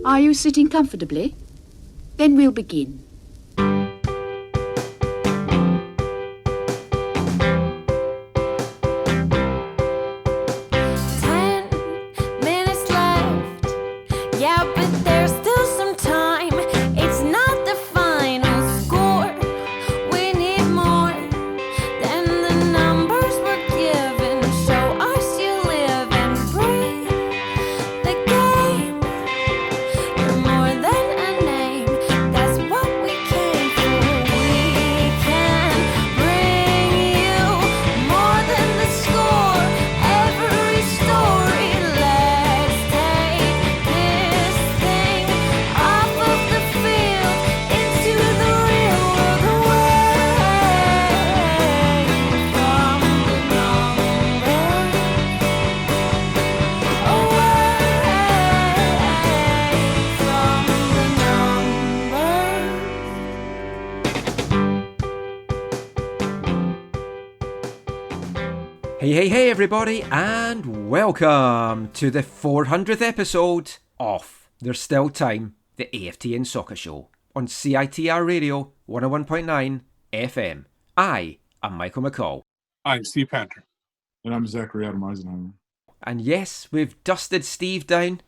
Are you sitting comfortably? Then we'll begin. Hey everybody, and welcome to the 400th episode of There's Still Time, the AFTN Soccer Show on CITR Radio 101.9 FM. I am Michael McCall. I'm Steve Panther. And I'm Zachary Adam Eisenheimer. And yes, we've dusted Steve down.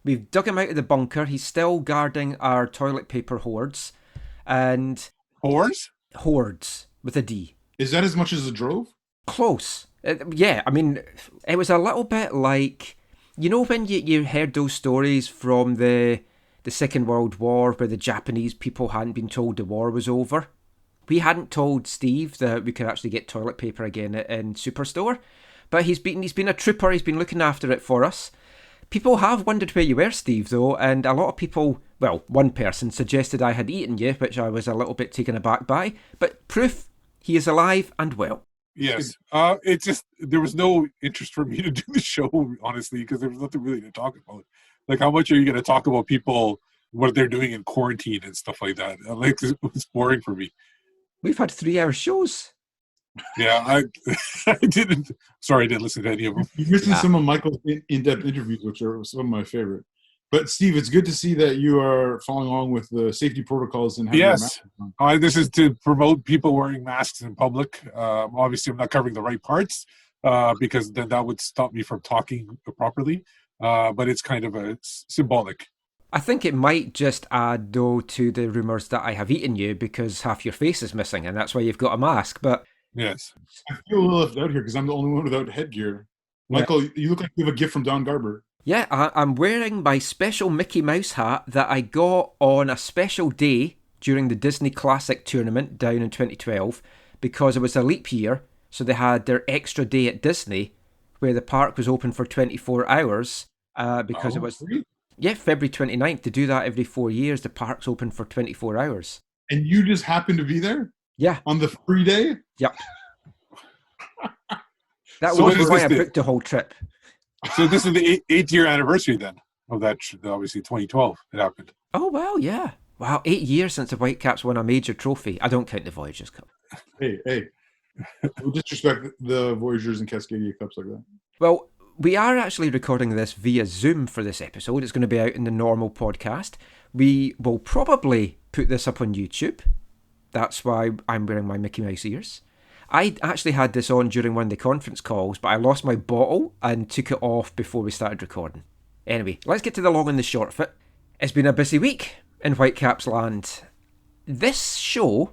We've dug him out of the bunker. He's still guarding our toilet paper hoards. And... Hoards? Hoards, with a D. Is that as much as a drove? Close. Yeah, I mean, it was a little bit like, you know, when you heard those stories from the Second World War where the Japanese people hadn't been told the war was over? We hadn't told Steve that we could actually get toilet paper again in Superstore, but he's been a trooper. He's been looking after it for us. People have wondered where you were, Steve, though, and a lot of people, well, one person suggested I had eaten you, which I was a little bit taken aback by, but proof he is alive and well. Yes. It just, there was no interest for me to do the show, honestly, because there was nothing really to talk about. Like, how much are you going to talk about people, what they're doing in quarantine and stuff like that? Like, it was boring for me. We've had 3-hour shows. Yeah, I didn't listen to any of them. You listened to some of Michael's in-depth interviews, which are some of my favorite. But Steve, it's good to see that you are following along with the safety protocols and having yes. This is to promote people wearing masks in public. Obviously, I'm not covering the right parts because then that would stop me from talking properly. But it's kind of a symbolic. I think it might just add, though, to the rumours that I have eaten you because half your face is missing and that's why you've got a mask. But yes. I feel a little left out here because I'm the only one without headgear. Michael, you look like you have a gift from Don Garber. Yeah, I'm wearing my special Mickey Mouse hat that I got on a special day during the Disney Classic tournament down in 2012 because it was a leap year, so they had their extra day at Disney where the park was open for 24 hours because it was... Really? Yeah, February 29th. To do that every 4 years, the park's open for 24 hours. And you just happened to be there? Yeah. On the free day? Yep. That was why I booked the whole trip. So this is the 8th-year anniversary then of that, obviously 2012 it happened. Oh, wow, yeah. Wow, 8 years since the Whitecaps won a major trophy. I don't count the Voyagers Cup. Hey. We'll disrespect the Voyagers and Cascadia Cups like that. Well, we are actually recording this via Zoom for this episode. It's going to be out in the normal podcast. We will probably put this up on YouTube. That's why I'm wearing my Mickey Mouse ears. I actually had this on during one of the conference calls, but I lost my bottle and took it off before we started recording. Anyway, let's get to the long and the short of it. It's been a busy week in Whitecapsland. This show,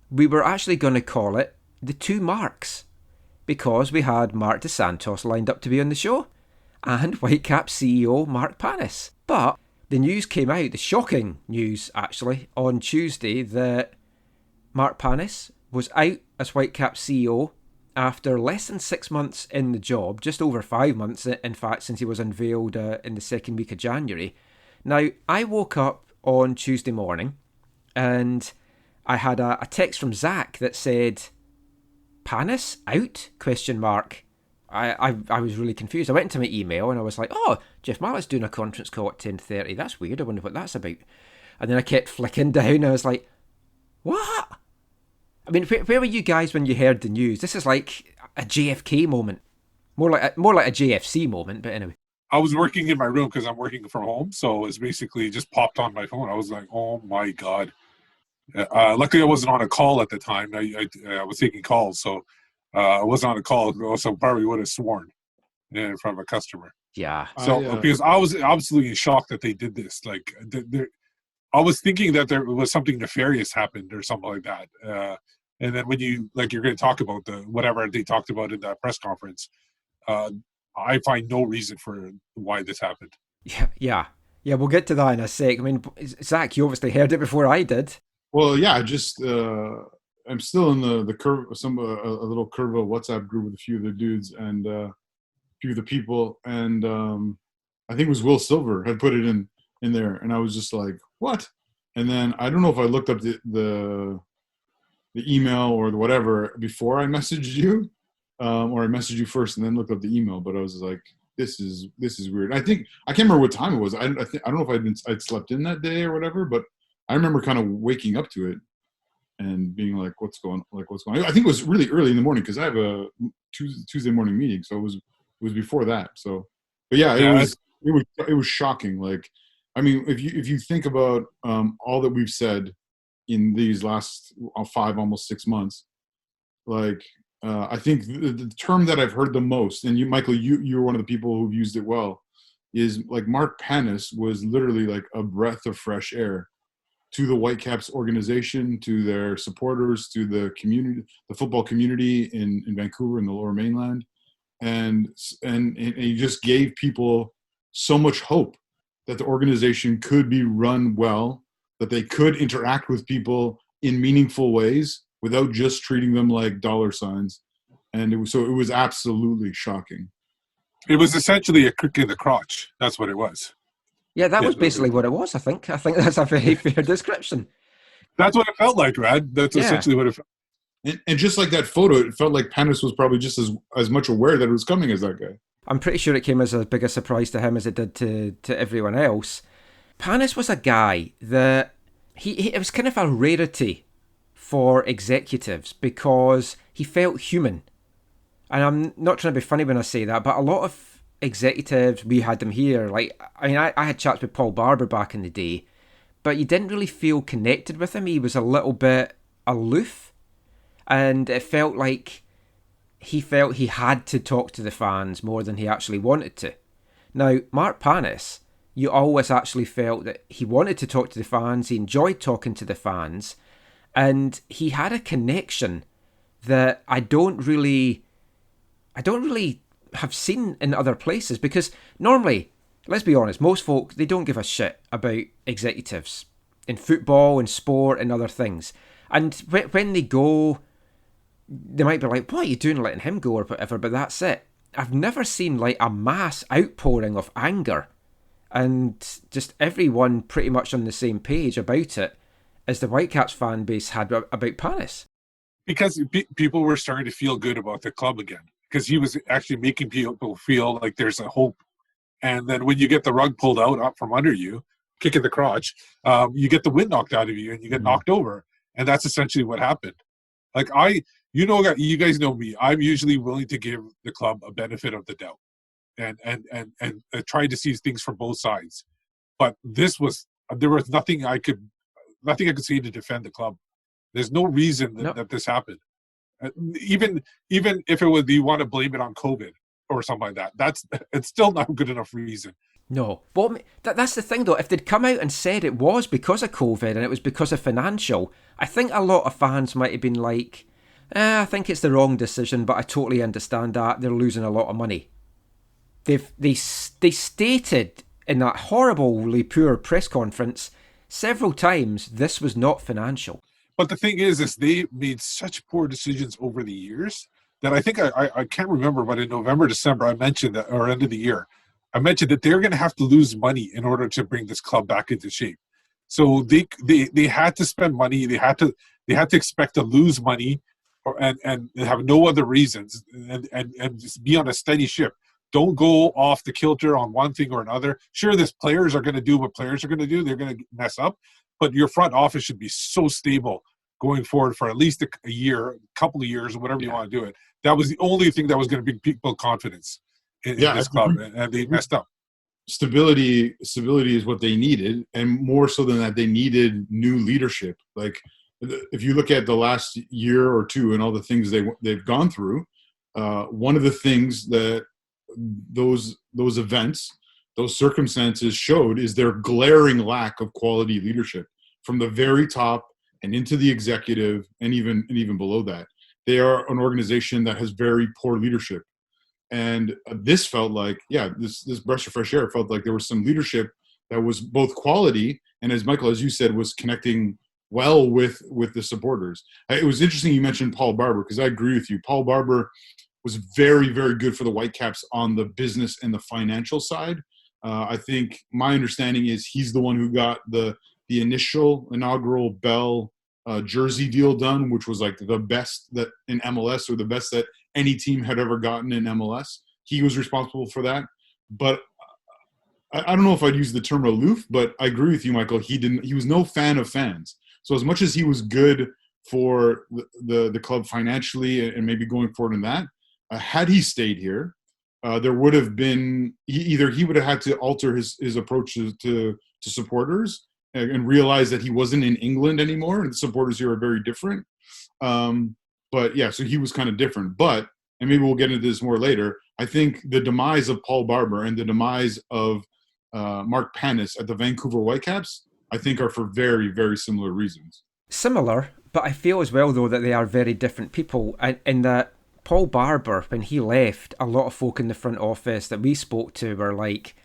we were actually going to call it The Two Marcs, because we had Marc Dos Santos lined up to be on the show, and Whitecap CEO Marc Panis. But the news came out, the shocking news actually, on Tuesday that Marc Panis was out as Whitecap CEO after less than 6 months in the job, just over 5 months, in fact, since he was unveiled in the second week of January. Now, I woke up on Tuesday morning and I had a text from Zach that said, Panis out? Question mark. I was really confused. I went into my email and I was like, oh, Jeff Mallett's doing a conference call at 10:30. That's weird. I wonder what that's about. And then I kept flicking down and I was like, what? I mean, where were you guys when you heard the news? This is like a JFK moment. More like a JFC moment, but anyway. I was working in my room because I'm working from home, so it's basically just popped on my phone. I was like, "Oh my god!" Luckily, I wasn't on a call at the time. I was taking calls, so I wasn't on a call. So probably would have sworn in front of a customer. Yeah. So because I was absolutely shocked that they did this. Like, I was thinking that there was something nefarious happened or something like that. And then when you're going to talk about whatever they talked about in that press conference, I find no reason for why this happened. Yeah. We'll get to that in a sec. I mean, Zach, you obviously heard it before I did. Well, yeah, I'm still in the curve, a little Curva WhatsApp group with a few of the dudes and a few of the people, and I think it was Will Silver had put it in there, and I was just like, what? And then I don't know if I looked up the email or the whatever before I messaged you, or I messaged you first and then looked up the email, but I was like, this is weird. I can't remember what time it was. I don't know if I'd slept in that day or whatever, but I remember kind of waking up to it and being like, what's going on? I think it was really early in the morning because I have a Tuesday morning meeting, so it was before that. So, but yeah, it was shocking. Like, I mean, if you think about all that we've said in these last 5, almost 6 months, like I think the term that I've heard the most, and you, Michael, you're one of the people who've used it well, is like Marc Panis was literally like a breath of fresh air to the Whitecaps organization, to their supporters, to the community, the football community in Vancouver and the Lower Mainland, and he just gave people so much hope that the organization could be run well, that they could interact with people in meaningful ways without just treating them like dollar signs. And it was absolutely shocking. It was essentially a kick in the crotch. That's what it was. Yeah, that was basically what it was, I think. I think that's a very fair description. That's what it felt like, Rad. That's essentially what it felt. And just like that photo, it felt like Panis was probably just as much aware that it was coming as that guy. I'm pretty sure it came as a big a surprise to him as it did to everyone else. Panis was a guy that it was kind of a rarity for executives because he felt human. And I'm not trying to be funny when I say that, but a lot of executives, we had them here, like, I mean, I had chats with Paul Barber back in the day, but you didn't really feel connected with him. He was a little bit aloof, and it felt like he felt he had to talk to the fans more than he actually wanted to. Now, Marc Panis, you always actually felt that he wanted to talk to the fans, he enjoyed talking to the fans, and he had a connection that I don't really have seen in other places, because normally, let's be honest, most folk, they don't give a shit about executives in football and sport and other things. And when they go, they might be like, what are you doing letting him go or whatever, but that's it. I've never seen like a mass outpouring of anger and just everyone pretty much on the same page about it as the Whitecaps fan base had about Panis. Because people were starting to feel good about the club again. Because he was actually making people feel like there's a hope. And then when you get the rug pulled out from under you, kick in the crotch, you get the wind knocked out of you and you get knocked over. And that's essentially what happened. Like you guys know me. I'm usually willing to give the club a benefit of the doubt and try to see things from both sides. But there was nothing I could say to defend the club. There's no reason that this happened. Even if it was, you want to blame it on COVID or something like that, it's still not a good enough reason. No. Well, that's the thing though. If they'd come out and said it was because of COVID and it was because of financial, I think a lot of fans might have been like, I think it's the wrong decision, but I totally understand that. They're losing a lot of money. They stated in that horribly poor press conference several times this was not financial. But the thing is they made such poor decisions over the years that I think I can't remember, but in November, December, I mentioned that, or end of the year, I mentioned that they're going to have to lose money in order to bring this club back into shape. So they had to spend money. They had to expect to lose money, and have no other reasons, and just be on a steady ship. Don't go off the kilter on one thing or another. Sure, these players are going to do what players are going to do. They're going to mess up. But your front office should be so stable going forward for at least a year, a couple of years, or whatever you want to do it. That was the only thing that was going to bring people confidence in this club, and they messed up. stability is what they needed, and more so than that, they needed new leadership. Like, if you look at the last year or two and all the things they've gone through, one of the things that those events, those circumstances showed is their glaring lack of quality leadership from the very top and into the executive and even below that. They are an organization that has very poor leadership. And this felt like, this breath of fresh air felt like there was some leadership that was both quality and, as Michael, as you said, was connecting well with the supporters. It was interesting you mentioned Paul Barber, because I agree with you. Paul Barber was very, very good for the Whitecaps on the business and the financial side. I think my understanding is he's the one who got the inaugural Bell jersey deal done, which was like the best that in MLS, or the best that any team had ever gotten in MLS. He was responsible for that. But I don't know if I'd use the term aloof, but I agree with you, Michael. He was no fan of fans. So as much as he was good for the club financially and maybe going forward in that, had he stayed here, there would have been either he would have had to alter his approach to supporters and realize that he wasn't in England anymore, and the supporters here are very different. But yeah, so he was kind of different. But, and maybe we'll get into this more later, I think the demise of Paul Barber and the demise of Marc Panis at the Vancouver Whitecaps, I think, are for very, very similar reasons. Similar, but I feel as well, though, that they are very different people, in that Paul Barber, when he left, a lot of folk in the front office that we spoke to were like,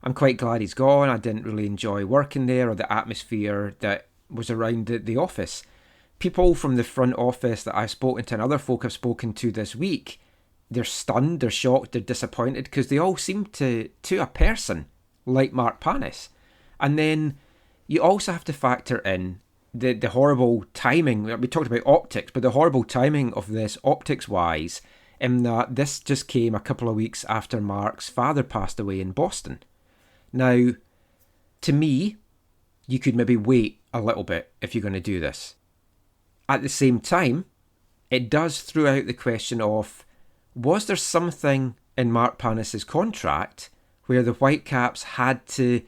I'm quite glad he's gone. I didn't really enjoy working there, or the atmosphere that was around the office. People from the front office that I've spoken to and other folk I've spoken to this week, they're stunned, they're shocked, they're disappointed, because they all seem to a person, like Marc Panis. And then you also have to factor in the horrible timing. We talked about optics, but the horrible timing of this optics-wise, in that this just came a couple of weeks after Mark's father passed away in Boston. Now, to me, you could maybe wait a little bit if you're going to do this. At the same time, it does throw out the question of, was there something in Marc Panis's contract where the Whitecaps had to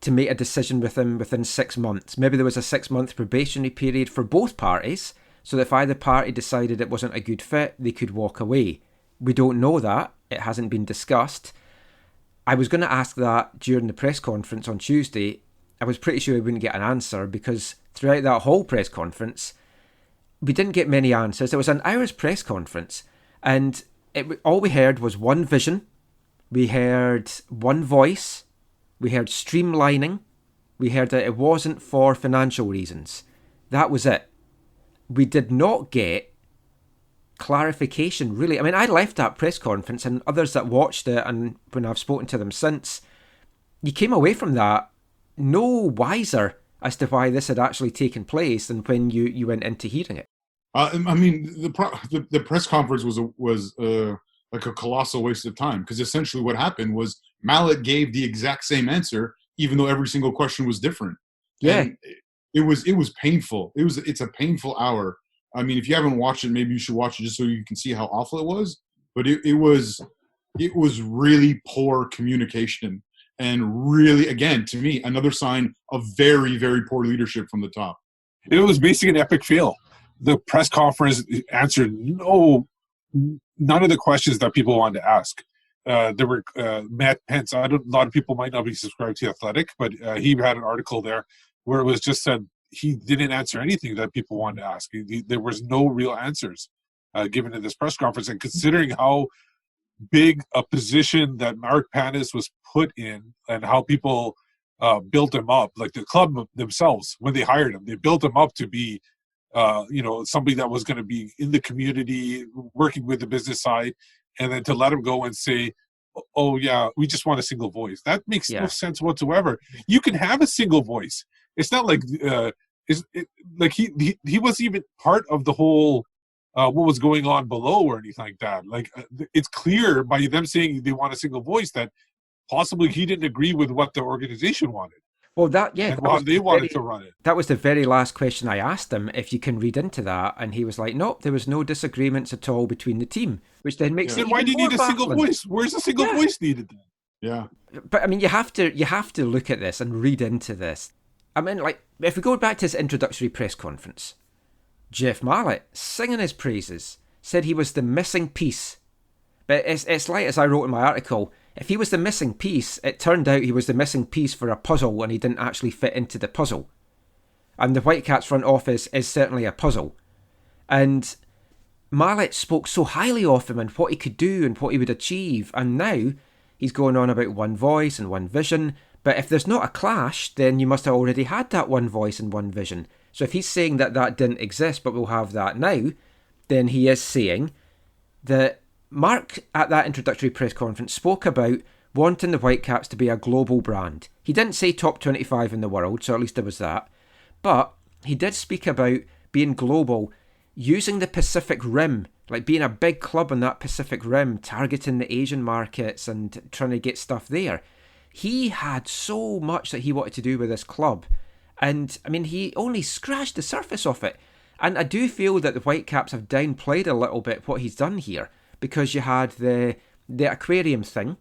make a decision with him within 6 months? Maybe there was a 6-month probationary period for both parties, so that if either party decided it wasn't a good fit, they could walk away. We don't know that. It hasn't been discussed. I was going to ask that during the press conference on Tuesday. I was pretty sure we wouldn't get an answer, because throughout that whole press conference, we didn't get many answers. It was an hour's press conference, and all we heard was one vision. We heard one voice. We heard streamlining. We heard that it wasn't for financial reasons. That was it. We did not get clarification, really. I mean, I left that press conference, and others that watched it, and when I've spoken to them since, you came away from that no wiser as to why this had actually taken place than when you went into hearing it. I mean, the press conference was like a colossal waste of time, because essentially what happened was Mallet gave the exact same answer, even though every single question was different. Yeah, and it was painful. It's a painful hour. I mean, if you haven't watched it, maybe you should watch it just so you can see how awful it was. But it was really poor communication, and really, again, to me, another sign of very, very poor leadership from the top. It was basically an epic fail. The press conference answered none of the questions that people wanted to ask. There were Matt Pence. A lot of people might not be subscribed to The Athletic, but he had an article there where it was just said he didn't answer anything that people wanted to ask. There was no real answers given in this press conference. And considering how big a position that Marc Panis was put in, and how people built him up, like the club themselves, when they hired him, they built him up to be somebody that was going to be in the community, working with the business side, and then to let him go and say, oh yeah, we just want a single voice. That makes no sense whatsoever. You can have a single voice. It's not like he wasn't even part of the whole what was going on below or anything like that. Like it's clear by them saying they want a single voice that possibly he didn't agree with what the organization wanted. Well, they wanted to run it. That was the very last question I asked him, if you can read into that, and he was like, "Nope, there was no disagreements at all between the team," which then makes it. Then why do you need a single voice? Where's the single voice needed then? Yeah. But I mean, you have to look at this and read into this. I mean, like, if we go back to his introductory press conference, Jeff Mallett, singing his praises, said he was the missing piece. But it's like, as I wrote in my article, if he was the missing piece, it turned out he was the missing piece for a puzzle and he didn't actually fit into the puzzle. And the Whitecaps front office is certainly a puzzle. And Mallett spoke so highly of him and what he could do and what he would achieve, and now he's going on about one voice and one vision. But if there's not a clash, then you must have already had that one voice and one vision. So if he's saying that didn't exist but we'll have that now, then he is saying that Marc, at that introductory press conference, spoke about wanting the Whitecaps to be a global brand. He didn't say top 25 in the world, so at least there was that. But he did speak about being global, using the Pacific Rim, like being a big club on that Pacific Rim, targeting the Asian markets and trying to get stuff there. He had so much that he wanted to do with this club. And, I mean, he only scratched the surface of it. And I do feel that the Whitecaps have downplayed a little bit what he's done here, because you had the aquarium thing.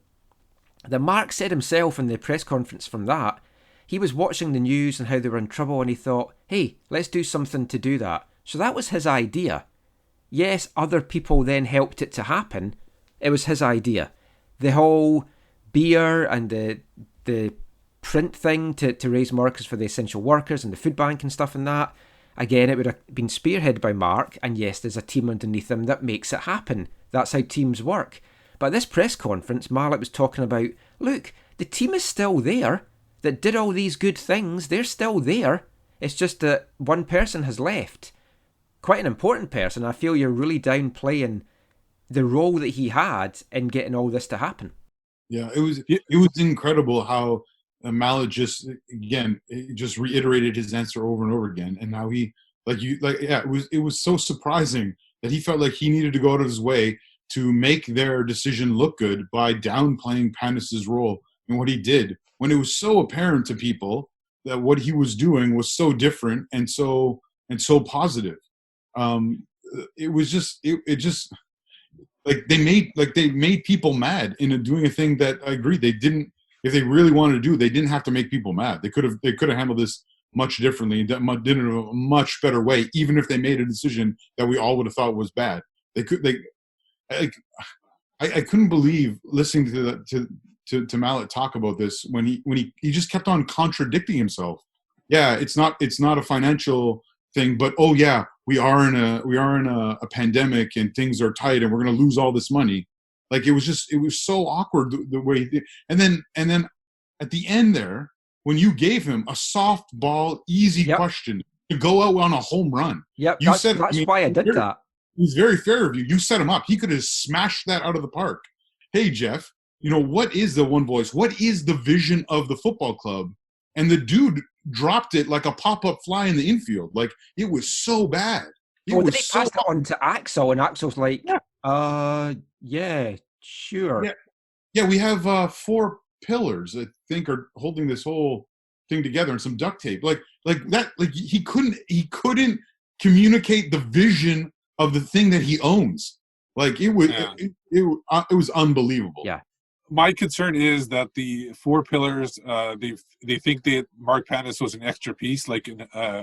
The Marc said himself in the press conference from that, he was watching the news and how they were in trouble and he thought, hey, let's do something to do that. So that was his idea. Yes, other people then helped it to happen. It was his idea. The whole beer and the print thing to raise markers for the essential workers and the food bank and stuff and that, again, it would have been spearheaded by Marc, and yes, there's a team underneath him that makes it happen. That's how teams work. But at this press conference, Mallett was talking about, look, the team is still there that did all these good things. They're still there. It's just that one person has left. Quite an important person. I feel you're really downplaying the role that he had in getting all this to happen. Yeah, it was incredible how Mallett just reiterated his answer over and over again, and how it was so surprising that he felt like he needed to go out of his way to make their decision look good by downplaying Panis's role and what he did, when it was so apparent to people that what he was doing was so different and so positive. It was just they made people mad in doing a thing that I agree they didn't. If they really wanted to do, they didn't have to make people mad. They could have handled this much differently and did it in a much better way, even if they made a decision that we all would have thought was bad. I couldn't believe listening to Mallett talk about this when he just kept on contradicting himself. Yeah, it's not a financial thing, but oh yeah, we are in a pandemic and things are tight and we're going to lose all this money. Like it was so awkward the way he did. And then at the end there, when you gave him a softball, easy question to go out on a home run. Yep, that's why I did that. It was very fair of you. You set him up. He could have smashed that out of the park. Hey, Jeff, what is the one voice? What is the vision of the football club? And the dude dropped it like a pop-up fly in the infield. Like, it was so bad. Then he passed it on to Axel, and Axel's like, yeah, sure. Yeah, we have 4 pillars, I think, are holding this whole thing together and some duct tape. Like that. Like he couldn't communicate the vision of the thing that he owns. Like it was unbelievable. Yeah. My concern is that the 4 pillars, they think that Marc Panis was an extra piece, like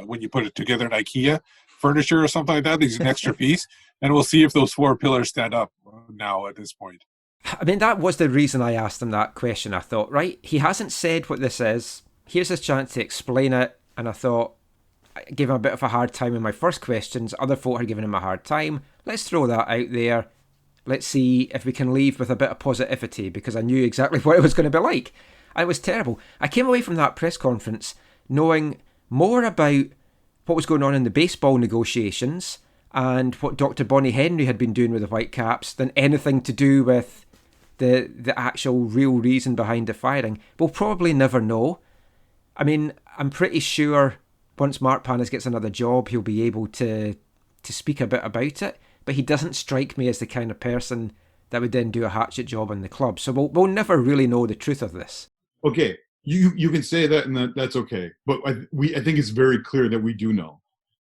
when you put it together in IKEA furniture or something like that. He's an extra piece, and we'll see if those 4 pillars stand up now at this point. I mean, that was the reason I asked him that question. I thought, right, he hasn't said what this is. Here's his chance to explain it. And I thought, I gave him a bit of a hard time in my first questions. Other folk are giving him a hard time. Let's throw that out there. Let's see if we can leave with a bit of positivity, because I knew exactly what it was going to be like. And it was terrible. I came away from that press conference knowing more about what was going on in the baseball negotiations and what Dr. Bonnie Henry had been doing with the Whitecaps than anything to do with the actual real reason behind the firing. We'll probably never know. I mean, I'm pretty sure once Marc Panis gets another job, he'll be able to speak a bit about it. But he doesn't strike me as the kind of person that would then do a hatchet job in the club. So we'll never really know the truth of this. Okay, you can say that, and that's okay. But I think it's very clear that we do know.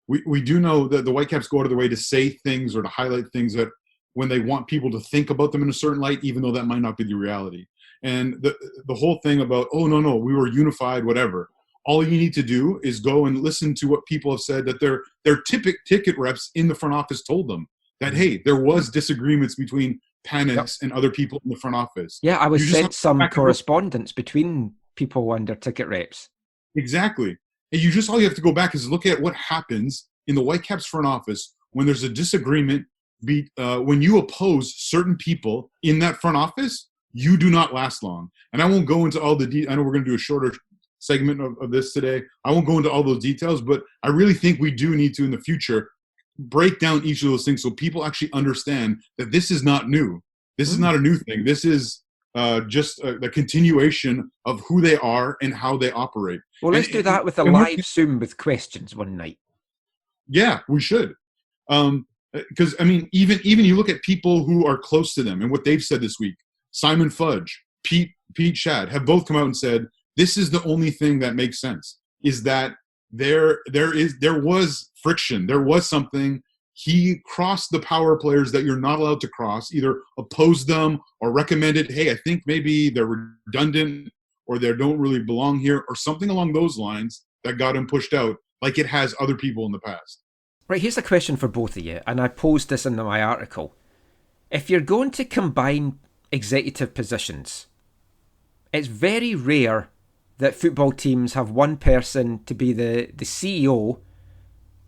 We do know that the Whitecaps go out of their way to say things or to highlight things that when they want people to think about them in a certain light, even though that might not be the reality. And the whole thing about, oh, no, we were unified, whatever. All you need to do is go and listen to what people have said, that their ticket reps in the front office told them that, hey, there was disagreements between Panis and other people in the front office. Yeah, I was sent some correspondence between people and their ticket reps. Exactly. And all you have to go back is look at what happens in the Whitecaps front office when there's a disagreement. When you oppose certain people in that front office, you do not last long. And I won't go into all the I know we're going to do a shorter segment of this today. I won't go into all those details, but I really think we do need to, in the future, break down each of those things so people actually understand that this is not new. This is not a new thing. This is just the continuation of who they are and how they operate. Well, let's do that with a live Zoom with questions one night. Yeah, we should. Because, I mean, even you look at people who are close to them and what they've said this week. Simon Fudge, Pete Shad have both come out and said, this is the only thing that makes sense, is that there was friction. There was something. He crossed the power players that you're not allowed to cross, either opposed them or recommended, hey, I think maybe they're redundant or they don't really belong here or something along those lines that got him pushed out like it has other people in the past. Right, here's a question for both of you, and I posed this in my article. If you're going to combine executive positions, it's very rare that football teams have one person to be the CEO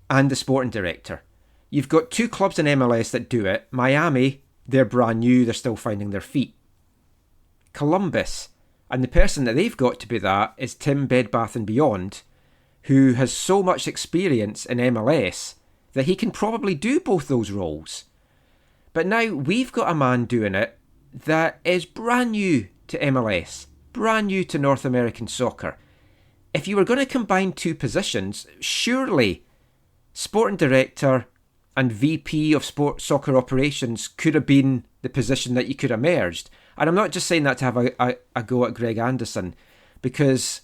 and the sporting director. You've got two clubs in MLS that do it. Miami, they're brand new, they're still finding their feet. Columbus, and the person that they've got to be that is Tim Bedbath and Beyond, who has so much experience in MLS that he can probably do both those roles. But now we've got a man doing it that is brand new to MLS, brand new to North American soccer. If you were going to combine two positions, surely sporting director and VP of soccer operations could have been the position that you could have merged. And I'm not just saying that to have a go at Greg Anderson, because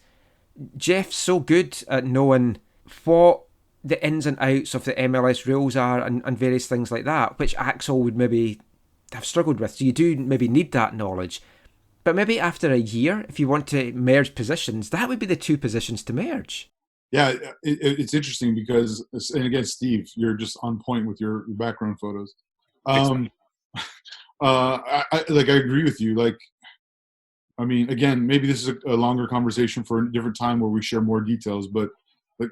Jeff's so good at knowing what the ins and outs of the MLS rules are and various things like that, which Axel would maybe have struggled with. So you do maybe need that knowledge. But maybe after a year, if you want to merge positions, that would be the two positions to merge. Yeah, it's interesting because, and again, Steve, you're just on point with your background photos. I agree with you. Like, I mean, again, maybe this is a longer conversation for a different time where we share more details, but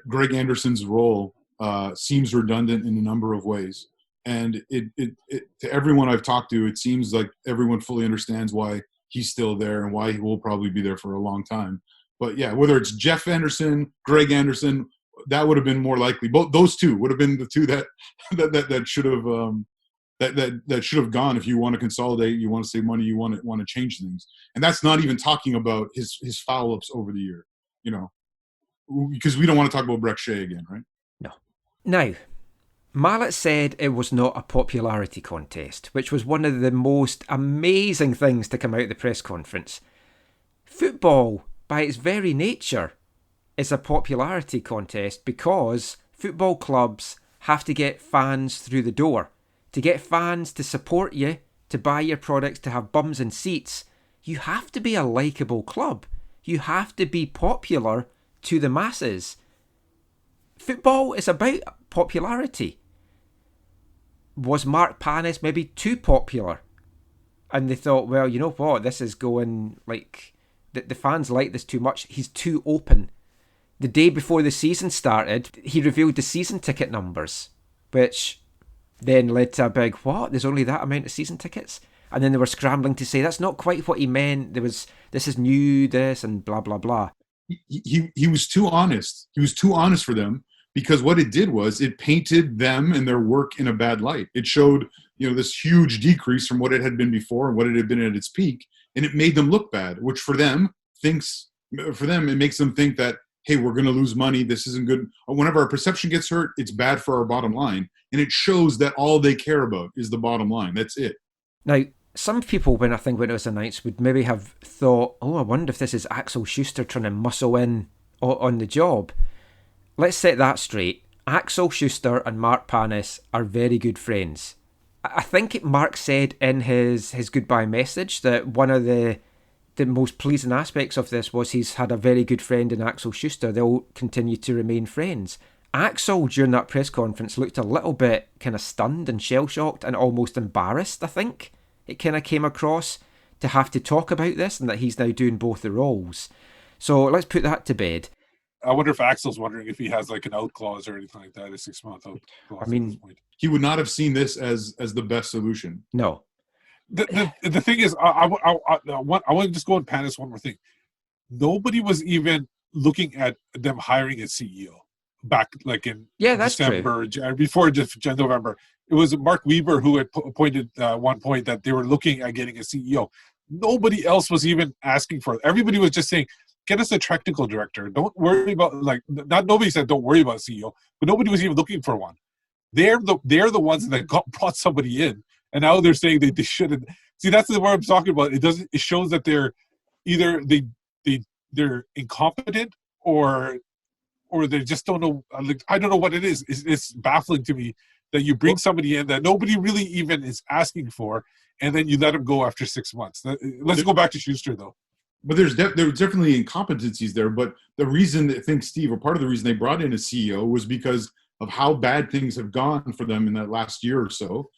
Greg Anderson's role seems redundant in a number of ways. And it to everyone I've talked to, it seems like everyone fully understands why he's still there and why he will probably be there for a long time. But yeah, whether it's Jeff Anderson, Greg Anderson, that would have been more likely. Both those two would have been the two that should have that should have gone. If you want to consolidate, you want to save money, you want to change things, and that's not even talking about his foul ups over the year, because we don't want to talk about Breck Shea again, right? No. Now, Mallet said it was not a popularity contest, which was one of the most amazing things to come out of the press conference. Football, by its very nature, is a popularity contest because football clubs have to get fans through the door. To get fans to support you, to buy your products, to have bums in seats, you have to be a likeable club. You have to be popular to the masses. Football is about popularity. Was Mark Panis maybe too popular? And they thought, well, you know what, this is going like... The fans like this too much. He's too open. The day before the season started, he revealed the season ticket numbers, which then led to a big, what? There's only that amount of season tickets? And then they were scrambling to say, that's not quite what he meant. This is new, this, and blah, blah, blah. He was too honest. He was too honest for them, because what it did was it painted them and their work in a bad light. It showed, this huge decrease from what it had been before and what it had been at its peak. And it made them look bad, which for them, it makes them think that, hey, we're going to lose money. This isn't good. Whenever our perception gets hurt, it's bad for our bottom line. And it shows that all they care about is the bottom line. That's it. Now, some people, when it was announced, would maybe have thought, oh, I wonder if this is Axel Schuster trying to muscle in on the job. Let's set that straight. Axel Schuster and Mark Panis are very good friends. I think Mark said in his goodbye message that one of the the most pleasing aspects of this was he's had a very good friend in Axel Schuster. They'll continue to remain friends. Axel, during that press conference, looked a little bit kind of stunned and shell-shocked and almost embarrassed, I think. It kind of came across to have to talk about this and that he's now doing both the roles. So let's put that to bed. I wonder if Axel's wondering if he has like an out clause or anything like that, a 6-month out clause. I mean, at this point. He would not have seen this as the best solution. No. The thing is, I want to just go and pan this one more thing. Nobody was even looking at them hiring a CEO back like in December, before November. It was Mark Weber who had appointed at one point that they were looking at getting a CEO. Nobody else was even asking for it. Everybody was just saying, get us a technical director. Don't worry about, like, not nobody said don't worry about a CEO, but nobody was even looking for one. They're the ones that brought somebody in, and now they're saying they shouldn't. See, that's what I'm talking about. It shows that they're either they're incompetent or they just don't know. Like, I don't know what it is. It's baffling to me that you bring somebody in that nobody really even is asking for, and then you let them go after 6 months. Let's go back to Schuster though. But there were definitely incompetencies there. But the reason I think Steve, or part of the reason they brought in a CEO, was because of how bad things have gone for them in that last year or so,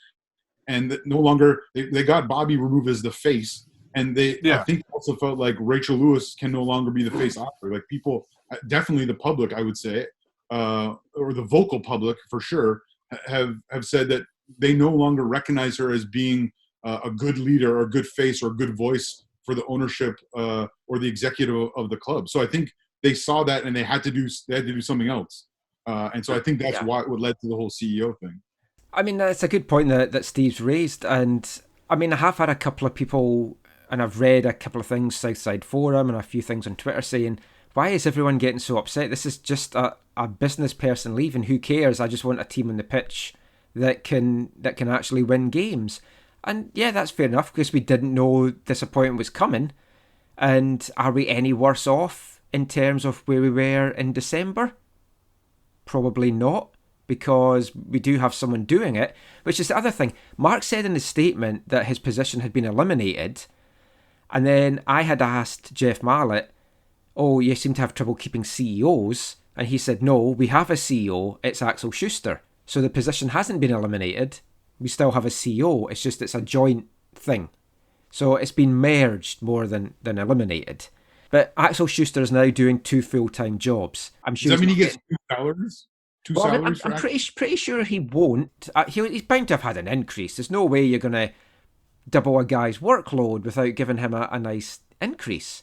and that no longer they got Bobby removed as the face, and I think also felt like Rachel Lewis can no longer be the face officer. Like, people, definitely the public, I would say, or the vocal public for sure, have said that they no longer recognize her as being a good leader or a good face or a good voice for the ownership or the executive of the club. So I think they saw that and they had to do something else. And so I think that's what led to the whole CEO thing. I mean, that's a good point that Steve's raised. And I mean, I have had a couple of people, and I've read a couple of things, Southside Forum and a few things on Twitter saying, why is everyone getting so upset? This is just a business person leaving. Who cares? I just want a team on the pitch that can actually win games. And yeah, that's fair enough, because we didn't know disappointment was coming. And are we any worse off in terms of where we were in December? Probably not, because we do have someone doing it, which is the other thing. Mark said in his statement that his position had been eliminated, and then I had asked Jeff Mallett, oh, you seem to have trouble keeping CEOs, and he said, no, we have a CEO, it's Axel Schuster. So the position hasn't been eliminated, we still have a CEO, it's just it's a joint thing. So it's been merged more than eliminated. But Axel Schuster is now doing 2 full-time jobs. I'm sure. Does that mean he gets 2 salaries? I'm pretty sure he won't. He's bound to have had an increase. There's no way you're going to double a guy's workload without giving him a nice increase.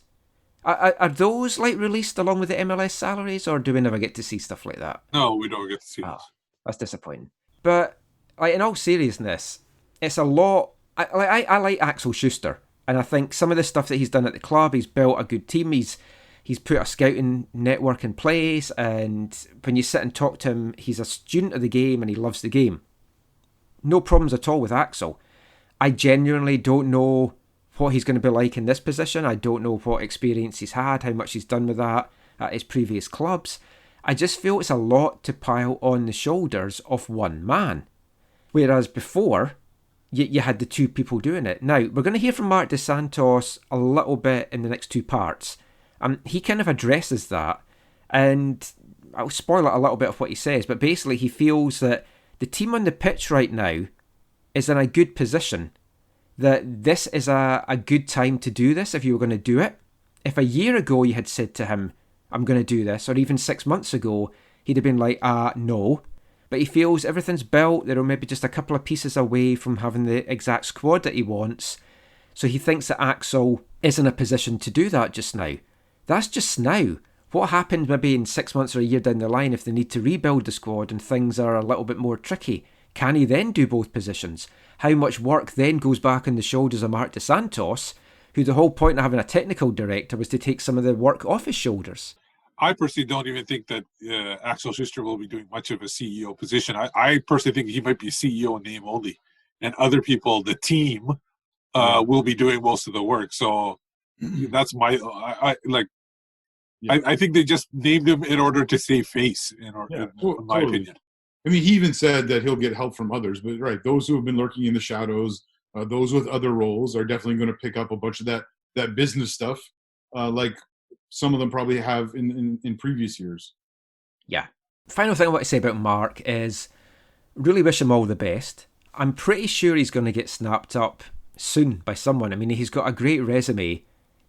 Are those like released along with the MLS salaries, or do we never get to see stuff like that? No, we don't get to see those. That's disappointing. But like, in all seriousness, it's a lot. I like Axel Schuster. And I think some of the stuff that he's done at the club, he's built a good team. He's put a scouting network in place. And when you sit and talk to him, he's a student of the game and he loves the game. No problems at all with Axel. I genuinely don't know what he's going to be like in this position. I don't know what experience he's had, how much he's done with that at his previous clubs. I just feel it's a lot to pile on the shoulders of one man. Whereas before, you had the 2 people doing it. Now, we're going to hear from Marc Dos Santos a little bit in the next 2 parts. He kind of addresses that, and I'll spoil a little bit of what he says, but basically he feels that the team on the pitch right now is in a good position, that this is a good time to do this if you were going to do it. If a year ago you had said to him, I'm going to do this, or even 6 months ago, he'd have been like, no. But he feels everything's built, they're maybe just a couple of pieces away from having the exact squad that he wants. So he thinks that Axel is in a position to do that just now. That's just now. What happens maybe in 6 months or a year down the line if they need to rebuild the squad and things are a little bit more tricky? Can he then do both positions? How much work then goes back on the shoulders of Marc Dos Santos, who the whole point of having a technical director was to take some of the work off his shoulders? I personally don't even think that Axel Schuster will be doing much of a CEO position. I personally think he might be CEO in name only, and other people, the team, will be doing most of the work. So that's my I think they just named him in order to save face, in my opinion. I mean, he even said that he'll get help from others, but right, those who have been lurking in the shadows, those with other roles, are definitely going to pick up a bunch of that that business stuff, like some of them probably have in previous years. Yeah. Final thing I want to say about Marc is really wish him all the best. I'm pretty sure he's going to get snapped up soon by someone. I mean, he's got a great resume.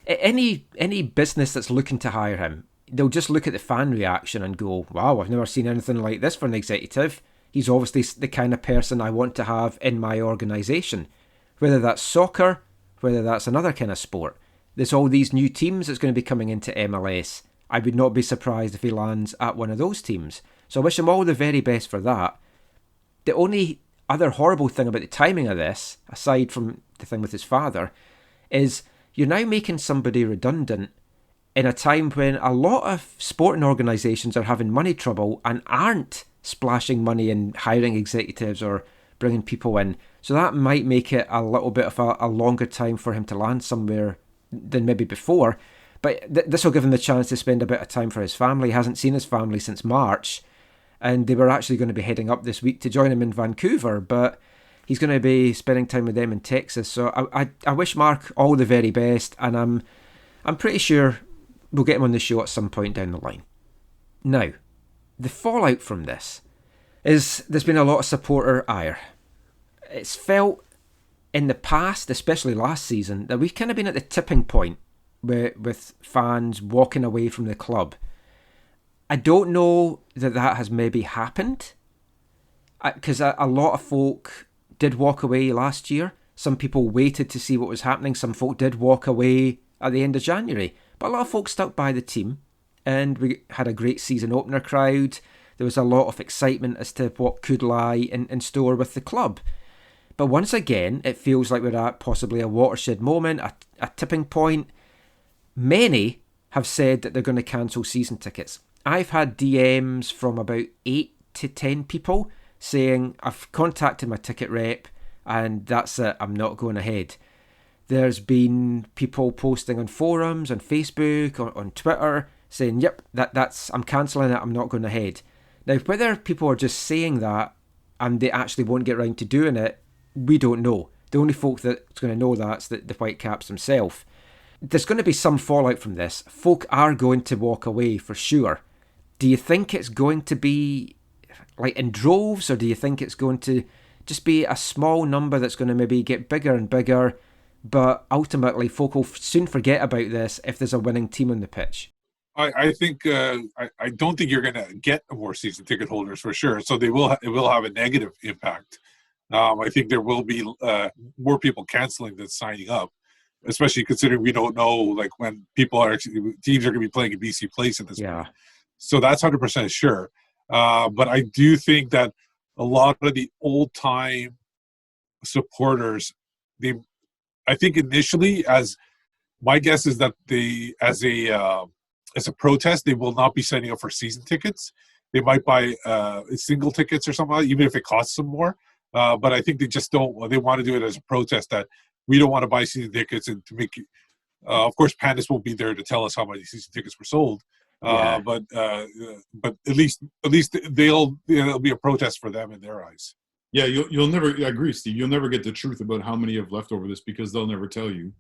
Any business that's looking to hire him, they'll just look at the fan reaction and go, wow, I've never seen anything like this for an executive. He's obviously the kind of person I want to have in my organisation. Whether that's soccer, whether that's another kind of sport. There's all these new teams that's going to be coming into MLS. I would not be surprised if he lands at one of those teams. So I wish him all the very best for that. The only other horrible thing about the timing of this, aside from the thing with his father, is you're now making somebody redundant in a time when a lot of sporting organisations are having money trouble and aren't splashing money in hiring executives or bringing people in. So that might make it a little bit of a longer time for him to land somewhere than maybe before. But this will give him the chance to spend a bit of time for his family. He hasn't seen his family since March. And they were actually going to be heading up this week to join him in Vancouver. But he's going to be spending time with them in Texas. So I wish Marc all the very best. And I'm pretty sure we'll get him on the show at some point down the line. Now, the fallout from this is there's been a lot of supporter ire. It's felt in the past, especially last season, that we've kind of been at the tipping point with fans walking away from the club. I don't know that has maybe happened, because a lot of folk did walk away last year. Some people waited to see what was happening. Some folk did walk away at the end of January. But a lot of folk stuck by the team, and we had a great season opener crowd. There was a lot of excitement as to what could lie in store with the club. But once again, it feels like we're at possibly a watershed moment, a tipping point. Many have said that they're going to cancel season tickets. I've had DMs from about 8 to 10 people saying, I've contacted my ticket rep and that's it, I'm not going ahead. There's been people posting on forums, on Facebook, on Twitter, saying, yep, that's I'm cancelling it, I'm not going ahead. Now, whether people are just saying that and they actually won't get round to doing it, we don't know. The only folk that's going to know that's the Whitecaps themselves. There's going to be some fallout from this. Folk are going to walk away for sure. Do you think it's going to be like in droves, or do you think it's going to just be a small number that's going to maybe get bigger and bigger, but ultimately folk will soon forget about this if there's a winning team on the pitch? I think I don't think you're going to get more season ticket holders for sure. So it will have a negative impact. I think there will be more people canceling than signing up, especially considering we don't know like when teams are going to be playing in BC Place at this point. So that's 100% sure. But I do think that a lot of the old time supporters, I think initially, as my guess is that as a protest, they will not be signing up for season tickets. They might buy single tickets or something, even if it costs them more. But I think they just don't. They want to do it as a protest that we don't want to buy season tickets, and to make. Of course, Pandis won't be there to tell us how many season tickets were sold. But at least it'll be a protest for them in their eyes. Yeah, you'll never. I agree, Steve. You'll never get the truth about how many have left over this because they'll never tell you.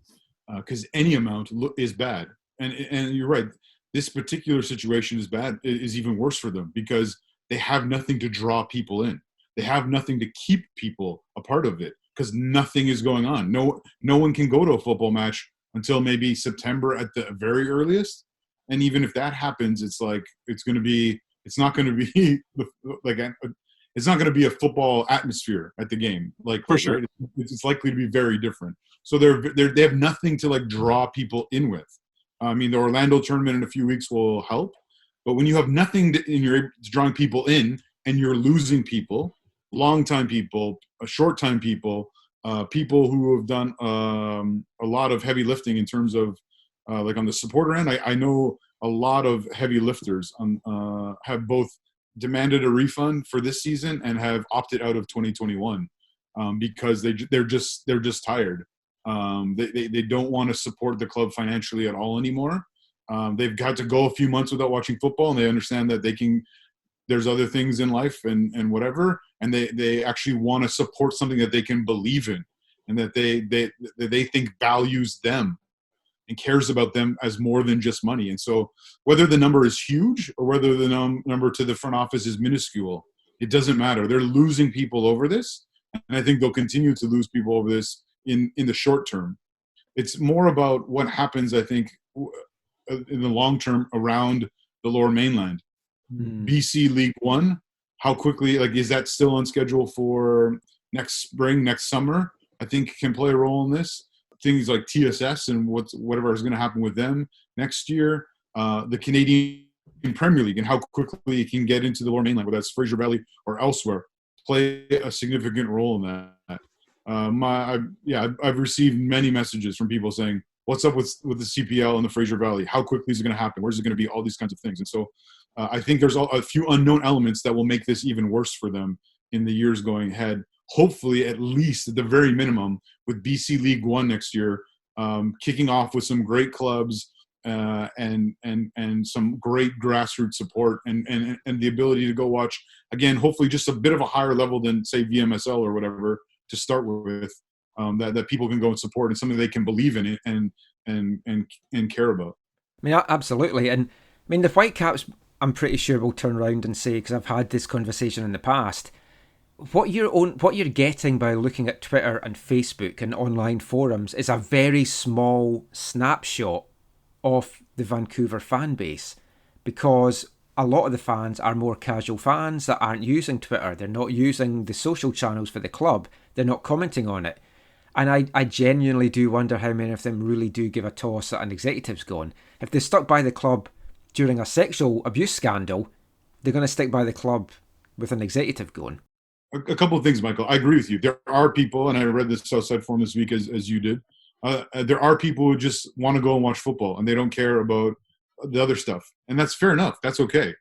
Because any amount is bad, and you're right. This particular situation is bad. Is even worse for them because they have nothing to draw people in. They have nothing to keep people a part of it because nothing is going on. No one can go to a football match until maybe September at the very earliest. And even if that happens, it's not going to be a football atmosphere at the game. Like for sure, right? It's likely to be very different. So they have nothing to like draw people in with. I mean, the Orlando tournament in a few weeks will help, but when you have nothing and you're drawing people in and you're losing people, long-time people, short-time people, people who have done a lot of heavy lifting in terms of like on the supporter end. I know a lot of heavy lifters have both demanded a refund for this season and have opted out of 2021 because they're just tired. They don't want to support the club financially at all anymore. They've got to go a few months without watching football, and they understand that there's other things in life and whatever, and they actually want to support something that they can believe in and that they think values them. and cares about them as more than just money. And so whether the number is huge or whether the number to the front office is minuscule, it doesn't matter. They're losing people over this. And I think they'll continue to lose people over this in the short term. It's more about what happens, I think, in the long term around the Lower Mainland. BC League One, how quickly, like, is that still on schedule for next spring, next summer? I think can play a role in this. Things like TSS and whatever is going to happen with them next year. The Canadian Premier League and how quickly it can get into the Lower Mainland, whether that's Fraser Valley or elsewhere, play a significant role in that. I've received many messages from people saying, what's up with the CPL and the Fraser Valley? How quickly is it going to happen? Where's it going to be? All these kinds of things. And so I think there's a few unknown elements that will make this even worse for them in the years going ahead. Hopefully, at least at the very minimum, with BC League One next year, kicking off with some great clubs and some great grassroots support and the ability to go watch, again, hopefully just a bit of a higher level than, say, VMSL or whatever to start with, that people can go and support and something they can believe in and care about. I mean, absolutely. And I mean, the Whitecaps, I'm pretty sure will turn around and say, because I've had this conversation in the past, what you're getting by looking at Twitter and Facebook and online forums is a very small snapshot of the Vancouver fan base, because a lot of the fans are more casual fans that aren't using Twitter. They're not using the social channels for the club. They're not commenting on it. And I genuinely do wonder how many of them really do give a toss at an executive's gone. If they stuck by the club during a sexual abuse scandal, they're going to stick by the club with an executive going. A couple of things, Michael. I agree with you. There are people, and I read this Southside Forum this week as you did, there are people who just want to go and watch football, and they don't care about the other stuff. And that's fair enough. That's okay.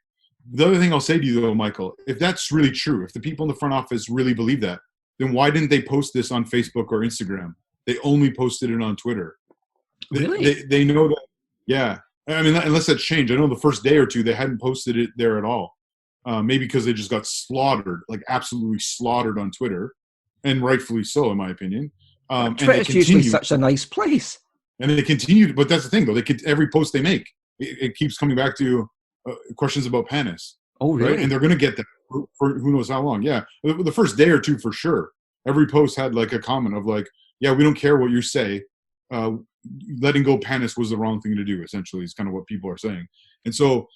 The other thing I'll say to you, though, Michael, if that's really true, if the people in the front office really believe that, then why didn't they post this on Facebook or Instagram? They only posted it on Twitter. Really? They know that, yeah. I mean, unless that's changed. I know the first day or two they hadn't posted it there at all. Maybe because they just got slaughtered, like absolutely slaughtered on Twitter, and rightfully so, in my opinion. Twitter's usually such a nice place. And they continue, but that's the thing, though. Every post they make, it keeps coming back to questions about Panis. Oh, really? Right? And they're going to get that for who knows how long. Yeah, the first day or two for sure. Every post had like a comment of like, "Yeah, we don't care what you say. Letting go Panis was the wrong thing to do." Essentially, is kind of what people are saying. And so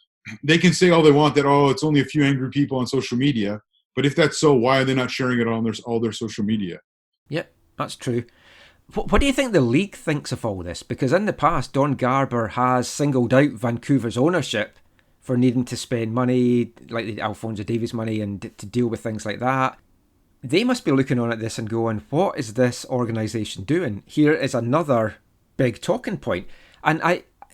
they can say all they want that, oh, it's only a few angry people on social media. But if that's so, why are they not sharing it on all their social media? Yep, that's true. What do you think the league thinks of all this? Because in the past, Don Garber has singled out Vancouver's ownership for needing to spend money, like the Alphonso Davies money, and to deal with things like that. They must be looking on at this and going, what is this organisation doing? Here is another big talking point. And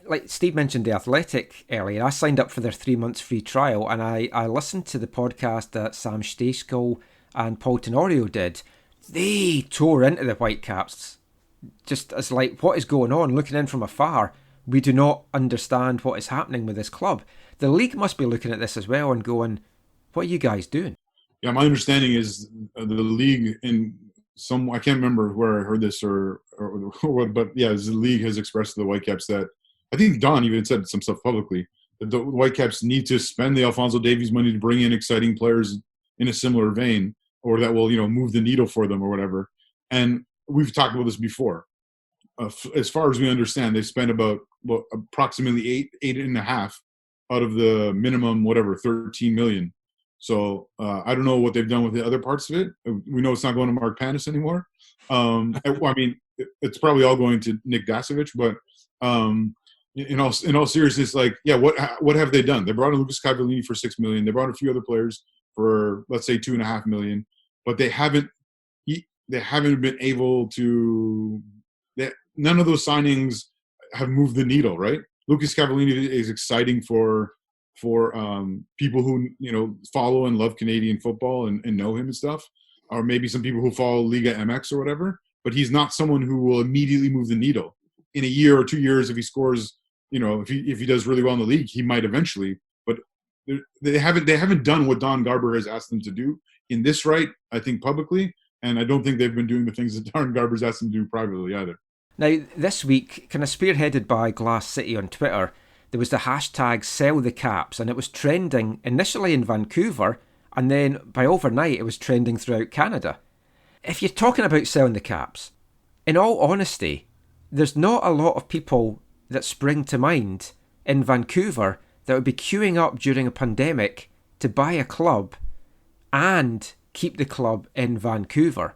like Steve mentioned The Athletic earlier, I signed up for their 3 months free trial, and I listened to the podcast that Sam Stejskal and Paul Tenorio did. They tore into the Whitecaps, just as like, what is going on? Looking in from afar, we do not understand what is happening with this club. The league must be looking at this as well and going, what are you guys doing? Yeah, my understanding is the league I can't remember where I heard this or what, but yeah, the league has expressed to the Whitecaps that, I think Don even said some stuff publicly, that the Whitecaps need to spend the Alphonso Davies money to bring in exciting players in a similar vein, or that will, move the needle for them or whatever. And we've talked about this before. As far as we understand, they spent about approximately eight and a half out of the minimum, 13 million. So I don't know what they've done with the other parts of it. We know it's not going to Mark Panis anymore. I mean, it's probably all going to Nick Dasovic, but in all seriousness, like, yeah, what have they done? They brought in Lucas Cavallini for $6 million. They brought a few other players for, let's say, $2.5 million, but they haven't been able to. None of those signings have moved the needle, right? Lucas Cavallini is exciting for people who follow and love Canadian football and know him and stuff, or maybe some people who follow Liga MX or whatever. But he's not someone who will immediately move the needle. In a year or 2 years, if he scores, if he does really well in the league, he might eventually. But they haven't done what Don Garber has asked them to do in this right, I think, publicly, and I don't think they've been doing the things that Don Garber's asked them to do privately either. Now, this week, kind of spearheaded by Glass City on Twitter, there was the hashtag Sell the Caps, and it was trending initially in Vancouver, and then by overnight it was trending throughout Canada. If you're talking about selling the Caps, in all honesty, there's not a lot of people that spring to mind in Vancouver that would be queuing up during a pandemic to buy a club and keep the club in Vancouver.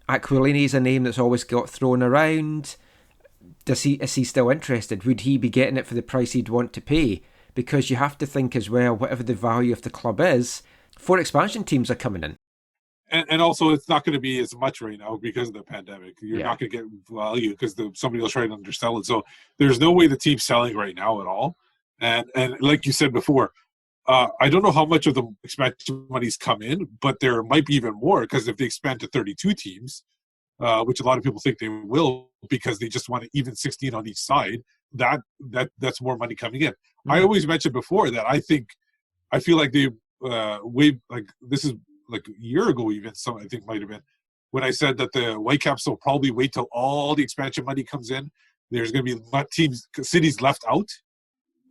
Aquilini's a name that's always got thrown around. Is he still interested? Would he be getting it for the price he'd want to pay? Because you have to think as well, whatever the value of the club is, 4 expansion teams are coming in. And also, it's not going to be as much right now because of the pandemic. You're not going to get value because somebody will try to undersell it. So there's no way the team's selling right now at all. And like you said before, I don't know how much of the expansion money's come in, but there might be even more because if they expand to 32 teams, which a lot of people think they will because they just want to even 16 on each side, that's more money coming in. Mm-hmm. I always mentioned before that I feel like they this is like a year ago even, some I think might have been, when I said that the Whitecaps will probably wait till all the expansion money comes in. There's going to be cities left out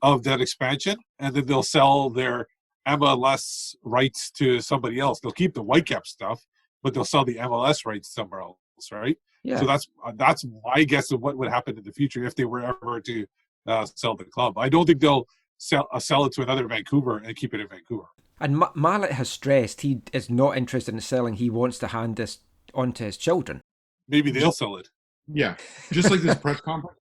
of that expansion, and then they'll sell their MLS rights to somebody else. They'll keep the Whitecap stuff, but they'll sell the MLS rights somewhere else, right? Yeah. So that's my guess of what would happen in the future if they were ever to sell the club. I don't think they'll sell it to another Vancouver and keep it in Vancouver. And Mallet has stressed he is not interested in selling. He wants to hand this on to his children. Maybe they'll sell it. Yeah. Just like this press conference,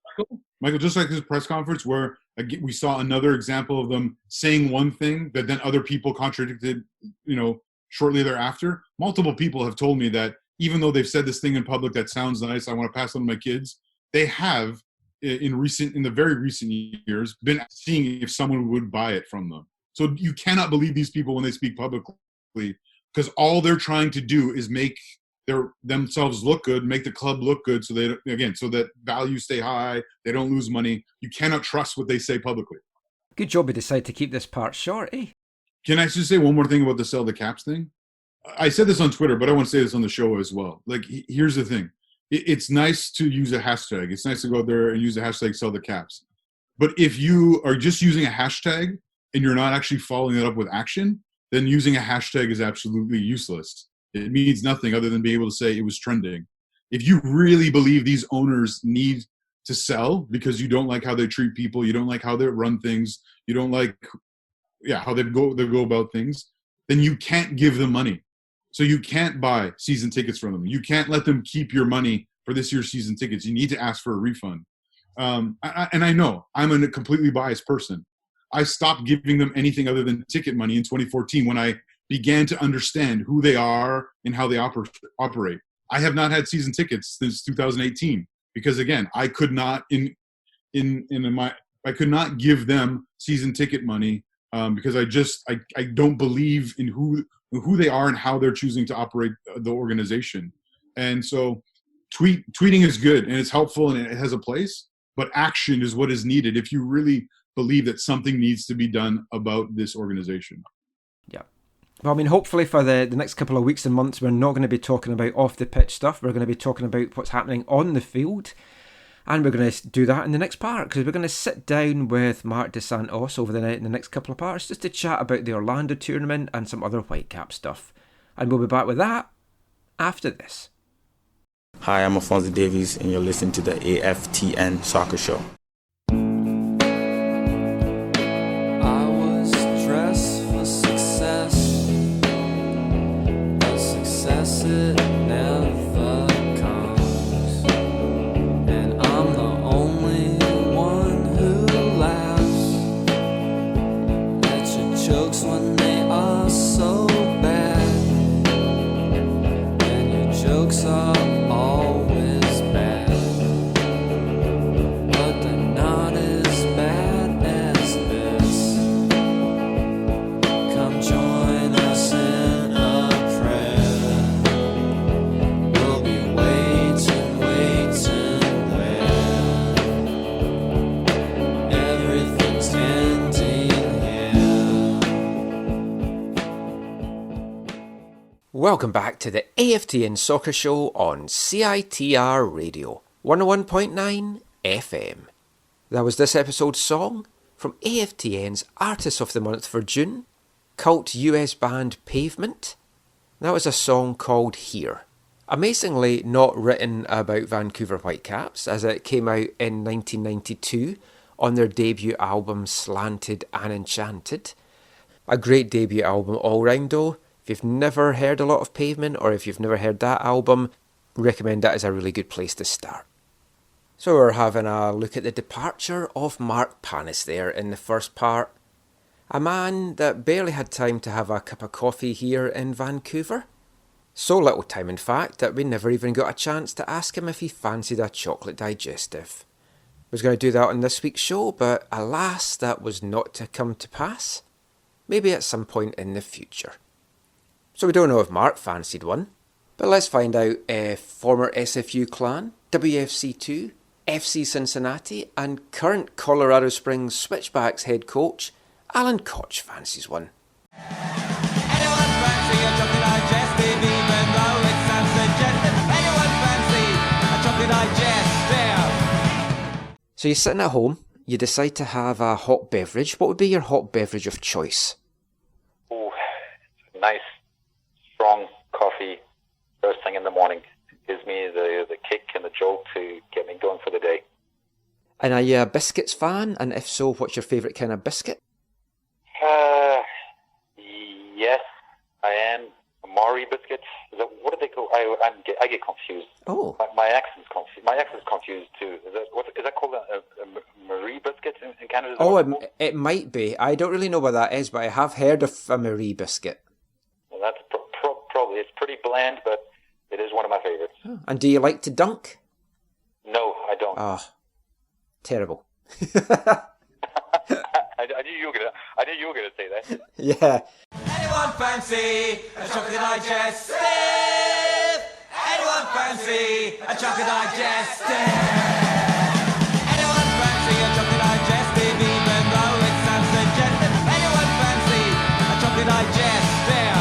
Michael, just like this press conference where we saw another example of them saying one thing that then other people contradicted, shortly thereafter. Multiple people have told me that even though they've said this thing in public that sounds nice, I want to pass on to my kids, they have in the very recent years been seeing if someone would buy it from them. So you cannot believe these people when they speak publicly, because all they're trying to do is make themselves look good, make the club look good, so that values stay high, they don't lose money. You cannot trust what they say publicly. Good job we decided to keep this part short, eh? Can I just say one more thing about the sell the caps thing? I said this on Twitter, but I want to say this on the show as well. Like, here's the thing. It's nice to use a hashtag. It's nice to go out there and use a hashtag sell the caps. But if you are just using a hashtag and you're not actually following it up with action, then using a hashtag is absolutely useless. It means nothing other than being able to say it was trending. If you really believe these owners need to sell because you don't like how they treat people, you don't like how they run things, you don't like how they go about things, then you can't give them money. So you can't buy season tickets from them. You can't let them keep your money for this year's season tickets. You need to ask for a refund. And I know I'm a completely biased person. I stopped giving them anything other than ticket money in 2014 when I began to understand who they are and how they operate. I have not had season tickets since 2018 because, again, I could not I could not give them season ticket money because I don't believe in who they are and how they're choosing to operate the organization. And so tweeting is good and it's helpful and it has a place, but action is what is needed if you really believe that something needs to be done about this organization. Yeah. Well, I mean, hopefully for the next couple of weeks and months, we're not going to be talking about off-the-pitch stuff. We're going to be talking about what's happening on the field. And we're going to do that in the next part, because we're going to sit down with Marc Dos Santos over the next couple of parts just to chat about the Orlando tournament and some other Whitecap stuff. And we'll be back with that after this. Hi, I'm Alfonso Davies, and you're listening to the AFTN Soccer Show. It never comes, and I'm the only one who laughs at your jokes when they are so bad, and your jokes are always bad, but they're not as bad as this. Come join us in a prayer. Welcome back to the AFTN Soccer Show on CITR Radio. 101.9 FM. That was this episode's song from AFTN's Artist of the Month for June, cult US band Pavement. That was a song called Here. Amazingly not written about Vancouver Whitecaps, as it came out in 1992 on their debut album Slanted and Enchanted. A great debut album all round though. If you've never heard a lot of Pavement, or if you've never heard that album, recommend that as a really good place to start. So we're having a look at the departure of Marc Panis there in the first part. A man that barely had time to have a cup of coffee here in Vancouver. So little time in fact that we never even got a chance to ask him if he fancied a chocolate digestive. Was going to do that on this week's show, but alas, that was not to come to pass. Maybe at some point in the future. So we don't know if Marc fancied one, but let's find out if former SFU clan, WFC2, FC Cincinnati and current Colorado Springs Switchbacks head coach, Alan Koch fancies one. Anyone fancy a chocolate digestive, even though it sounds suggestive? Anyone fancy a chocolate digestive? So you're sitting at home, you decide to have a hot beverage. What would be your hot beverage of choice? Oh, nice, strong coffee first thing in the morning. Gives me the kick and the jolt to get me going for the day. And are you a biscuits fan? And if so, what's your favourite kind of biscuit? Yes, I am. Mari biscuits. What do they call? I get confused. Oh, My accent's confused. My accent's confused too. Is that called a Marie biscuit in Canada? it might be. I don't really know what that is, but I have heard of a Marie biscuit. Well, that's probably. It's pretty bland, but it is one of my favorites. Oh. And do you like to dunk? No, I don't. Oh, terrible. I knew you were gonna say that. Yeah. Anyone fancy a chocolate digestive? Anyone fancy a chocolate digestive? Anyone fancy a chocolate digestive, even though it sounds suggestive? Anyone fancy a chocolate digestive?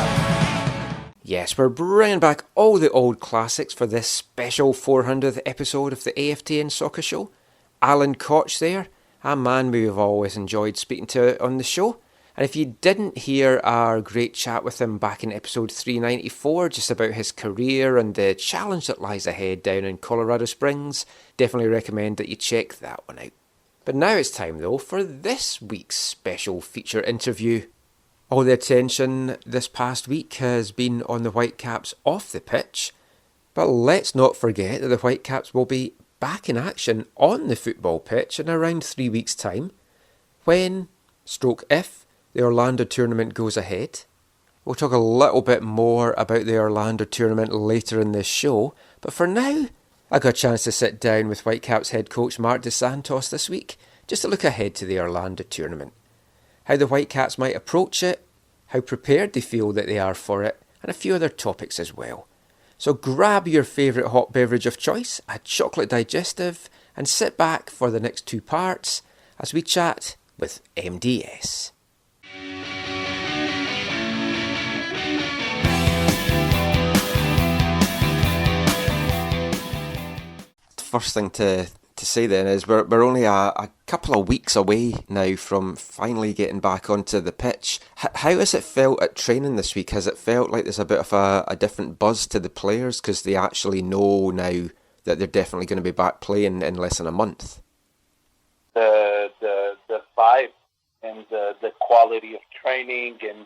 Yes, we're bringing back all the old classics for this special 400th episode of the AFTN Soccer Show. Alan Koch there, a man we've always enjoyed speaking to on the show. And if you didn't hear our great chat with him back in episode 394, just about his career and the challenge that lies ahead down in Colorado Springs, definitely recommend that you check that one out. But now it's time though for this week's special feature interview. All the attention this past week has been on the Whitecaps off the pitch, but let's not forget that the Whitecaps will be back in action on the football pitch in around 3 weeks' time, when, if, the Orlando tournament goes ahead. We'll talk a little bit more about the Orlando tournament later in this show, but for now, I got a chance to sit down with Whitecaps head coach Marc Dos Santos this week, just to look ahead to the Orlando tournament. How the Whitecaps might approach it, how prepared they feel that they are for it, and a few other topics as well. So grab your favourite hot beverage of choice, a chocolate digestive, and sit back for the next 2 parts as we chat with MDS. The first thing to say then is we're only a couple of weeks away now from finally getting back onto the pitch. How has it felt at training this week? Has it felt like there's a bit of a different buzz to the players because they actually know now that they're definitely going to be back playing in less than a month? The vibe and the quality of training and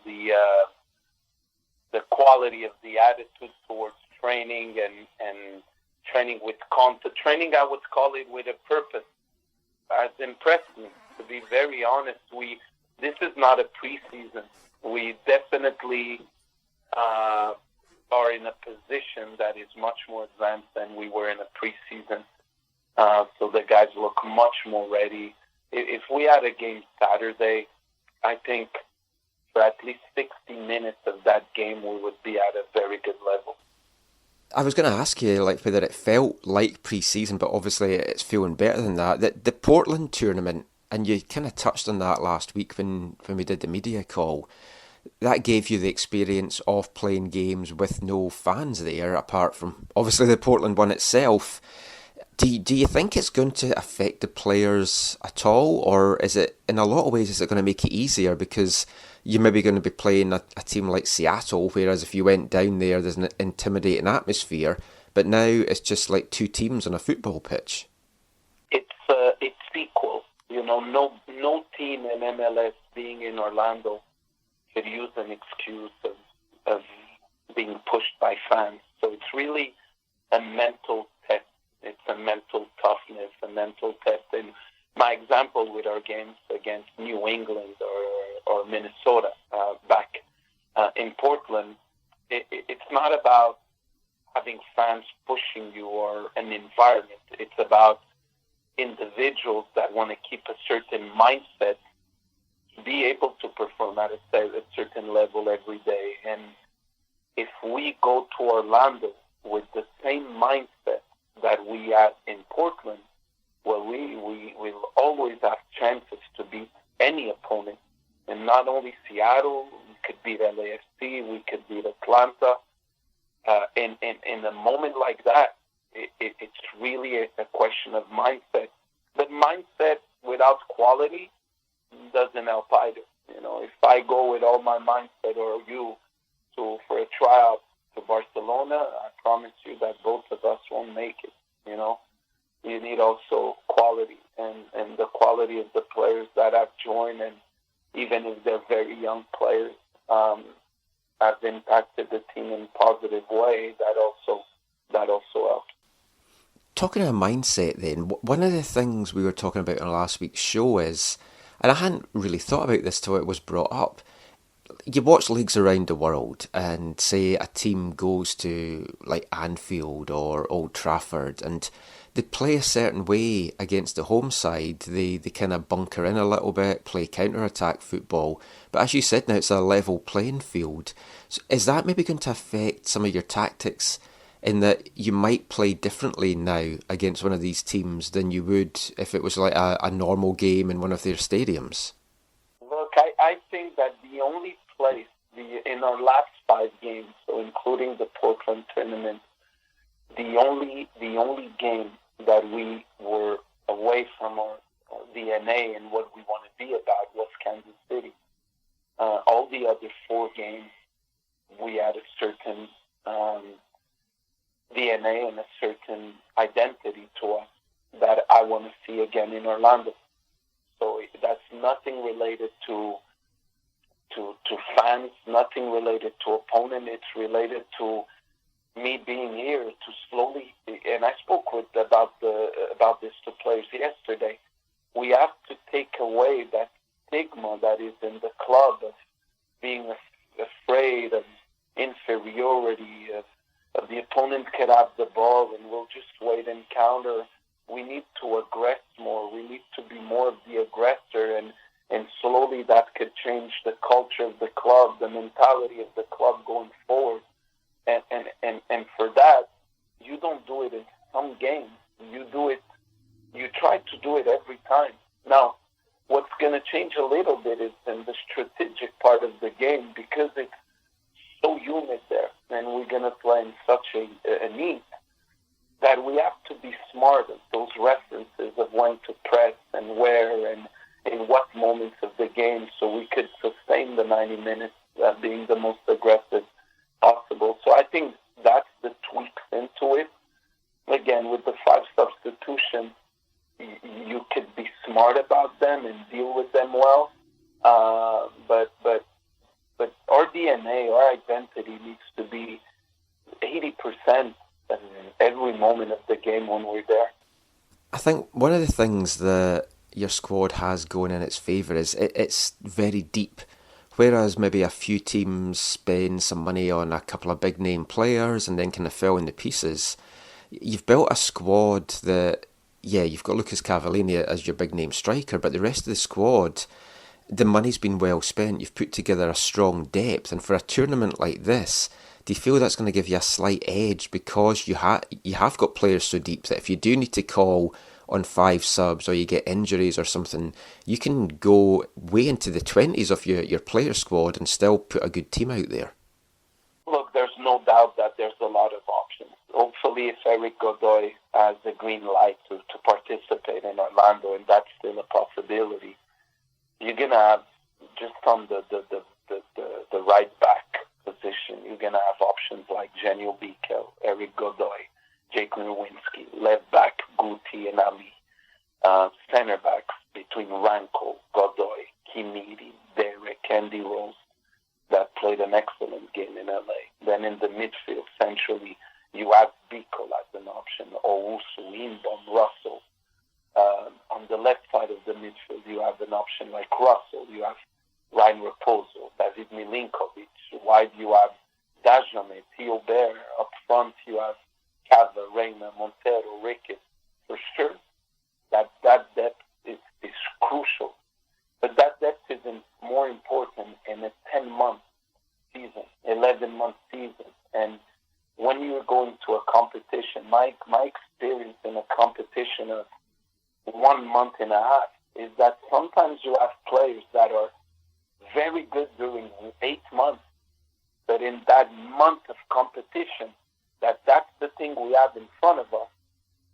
the quality of the attitude towards training and training with content, training I would call it with a purpose, has impressed me. To be very honest, this is not a preseason. We definitely are in a position that is much more advanced than we were in a preseason. So the guys look much more ready. If we had a game Saturday, I think for at least 60 minutes of that game, we would be at a very good level. I was going to ask you whether it felt like pre-season, but obviously it's feeling better than that. The Portland tournament, and you kind of touched on that last week when we did the media call, that gave you the experience of playing games with no fans there, apart from obviously the Portland one itself. Do you think it's going to affect the players at all, or is it, in a lot of ways, is it going to make it easier because you're maybe going to be playing a team like Seattle, whereas if you went down there, there's an intimidating atmosphere, but now it's just like two teams on a football pitch? It's equal. No team in MLS being in Orlando could use an excuse of being pushed by fans. So it's really a mental test. It's a mental toughness, a mental test. And my example with our games against New England or Minnesota back in Portland, it's not about having fans pushing you or an environment. It's about individuals that want to keep a certain mindset, be able to perform at a certain level every day. And if we go to Orlando with the same mindset that we had in Portland, well, we will always have chances to beat any opponent. And not only Seattle, we could beat LAFC, we could beat Atlanta. In a moment like that, it's really a question of mindset. But mindset without quality doesn't help either. If I go with all my mindset or you for a tryout to Barcelona, I promise you that both of us won't make it. You need also quality and the quality of the players that have joined, and even if they're very young players, have impacted the team in a positive way. That also helps. Talking of mindset then, one of the things we were talking about on last week's show is, and I hadn't really thought about this till it was brought up, you watch leagues around the world and say a team goes to like Anfield or Old Trafford and they play a certain way against the home side. They kind of bunker in a little bit, play counter-attack football. But as you said, now it's a level playing field. So is that maybe going to affect some of your tactics in that you might play differently now against one of these teams than you would if it was like a normal game in one of their stadiums? Look, I think that the only place in our last 5 games, so including the Portland tournament, the only game that we were away from our DNA and what we want to be about was Kansas City. All the other 4 games, we had a certain DNA and a certain identity to us that I want to see again in Orlando. So that's nothing related to fans, nothing related to opponent. It's related to me being here to slowly, and I spoke about this to players yesterday. We have to take away that stigma that is in the club of being afraid of inferiority, of the opponent could have the ball and we'll just wait and counter. We need to aggress more. We need to be more of the aggressor, and slowly that could change the culture of the club, the mentality of the club going forward. And for that, you don't do it in some games. You try to do it every time. Now, what's going to change a little bit is in the strategic part of the game, because it's so humid there, and we're going to play in such a need that we have to be smart of those references of when to press and where and in what moments of the game, so we could sustain the 90 minutes being the most aggressive possible. So I think that's the tweaks into it. Again, with the 5 substitutions, you could be smart about them and deal with them well. But our DNA, our identity needs to be 80% in every moment of the game when we're there. I think one of the things that your squad has going in its favour is it's very deep. Whereas maybe a few teams spend some money on a couple of big name players and then kind of fill in the pieces, you've built a squad that, yeah, you've got Lucas Cavallini as your big name striker, but the rest of the squad, the money's been well spent. You've put together a strong depth, and for a tournament like this, do you feel that's going to give you a slight edge because you have got players so deep that if you do need to call on 5 subs or you get injuries or something, you can go way into the 20s of your player squad and still put a good team out there? Look, there's no doubt that there's a lot of options. Hopefully, if Eric Godoy has the green light to participate in Orlando, and that's still a possibility. You're gonna have just on the right back position. You're gonna have options like Genio Bikel, Eric Godoy, Jake Nowinski, left back Guti and Ali, center backs between Ranko, Godoy, Kimidi, Derek, Andy Rose, that played an excellent game in LA. Then in the midfield, centrally, you have Bicol as an option, Owusu, Indom, Russell. On the left side of the midfield, you have an option like Russell. You have Ryan Raposo, David Milinkovic. Wide, you have Dajame, Theo Bear. Up front, you have Cava, Reina, Montero, Ricketts. For sure, that depth is crucial. But that depth is more important in a 10-month season, 11-month season. And when you're going to a competition, my experience in a competition of 1 month and a half is that sometimes you have players that are very good during 8 months, but in that month of competition, that's the thing we have in front of us.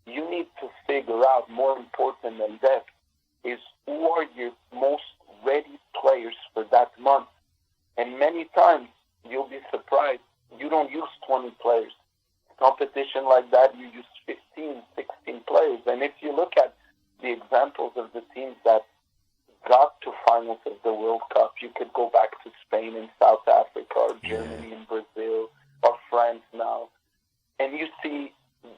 You need to figure out, more important than that, is who are your most ready players for that month. And many times, you'll be surprised, you don't use 20 players. Competition like that, you use 15, 16 players. And if you look at the examples of the teams that got to finals of the World Cup, you could go back to Spain and South Africa, or Germany and Brazil, or France now. And you see,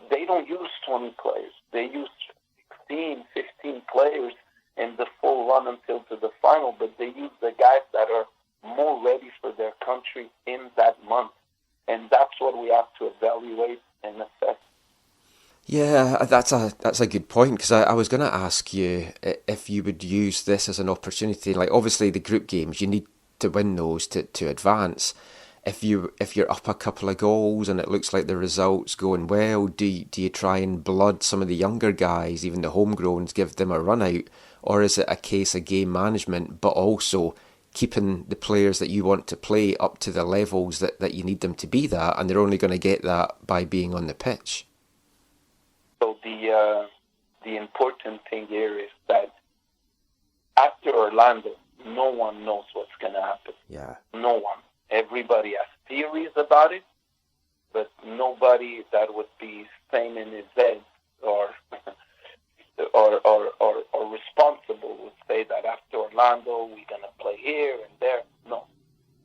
they don't use 20 players. They use 16, 15 players in the full run until to the final, but they use the guys that are more ready for their country in that month. And that's what we have to evaluate and assess. Yeah, that's a good point, because I was going to ask you if you would use this as an opportunity. Like, obviously the group games, you need to win those to advance. If you're up a couple of goals and it looks like the result's going well, do you try and blood some of the younger guys, even the homegrowns, give them a run out? Or is it a case of game management, but also keeping the players that you want to play up to the levels that you need them to be that, and they're only going to get that by being on the pitch? So the important thing here is that after Orlando, no one knows what's going to happen. Yeah. No one. Everybody has theories about it, but nobody that would be sane in his head or responsible would say that after Orlando we're going to play here and there. No.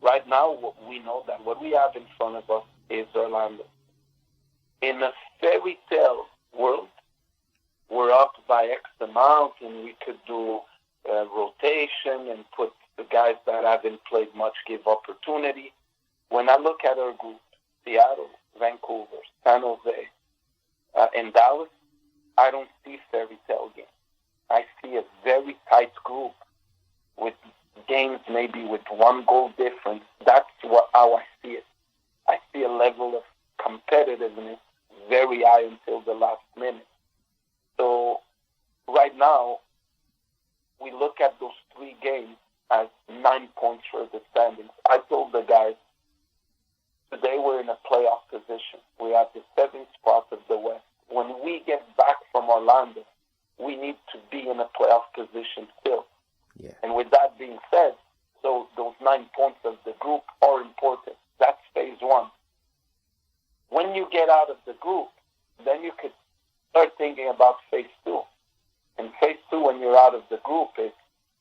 Right now, we know that what we have in front of us is Orlando. In a fairy tale world, we're up by X amount and we could do rotation and put the guys that haven't played much, give opportunity. When I look at our group, Seattle, Vancouver, San Jose, and Dallas, I don't see fairy tale games. I see a very tight group with games maybe with 1 goal difference. That's how I see it. I see a level of competitiveness very high until the last minute. So right now, we look at those 3 games as 9 points for the standings. I told the guys, today we're in a playoff position. We have the 7th spot of the West. When we get back from Orlando, we need to be in a playoff position still. Yeah. And with that being said, so those 9 points of the group are important. That's phase 1. When you get out of the group, then you could start thinking about phase 2. And phase 2, when you're out of the group, is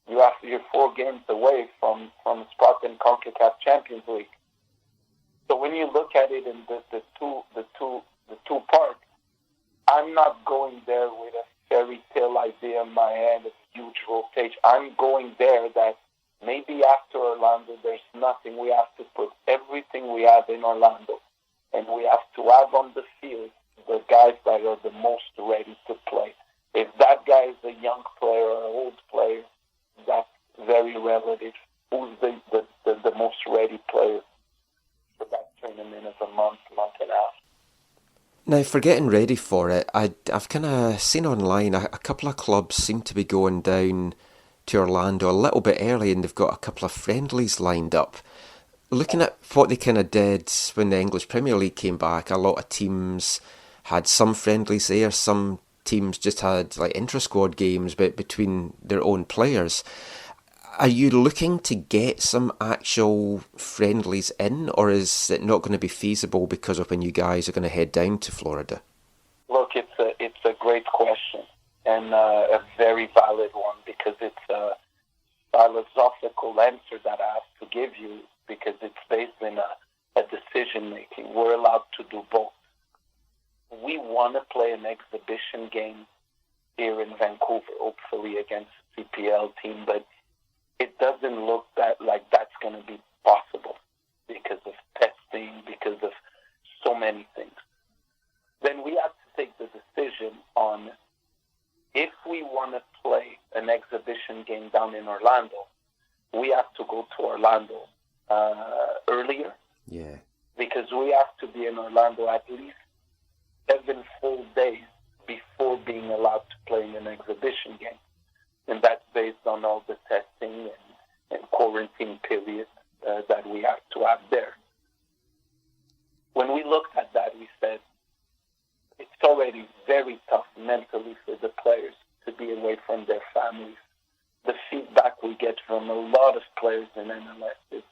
you're 4 games away from a spot in CONCACAF Champions League. So when you look at it in the two parts, I'm not going there with a fairy tale idea in my head of huge rotation. I'm going there that maybe after Orlando there's nothing. We have to put everything we have in Orlando, and we have to have on the field the guys that are the most ready to play. If that guy is a young player or an old player, that's very relative. Who's the most ready player for that tournament of a month and a half? Now, for getting ready for it, I've kind of seen online a couple of clubs seem to be going down to Orlando a little bit early, and they've got a couple of friendlies lined up. Looking at what they kind of did when the English Premier League came back, a lot of teams had some friendlies there, some teams just had like intra-squad games but between their own players. Are you looking to get some actual friendlies in, or is it not going to be feasible because of when you guys are going to head down to Florida? Look, it's a great question and a very valid one, because it's a philosophical answer that I have to give you, because it's based in a decision making. We're allowed to do both. We want to play an exhibition game here in Vancouver, hopefully against a CPL team, but it doesn't look like that's going to be possible because of testing, because of so many things. Then we have to take the decision on if we want to play an exhibition game down in Orlando, we have to go to Orlando earlier. Yeah. Because we have to be in Orlando at least 7 full days before being allowed to play in an exhibition game. And that's based on all the testing and quarantine period that we have to have there. When we looked at that, we said, it's already very tough mentally for the players to be away from their families. The feedback we get from a lot of players in MLS is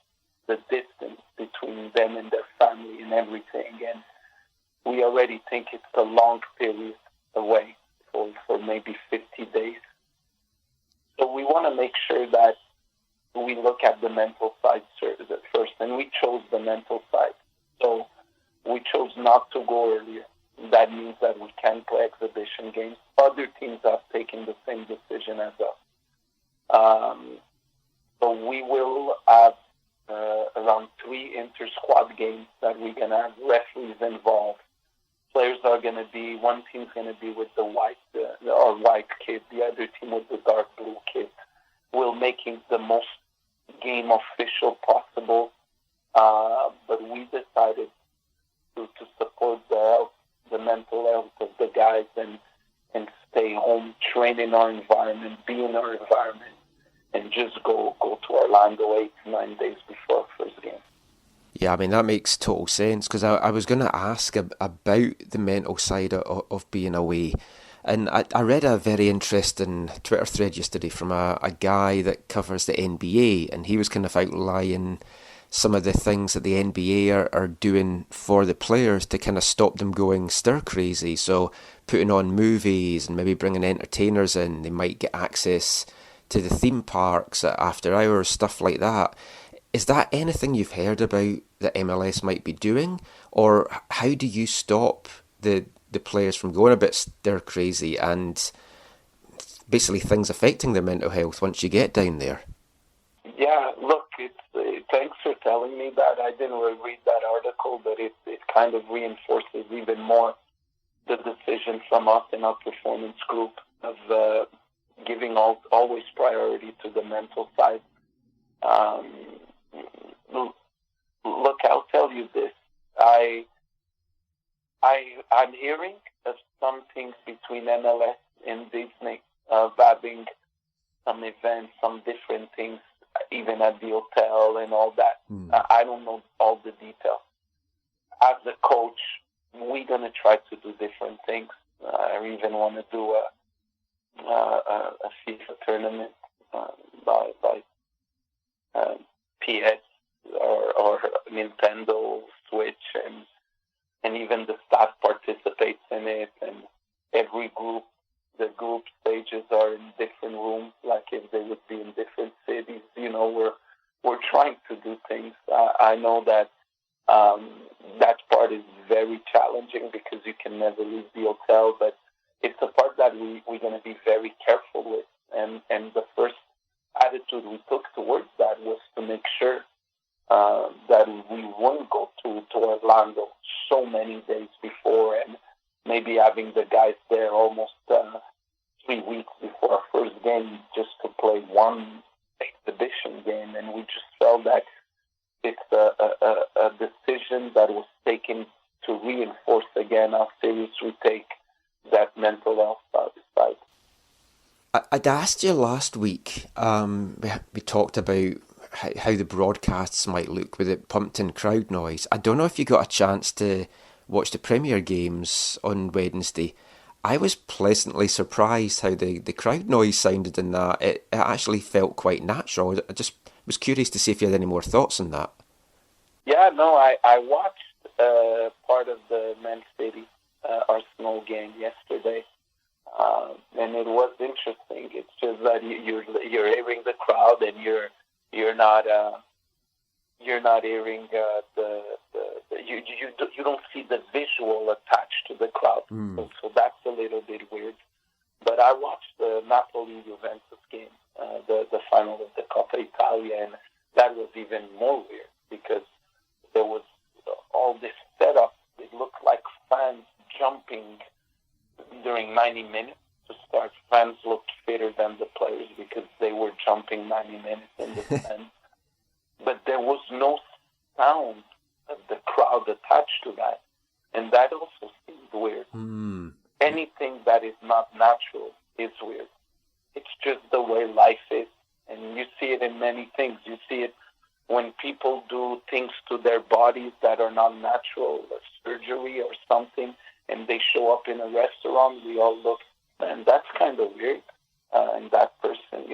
the distance between them and their family and everything. And we already think it's a long period away for maybe 50 days. So we want to make sure that we look at the mental side first, and we chose the mental side. So we chose not to go earlier. That means that we can play exhibition games. Other teams have taken the same decision as us. So we will have around 3 inter-squad games that we're going to have referees involved. Players are going to be, one team's going to be with the white kit, the other team with the dark blue kit. We're making the most game official possible, but we decided to support the mental health of the guys and stay home, train in our environment, be in our environment, and just go to Orlando 8-9 days before our first game. Yeah, I mean, that makes total sense, because I was going to ask about the mental side of being away. And I read a very interesting Twitter thread yesterday from a guy that covers the NBA, and he was kind of outlining some of the things that the NBA are doing for the players to kind of stop them going stir crazy. So putting on movies and maybe bringing entertainers in. They might get access to the theme parks after hours, stuff like that. Is that anything you've heard about that MLS might be doing? Or how do you stop the players from going a bit stir crazy and basically things affecting their mental health once you get down there? Yeah, look, thanks for telling me that. I didn't really read that article, but it kind of reinforces even more the decision from us in our performance group of giving always priority to the mental side. Look, I'll tell you this. I'm hearing of some things between MLS and Disney of having some events, some different things, even at the hotel and all that. I don't know all the details. As a coach, we're going to try to do different things. I even want to do a FIFA tournament by PS or Nintendo Switch, and even the staff participates in it, and every group, the group stages are in different rooms, like if they would be in different cities. We're trying to do things. I know that that part is very challenging because you can never leave the hotel, but it's a part that we're going to be very careful with. And the first attitude we took towards that was to make sure that we wouldn't go to Orlando so many days before, and maybe having the guys there almost 3 weeks before our first game just to play one exhibition game. And we just felt that it's a decision that was taken to reinforce again how serious we take that mental health side. I'd asked you last week, we talked about how the broadcasts might look with it pumped in crowd noise. I don't know if you got a chance to watched the Premier games on Wednesday, I was pleasantly surprised how the crowd noise sounded in that. It actually felt quite natural. I just was curious to see if you had any more thoughts on that. Yeah, no, I watched part of the Man City Arsenal game yesterday, and it was interesting. It's just that you're hearing the crowd, and you're not hearing you don't see the visual attached to the crowd. So that's a little bit weird. But I watched the Napoli-Juventus game, the final of the Coppa Italia, and that was even more weird because there was all this setup. It looked like fans jumping during 90 minutes to start. Fans looked fitter than the players because they were jumping 90 minutes in the stand. But there was no sound of the crowd attached to that. And that also seemed weird. Anything that is not natural is weird. It's just the way life is. And you see it in many things. You see it when people do things to their bodies that are not natural, or surgery or something, and they show up in a restaurant, we all look, man, that's kind of weird. And that person,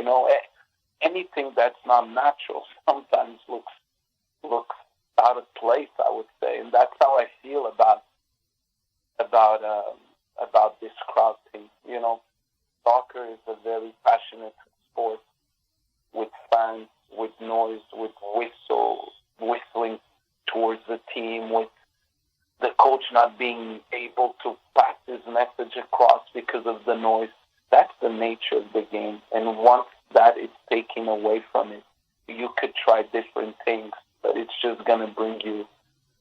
anything that's not natural sometimes looks out of place, I would say. And that's how I feel about this crowd thing. Soccer is a very passionate sport with fans, with noise, with whistling towards the team, with the coach not being able to pass his message across because of the noise. That's the nature of the game. And once that is taken away from it, you could try different things, but it's just going to bring you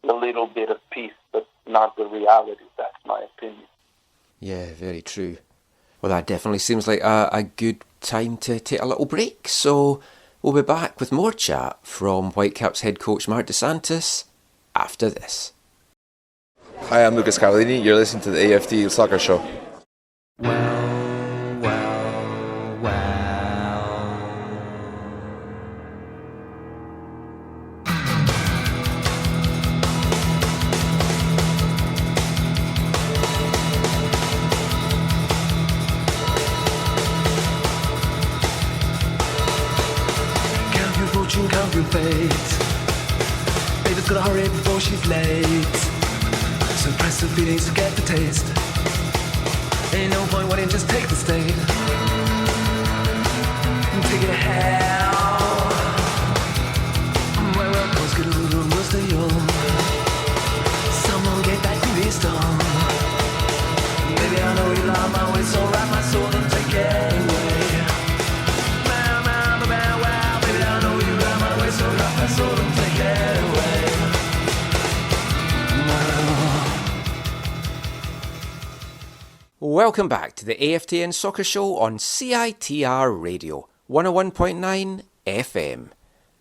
a little bit of peace, but not the reality. That's my opinion. Yeah, very true. Well, that definitely seems like a good time to take a little break. So we'll be back with more chat from Whitecap's head coach Marc Dos Santos after this. Hi, I'm Lucas Cavallini. You're listening to the AFTN Soccer Show. Count your fate. Baby's gotta hurry before she's late. Suppress the feelings to get the taste. Ain't no point waiting, just take the state. And take it to hell. Where our boys get a little rusty young. Someone get that TV star. Baby, I know you love my way, so wrap my soul and take it away. Welcome back to the AFTN Soccer Show on CITR Radio 101.9 FM.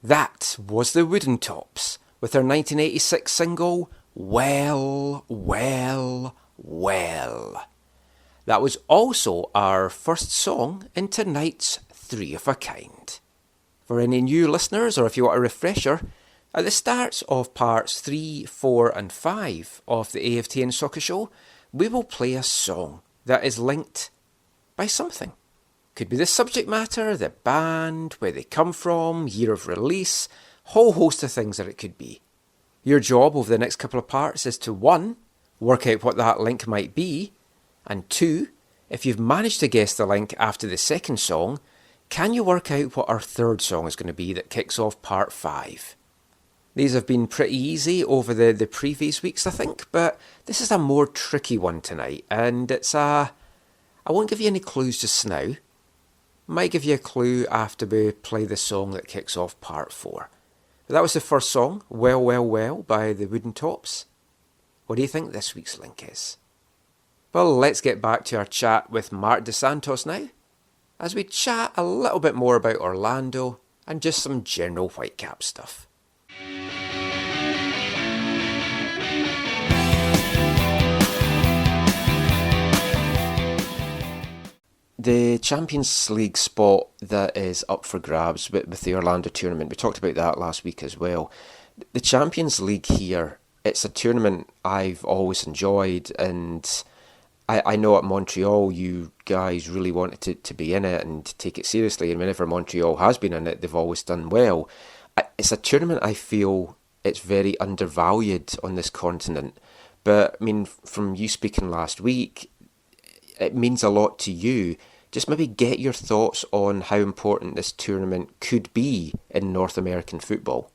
That was the Wooden Tops with their 1986 single, Well, Well, Well. That was also our first song in tonight's Three of a Kind. For any new listeners, or if you want a refresher, at the start of parts 3, 4 and 5 of the AFTN Soccer Show, we will play a song that is linked by something. Could be the subject matter, the band, where they come from, year of release, whole host of things that it could be. Your job over the next couple of parts is to 1, work out what that link might be, and 2, if you've managed to guess the link after the second song, can you work out what our third song is going to be that kicks off part 5? These have been pretty easy over the previous weeks, I think, but this is a more tricky one tonight, and I won't give you any clues just now. Might give you a clue after we play the song that kicks off part 4. But that was the first song, Well, Well, Well, by the Wooden Tops. What do you think this week's link is? Well, let's get back to our chat with Marc Dos Santos now, as we chat a little bit more about Orlando and just some general Whitecap stuff. The Champions League spot that is up for grabs with the Orlando tournament, we talked about that last week as well. The Champions League here it's a tournament I've always enjoyed, and I know at Montreal you guys really wanted to be in it and to take it seriously, and whenever Montreal has been in it, they've always done well. It's a tournament I feel it's very undervalued on this continent, but I mean, from you speaking last week, it means a lot to you. Just maybe get your thoughts on how important this tournament could be in North American football.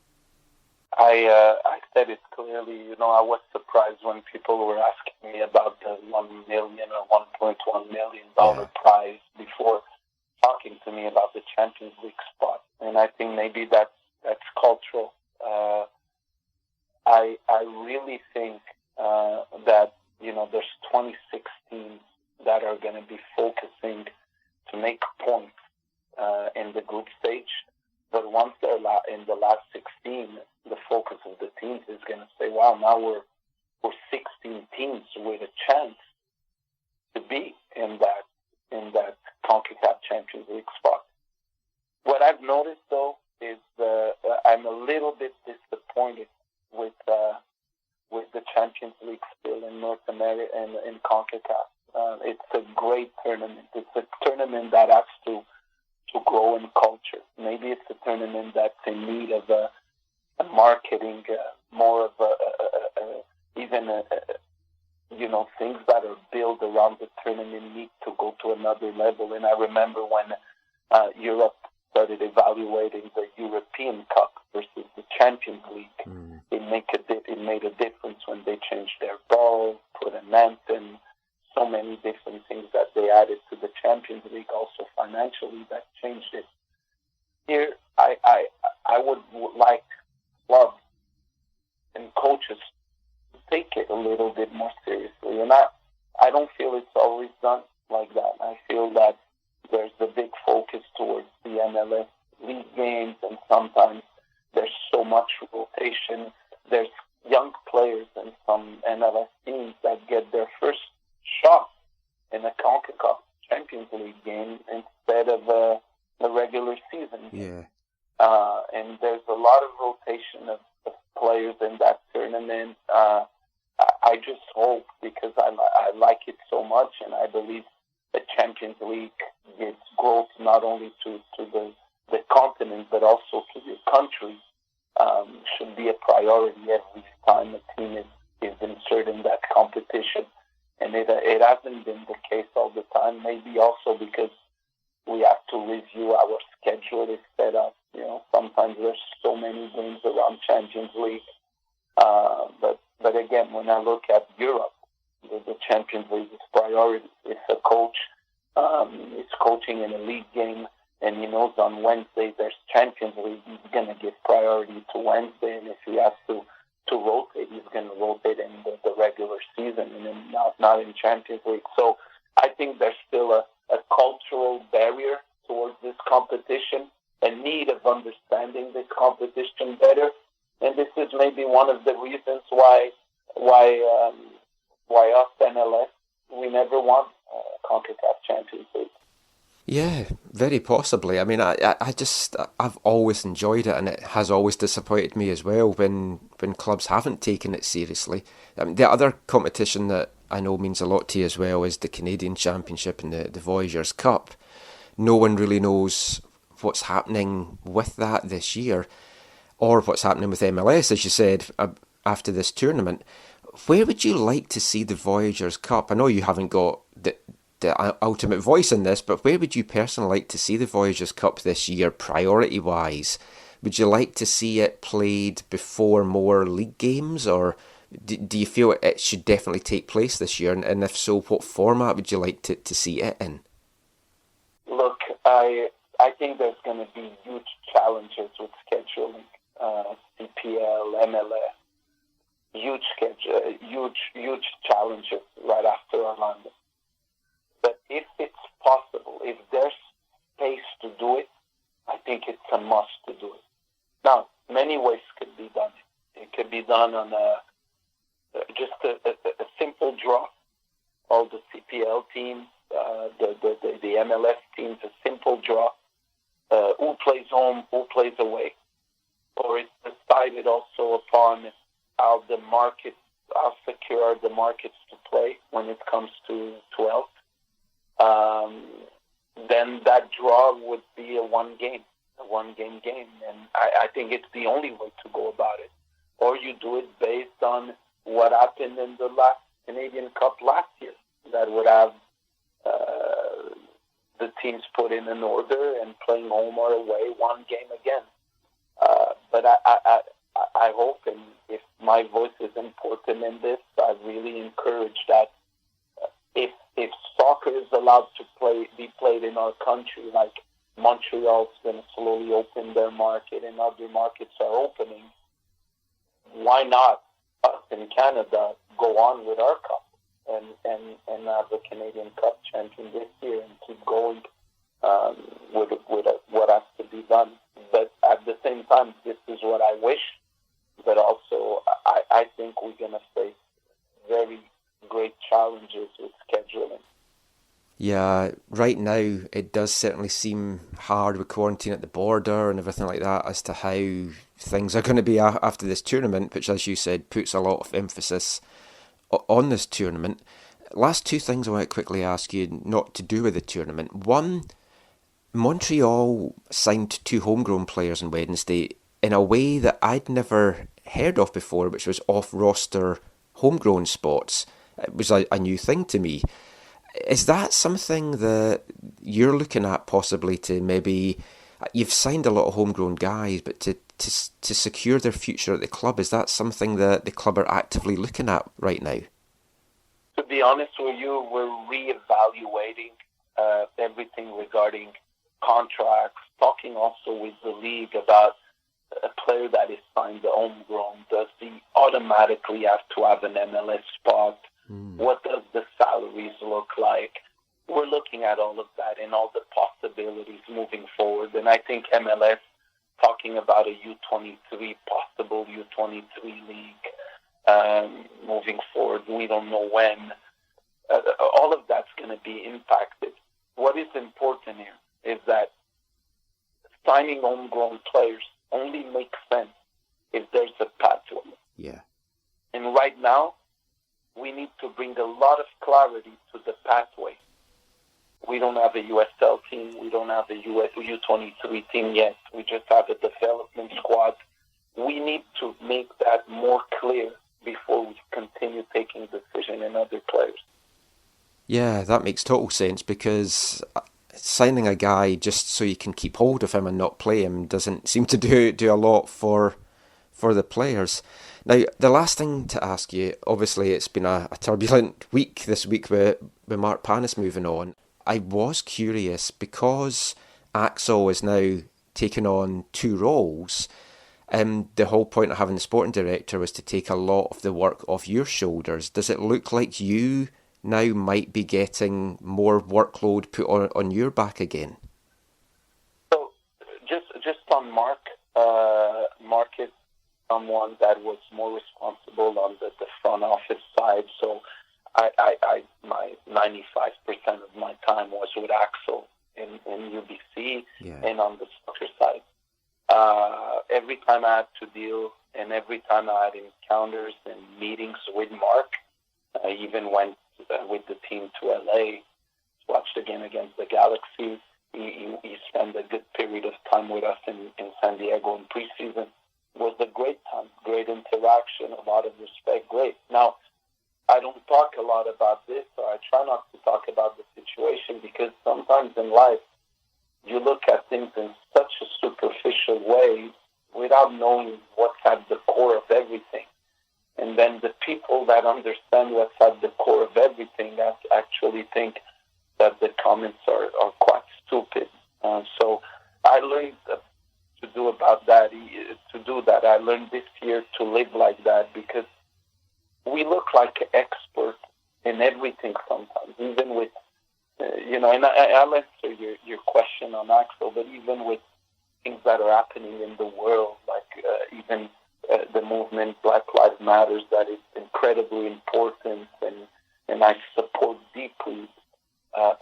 I said it clearly. I was surprised when people were asking me about the $1 million or $1.1 million prize before talking to me about the Champions League spot. And I think maybe that's cultural. I really think that there's 26 teams that are going to be focusing to make points in the group stage. But once they're in the last 16, the focus of the teams is going to say, wow, now we're 16 teams with a chance to be in that CONCACAF Champions League spot. What I've noticed, though, is I'm a little bit disappointed with the Champions League still in North America and in CONCACAF. It's a great tournament. It's a tournament that has to grow in culture. Maybe it's a tournament that's in need of a marketing, more of things that are built around the tournament need to go to another level. And I remember when Europe started evaluating the European Cup versus the Champions League. It made a difference when they changed their ball, put an anthem, so many different things that they added to the Champions League, also financially, that changed it. Here, I would like clubs and coaches to take it a little bit more seriously. And I don't feel it's always done like that. I feel that there's a big focus towards the MLS league games, and sometimes there's so much rotation. There's young players in some MLS teams that get their first shot in a CONCACAF Champions League game instead of a regular season game. And there's a lot of rotation of players in that tournament. I just hope, because I like it so much, and I believe the Champions League gives growth not only to the continent but also to your country, should be a priority every time a team is inserted in that competition. And it hasn't been the case all the time, maybe also because we have to review our schedule is set up. Sometimes there's so many games around Champions League. But again, when I look at Europe, the Champions League is priority. If a coach is coaching in a league game and he knows on Wednesday there's Champions League, he's going to give priority to Wednesday. And if he has to rotate, he's going to rotate in the regular season and then not in Champions League. So I think there's still a cultural barrier towards this competition, a need of understanding this competition better. And this is maybe one of the reasons why us MLS, we never won CONCACAF Champions League. Yeah, very possibly. I mean, I've always enjoyed it, and it has always disappointed me as well when clubs haven't taken it seriously. I mean, the other competition that I know means a lot to you as well is the Canadian Championship and the Voyageurs Cup. No one really knows what's happening with that this year, or what's happening with MLS, as you said, after this tournament. Where would you like to see the Voyageurs Cup? I know you haven't got the ultimate voice in this, but where would you personally like to see the Voyageurs Cup this year, priority-wise? Would you like to see it played before more league games, or do you feel it should definitely take place this year? And if so, what format would you like to see it in? Look, I think there's going to be huge challenges with scheduling, CPL, MLS. Huge challenges right after Orlando. But if it's possible, if there's space to do it, I think it's a must to do it. Now, many ways could be done. It could be done on just a simple draw. All the CPL teams, the MLS teams, a simple draw. Who plays home, who plays away. Or it's decided also upon how secure are the markets to play when it comes to 12, then that draw would be a one-game game. And I think it's the only way to go about it. Or you do it based on what happened in the last Canadian Cup last year, that would have the teams put in an order and playing home or away, one game again. But I hope, and if my voice is important in this, I really encourage that if soccer is allowed to be played in our country, like Montreal's going to slowly open their market and other markets are opening, why not us in Canada go on with our cup and have the Canadian Cup champion this year and keep going with what has to be done. But at the same time, this is what I wish, but also I think we're going to face very great challenges with scheduling. Yeah, right now it does certainly seem hard with quarantine at the border and everything like that as to how things are going to be after this tournament, which, as you said, puts a lot of emphasis on this tournament. Last two things I want to quickly ask you, not to do with the tournament. One, Montreal signed 2 homegrown players on Wednesday in a way that I'd never heard of before, which was off-roster homegrown spots. It was a new thing to me. Is that something that you're looking at possibly to maybe... You've signed a lot of homegrown guys, but to secure their future at the club, is that something that the club are actively looking at right now? To be honest with you, we're reevaluating everything regarding contracts, talking also with the league about a player that is signed homegrown. Does he automatically have to have an MLS spot? What does the salaries look like? We're looking at all of that and all the possibilities moving forward. And I think MLS, talking about a U23, possible U23 league moving forward, we don't know when. All of that's going to be impacted. What is important here is that signing homegrown players only makes sense if there's a pathway. Yeah. And right now, we need to bring a lot of clarity to the pathway. We don't have a USL team. We don't have a U23 team yet. We just have a development squad. We need to make that more clear before we continue taking decision in other players. Yeah, that makes total sense, because signing a guy just so you can keep hold of him and not play him doesn't seem to do a lot for the players. Now, the last thing to ask you, obviously it's been a turbulent week this week with Marc Panis moving on. I was curious, because Axel is now taking on 2 roles, the whole point of having the sporting director was to take a lot of the work off your shoulders. Does it look like you now might be getting more workload put on your back again? So, just on Marc, Marc is someone that was more responsible on the front office side. So my 95% of my time was with Axel in UBC and on the soccer side. Every time I had to deal and every time I had encounters and meetings with Marc, I even went with the team to LA to watch the game against the Galaxy. He spent a good period of time with us in San Diego in preseason. It was a great time, great interaction, a lot of respect, great. Now, I don't talk a lot about this, or I try not to talk about the situation, because sometimes in life, you look at things in such a superficial way without knowing what's at the core of everything. And then the people that understand what's at the core of everything actually think that the comments are quite stupid. So I learned to do that. I learned this year to live like that, because we look like experts in everything sometimes, even with, and I'll answer your question on Axel, but even with things that are happening in the world, like even the movement Black Lives Matter, that is incredibly important, and I support deeply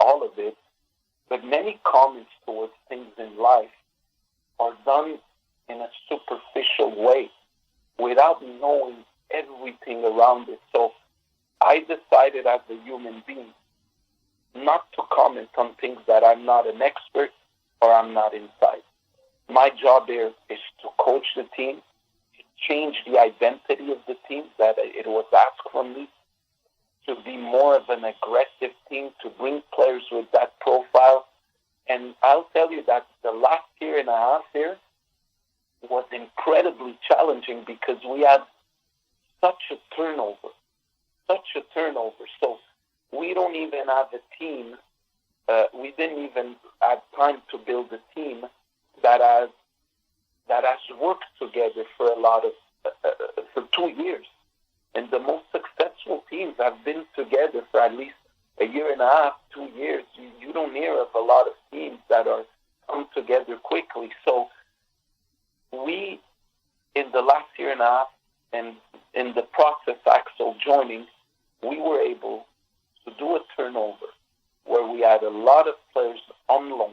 all of it. But many comments towards things in life are done in a superficial way without knowing everything around it. So I decided as a human being not to comment on things that I'm not an expert or I'm not inside. My job here is to coach the team, to change the identity of the team that it was asked from me, to be more of an aggressive team, to bring players with that profile. And I'll tell you that the last year and a half here was incredibly challenging because we had such a turnover. So we don't even have a team. We didn't even have time to build a team that has worked together for for 2 years. And the most successful teams have been together for at least a year and a half, 2 years. You don't hear of a lot of teams that are come together quickly. So we, in the last year and a half, and in the process, Axel joining, we were able to do a turnover where we had a lot of players on loan,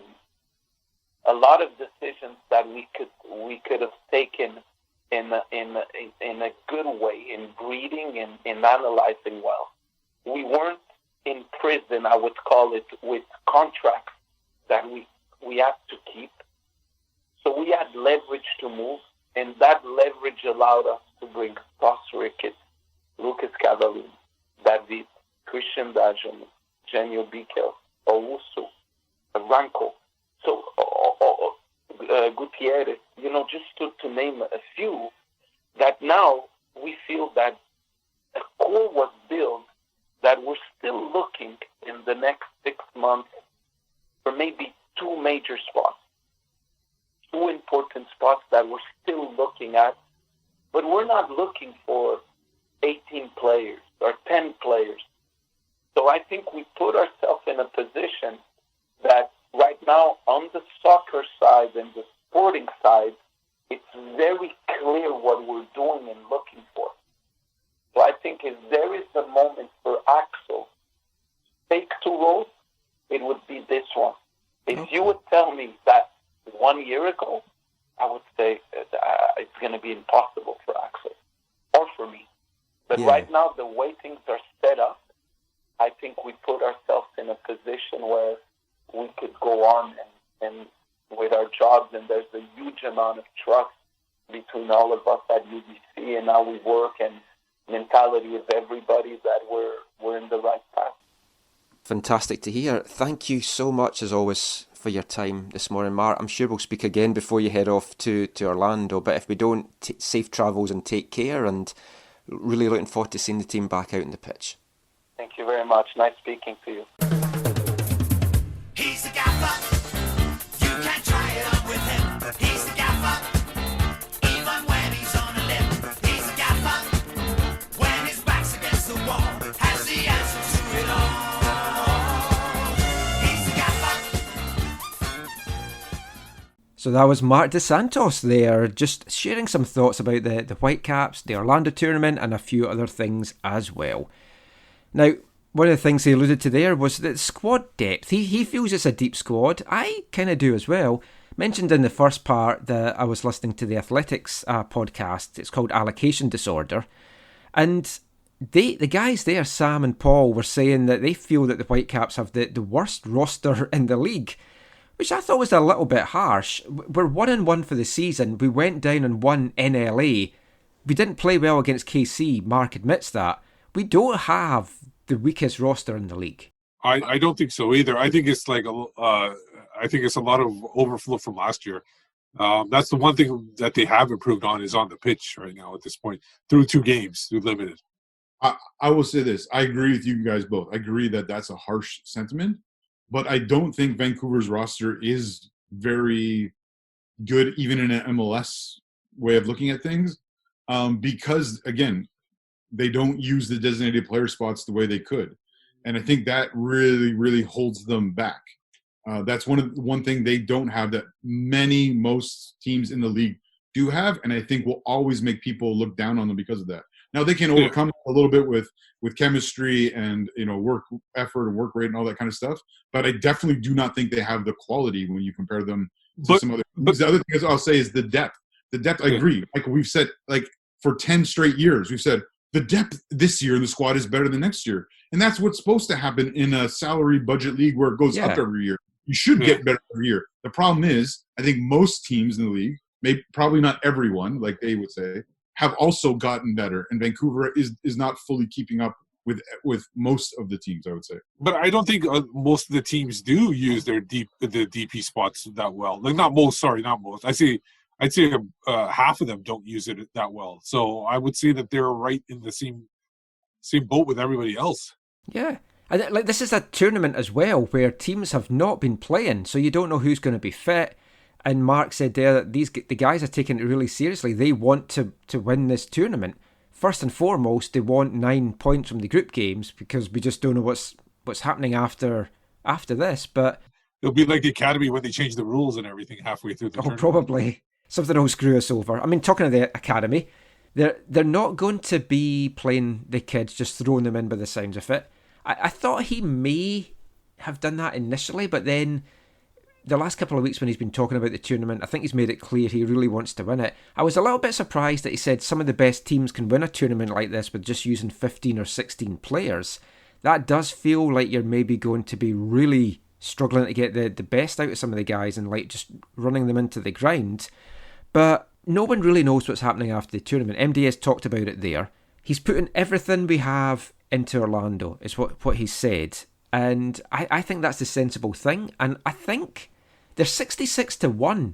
a lot of decisions that we could have taken in a good way, in breeding and in analyzing well. We weren't in prison, I would call it, with contracts that we had to keep. So we had leverage to move, and that leverage allowed us to bring Ross Ricketts, Lucas Cavallini, David, Christian Dajon, Genio Bikel, Owusu, Ranko, so Gutierrez, just to name a few, that now we feel that a core was built that we're still looking in the next 6 months for maybe two major spots, two important spots that we're still looking at, but we're not looking for 18 players or 10 players. So I think we put ourselves in a position that right now on the soccer side and the sporting side, it's very clear what we're doing and looking for. So I think if there is a moment for Axel to take two roles, it would be this one. If you would tell me that 1 year ago, I would say it's going to be impossible for Axel or for me. But right now, the way things are set up, I think we put ourselves in a position where we could go on and with our jobs, and there's a huge amount of trust between all of us at UBC and how we work and mentality of everybody that we're in the right path. Fantastic to hear. Thank you so much, as always, for your time this morning, Mark. I'm sure we'll speak again before you head off to Orlando, but if we don't, safe travels and take care, and really looking forward to seeing the team back out in the pitch. Thank you very much. Nice speaking to you. He's the gaffer. You can't try it on with him. He's the gaffer. Even when he's on a limb. He's the gaffer. When his back's against the wall, has the answer to it all. He's the gaffer. So that was Marc Dos Santos there, just sharing some thoughts about the Whitecaps, the Orlando tournament, and a few other things as well. Now, one of the things he alluded to there was that squad depth. He feels it's a deep squad. I kind of do as well. Mentioned in the first part that I was listening to the Athletics podcast. It's called Allocation Disorder. And the guys there, Sam and Paul, were saying that they feel that the Whitecaps have the worst roster in the league, which I thought was a little bit harsh. We're 1-1 for the season. We went down and won NLA. We didn't play well against KC. Mark admits that. We don't have the weakest roster in the league. I don't think so either. I think it's like I think it's a lot of overflow from last year. That's the one thing that they have improved on is on the pitch right now at this point through 2 games, through limited. I will say this. I agree with you guys both. I agree that that's a harsh sentiment, but I don't think Vancouver's roster is very good, even in an MLS way of looking at things, because, again, they don't use the designated player spots the way they could. And I think that really, really holds them back. That's one thing they don't have that most teams in the league do have, and I think will always make people look down on them because of that. Now, they can overcome a little bit with chemistry and, work effort and work rate and all that kind of stuff, but I definitely do not think they have the quality when you compare them to some other. But the other thing I'll say is the depth. The depth, I agree. Like we've said, like for 10 straight years. We've said the depth this year in the squad is better than next year. And that's what's supposed to happen in a salary budget league where it goes up every year. You should get better every year. The problem is, I think most teams in the league, maybe probably not everyone, like they would say, have also gotten better. And Vancouver is not fully keeping up with most of the teams, I would say. But I don't think most of the teams do use the DP spots that well. Like not most. I'd say half of them don't use it that well. So I would say that they're right in the same boat with everybody else. Yeah. And like this is a tournament as well where teams have not been playing, so you don't know who's going to be fit. And Mark said there that the guys are taking it really seriously. They want to win this tournament. First and foremost, they want 9 points from the group games because we just don't know what's happening after this. But it'll be like the academy when they change the rules and everything halfway through the tournament. Probably something will screw us over. I mean, talking of the academy, they're not going to be playing the kids, just throwing them in by the sounds of it. I thought he may have done that initially, but then the last couple of weeks when he's been talking about the tournament, I think he's made it clear he really wants to win it. I was a little bit surprised that he said some of the best teams can win a tournament like this with just using 15 or 16 players. That does feel like you're maybe going to be really struggling to get the best out of some of the guys and like just running them into the ground. But no one really knows what's happening after the tournament. MD has talked about it there. He's putting everything we have into Orlando, is what he said. And I think that's the sensible thing. And I think they're 66-1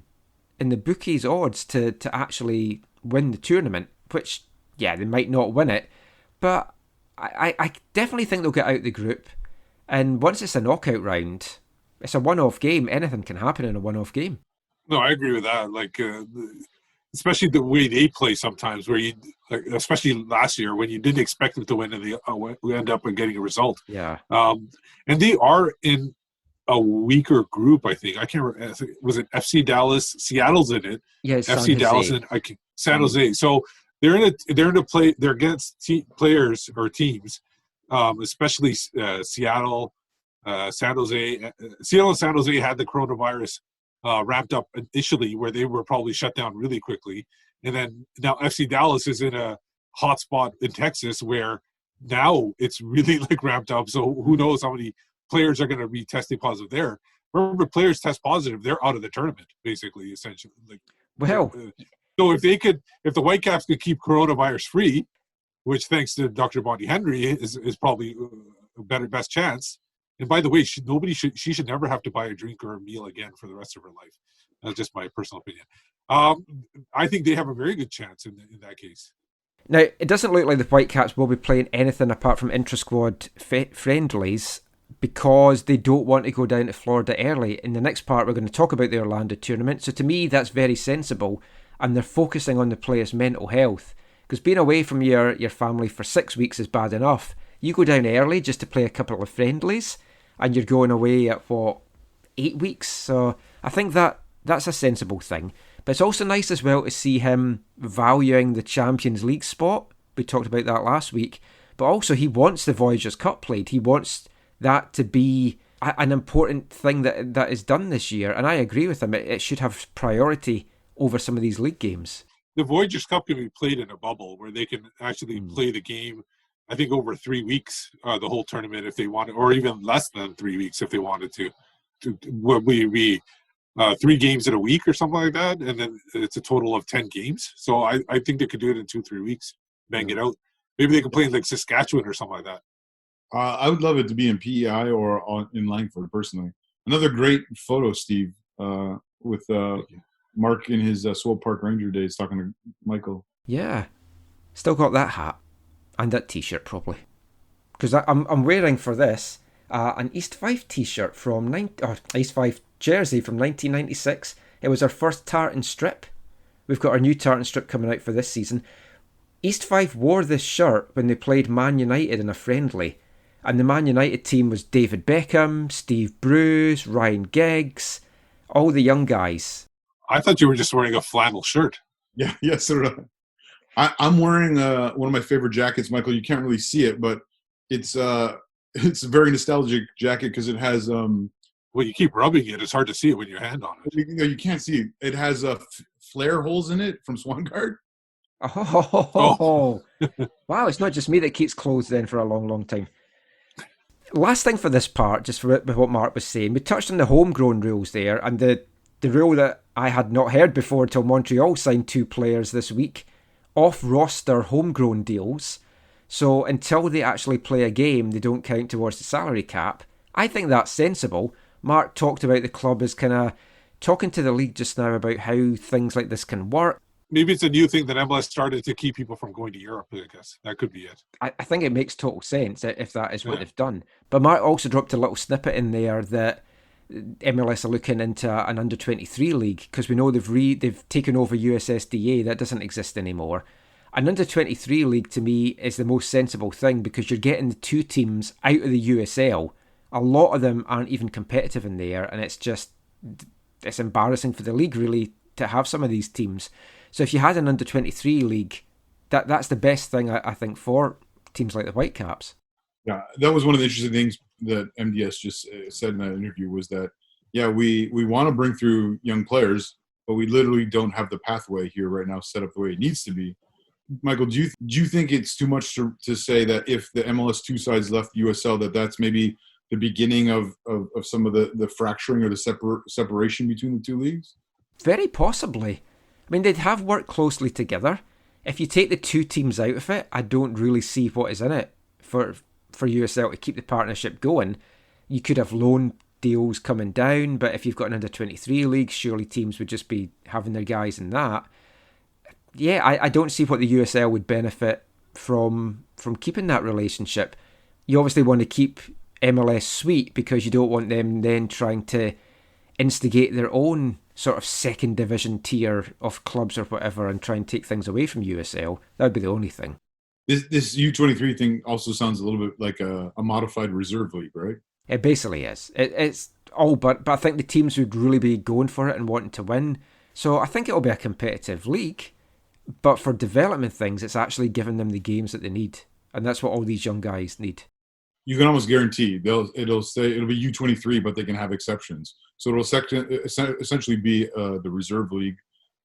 in the bookies' odds to actually win the tournament, which, yeah, they might not win it. But I definitely think they'll get out the group. And once it's a knockout round, it's a one-off game. Anything can happen in a one-off game. No, I agree with that. Like, especially the way they play sometimes, where you, like, especially last year when you didn't expect them to win and they end up getting a result. Yeah. And they are in a weaker group, I think. I can't remember. Was it FC Dallas? Seattle's in it. Yeah, FC Dallas and San Jose. So they're in a play. They're against players or teams, especially Seattle, San Jose. Seattle and San Jose had the coronavirus ramped up initially, where they were probably shut down really quickly, and then now FC Dallas is in a hot spot in Texas where now it's really like ramped up. So who knows how many players are going to be testing positive there. Remember, players test positive, they're out of the tournament, basically, essentially. Like, well, so if the Whitecaps could keep coronavirus free, which thanks to Dr. Bonnie Henry is probably a best chance. And by the way, she should never have to buy a drink or a meal again for the rest of her life. That's just my personal opinion. I think they have a very good chance in that case. Now, it doesn't look like the Whitecaps will be playing anything apart from intra-squad friendlies because they don't want to go down to Florida early. In the next part, we're going to talk about the Orlando tournament. So to me, that's very sensible. And they're focusing on the players' mental health. Because being away from your family for 6 weeks is bad enough. You go down early just to play a couple of friendlies, and you're going away at, 8 weeks? So I think that's a sensible thing. But it's also nice as well to see him valuing the Champions League spot. We talked about that last week. But also he wants the Voyagers Cup played. He wants that to be an important thing that is done this year. And I agree with him. It should have priority over some of these league games. The Voyagers Cup can be played in a bubble where they can actually play the game, I think, over 3 weeks, the whole tournament if they wanted, or even less than 3 weeks if they wanted to. Would be 3 games in a week or something like that, and then it's a total of 10 games. So I think they could do it in 2-3 weeks, bang it out. Maybe they could play in like Saskatchewan or something like that. I would love it to be in PEI or in Langford, personally. Another great photo, Steve, with Mark in his Swope Park Ranger days talking to Michael. Yeah. Still got that hat and that T-shirt, probably. Because I'm wearing for this an East Fife T-shirt from East Fife jersey from 1996. It was our first tartan strip. We've got our new tartan strip coming out for this season. East Fife wore this shirt when they played Man United in a friendly. And the Man United team was David Beckham, Steve Bruce, Ryan Giggs, all the young guys. I thought you were just wearing a flannel shirt. Yeah, yes, sir. I'm wearing one of my favorite jackets, Michael. You can't really see it, but it's a very nostalgic jacket because it has. Well, you keep rubbing it. It's hard to see it when you hand on it. You can't see it. It has flare holes in it from Swan Guard. Oh. Wow, it's not just me that keeps closed then for a long, long time. Last thing for this part, just with what Mark was saying, we touched on the homegrown rules there, and the rule that I had not heard before until Montreal signed 2 players this week, off-roster homegrown deals. So until they actually play a game, they don't count towards the salary cap. I think that's sensible. Mark talked about the club as kind of talking to the league just now about how things like this can work. Maybe it's a new thing that MLS started to keep people from going to Europe, I guess. That could be it. I think it makes total sense if that is what they've done. But Mark also dropped a little snippet in there that MLS are looking into an under-23 league, because we know they've taken over USSDA. That doesn't exist anymore. An under-23 league, to me, is the most sensible thing, because you're getting the 2 teams out of the USL. A lot of them aren't even competitive in there, and it's embarrassing for the league, really, to have some of these teams. So if you had an under-23 league, that's the best thing, I think, for teams like the Whitecaps. Yeah, that was one of the interesting things that MDS just said in that interview, was that, yeah, we want to bring through young players, but we literally don't have the pathway here right now set up the way it needs to be. Michael, do you think it's too much to say that if the MLS 2 sides left USL, that's maybe the beginning of some of the fracturing or the separation between the 2 leagues? Very possibly. I mean, they'd have worked closely together. If you take the 2 teams out of it, I don't really see what is in it for USL to keep the partnership going. You could have loan deals coming down, but if you've got an under-23 league, surely teams would just be having their guys in that. Yeah, I don't see what the USL would benefit from keeping that relationship. You obviously want to keep MLS sweet, because you don't want them then trying to instigate their own sort of second division tier of clubs or whatever and try and take things away from USL. That would be the only thing. This U23 thing also sounds a little bit like a modified reserve league, right? It basically is. It's all but I think the teams would really be going for it and wanting to win. So I think it'll be a competitive league. But for development things, it's actually giving them the games that they need. And that's what all these young guys need. You can almost guarantee it'll be U23, but they can have exceptions. So it'll essentially be the reserve league,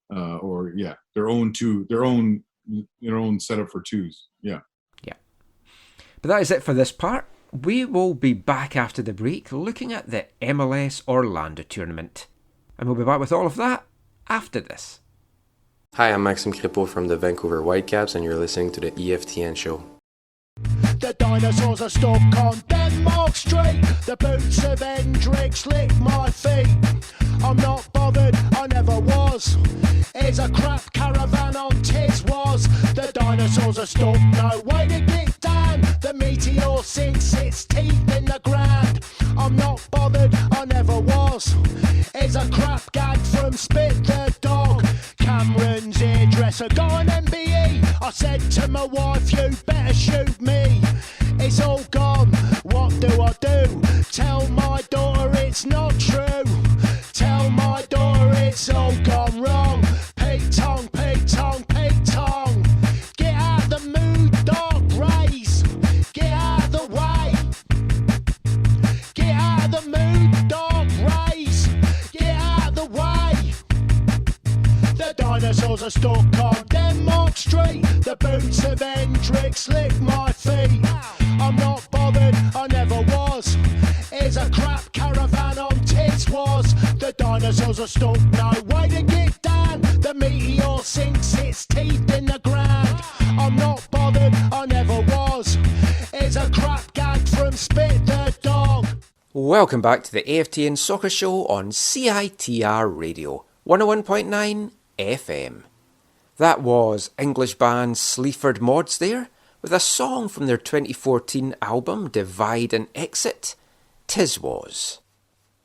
their own setup for 2s. Yeah. But that is it for this part. We will be back after the break looking at the MLS Orlando tournament. And we'll be back with all of that after this. Hi, I'm Maxime Crépeau from the Vancouver Whitecaps, and you're listening to the EFTN Show. The dinosaurs are stuck on Denmark Street. The boots of Hendrix lick my feet. I'm not bothered, I never was. It's a crap caravan on Tis was. The dinosaurs are stuck, no way to get down. The meteor sinks its teeth in the ground. I'm not bothered, I never was. It's a crap gag from Spit the Dog. Cameron's hairdresser got an MBE. I said to my wife, you better shoot me. It's all gone, what do I do? Tell my daughter it's not true. Tell my daughter it's all gone wrong. Pig tongue, pig tongue, pig tongue. Get out the mood, dog race. Get out of the way. Get out of the mood, dog race. Get out of the way. The dinosaurs are stuck on Denmark Street. The boots of Hendrix lick my feet. I'm not bothered, I never was. It's a crap caravan on Tis was. The dinosaurs are stuck, no way to get down. The meteor sinks its teeth in the ground. I'm not bothered, I never was. It's a crap gag from Spit the Dog. Welcome back to the AFTN Soccer Show on CITR Radio, 101.9 FM. That was English band Sleaford Mods there, with a song from their 2014 album Divide and Exit, Tis Was.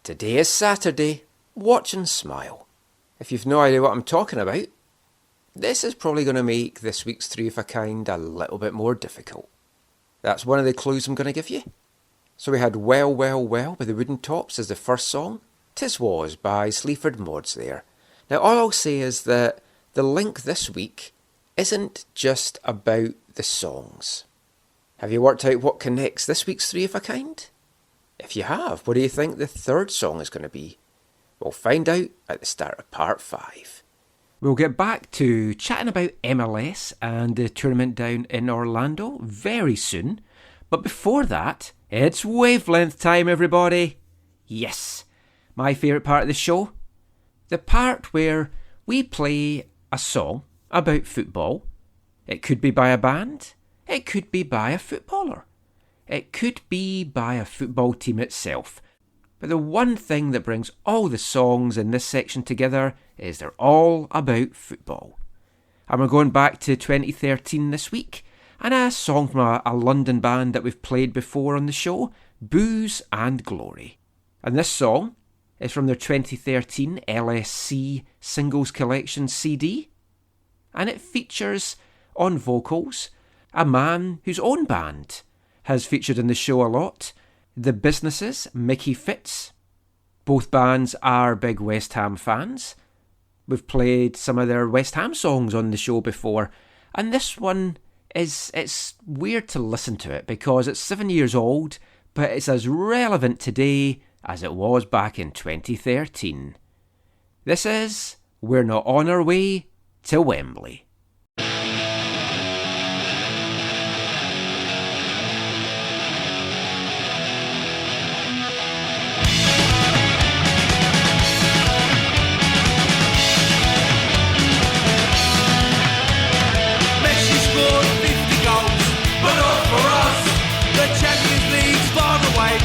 Today is Saturday, watch and smile. If you've no idea what I'm talking about, this is probably going to make this week's 3 of a Kind a little bit more difficult. That's one of the clues I'm going to give you. So we had Well, Well, Well by the Wooden Tops as the first song, Tis Was by Sleaford Mods there. Now all I'll say is that the link this week isn't just about the songs. Have you worked out what connects this week's 3 of a Kind? If you have, what do you think the third song is going to be? We'll find out at the start of part 5. We'll get back to chatting about MLS and the tournament down in Orlando very soon. But before that, it's Wavelength time, everybody. Yes, my favourite part of the show. The part where we play a song about football. It could be by a band. It could be by a footballer. It could be by a football team itself. But the one thing that brings all the songs in this section together is they're all about football. And we're going back to 2013 this week, and a song from a London band that we've played before on the show, Booze and Glory. And this song is from their 2013 LSC Singles Collection CD, and it features on vocals a man whose own band has featured in the show a lot, The Businesses, Mickey Fitz. Both bands are big West Ham fans. We've played some of their West Ham songs on the show before, and this one it's weird to listen to it because it's 7 years old, but it's as relevant today as it was back in 2013. This is We're Not On Our Way to Wembley.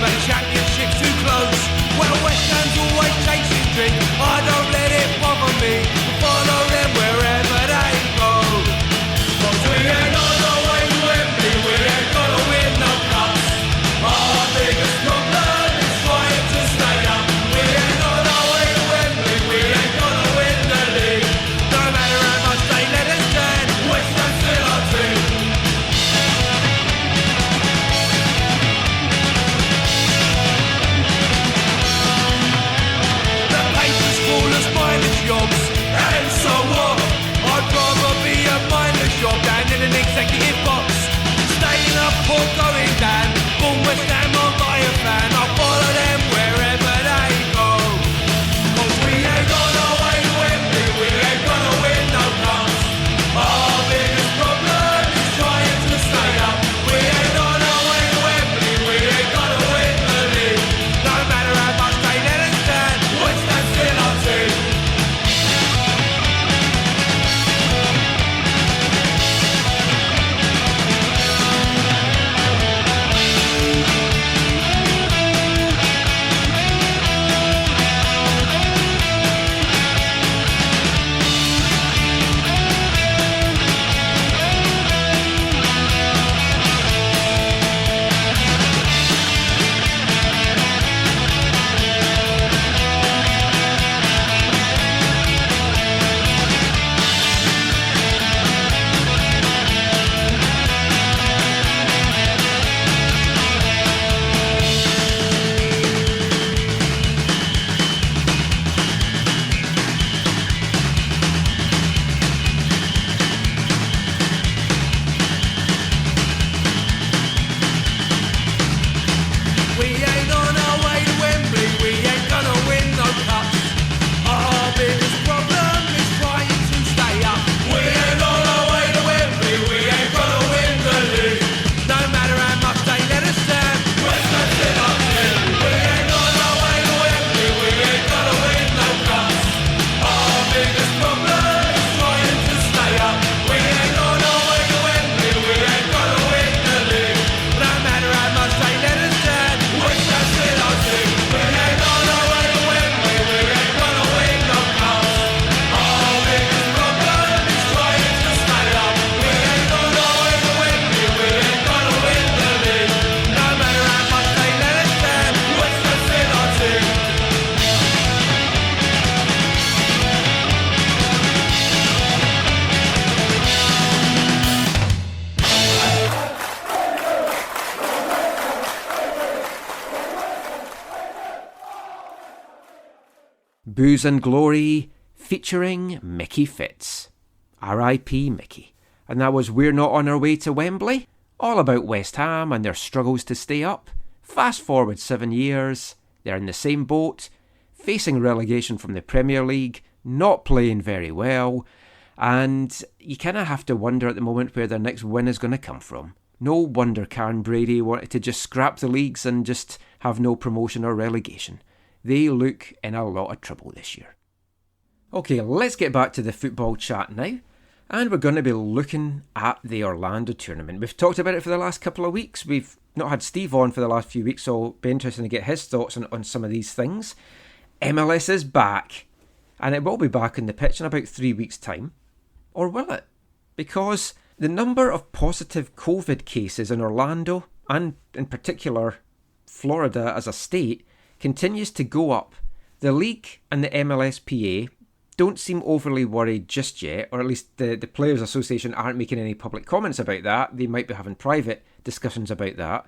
But the championship's too close. Well, West Ham's always chasing dreams. I don't let it bother me. Follow them wherever they go. 'Cause we ain't on our way to Wembley. We ain't gonna win no cups. Our biggest problem is trying to stay up. We ain't on our way to Wembley. We ain't gonna win the league. No matter how much they let us down, West Ham's still our team. Jobs, and so what? I'd rather be a minor job than in an executive box. Staying up or going down, born West Ham or by a fan, I'll follow them wherever they go. 'Cause we ain't on our way to Wembley, we ain't gonna win no cups. Our biggest problem is trying to stay up. We ain't on our way to Wembley, we ain't gonna win the league. No matter how much they let us down, West Ham's still our team. Booze and Glory featuring Mickey Fitz. R.I.P. Mickey. And that was We're Not On Our Way to Wembley, all about West Ham and their struggles to stay up. Fast forward 7 years, they're in the same boat, facing relegation from the Premier League, not playing very well, and you kind of have to wonder at the moment where their next win is going to come from. No wonder Karen Brady wanted to just scrap the leagues and just have no promotion or relegation. They look in a lot of trouble this year. Okay, let's get back to the football chat now. And we're going to be looking at the Orlando tournament. We've talked about it for the last couple of weeks. We've not had Steve on for the last few weeks, so it'll be interesting to get his thoughts on some of these things. MLS is back, and it will be back on the pitch in about 3 weeks' time. Or will it? Because the number of positive COVID cases in Orlando, and in particular Florida as a state, continues to go up. The league and the MLSPA don't seem overly worried just yet, or at least the Players Association aren't making any public comments about that. They might be having private discussions about that.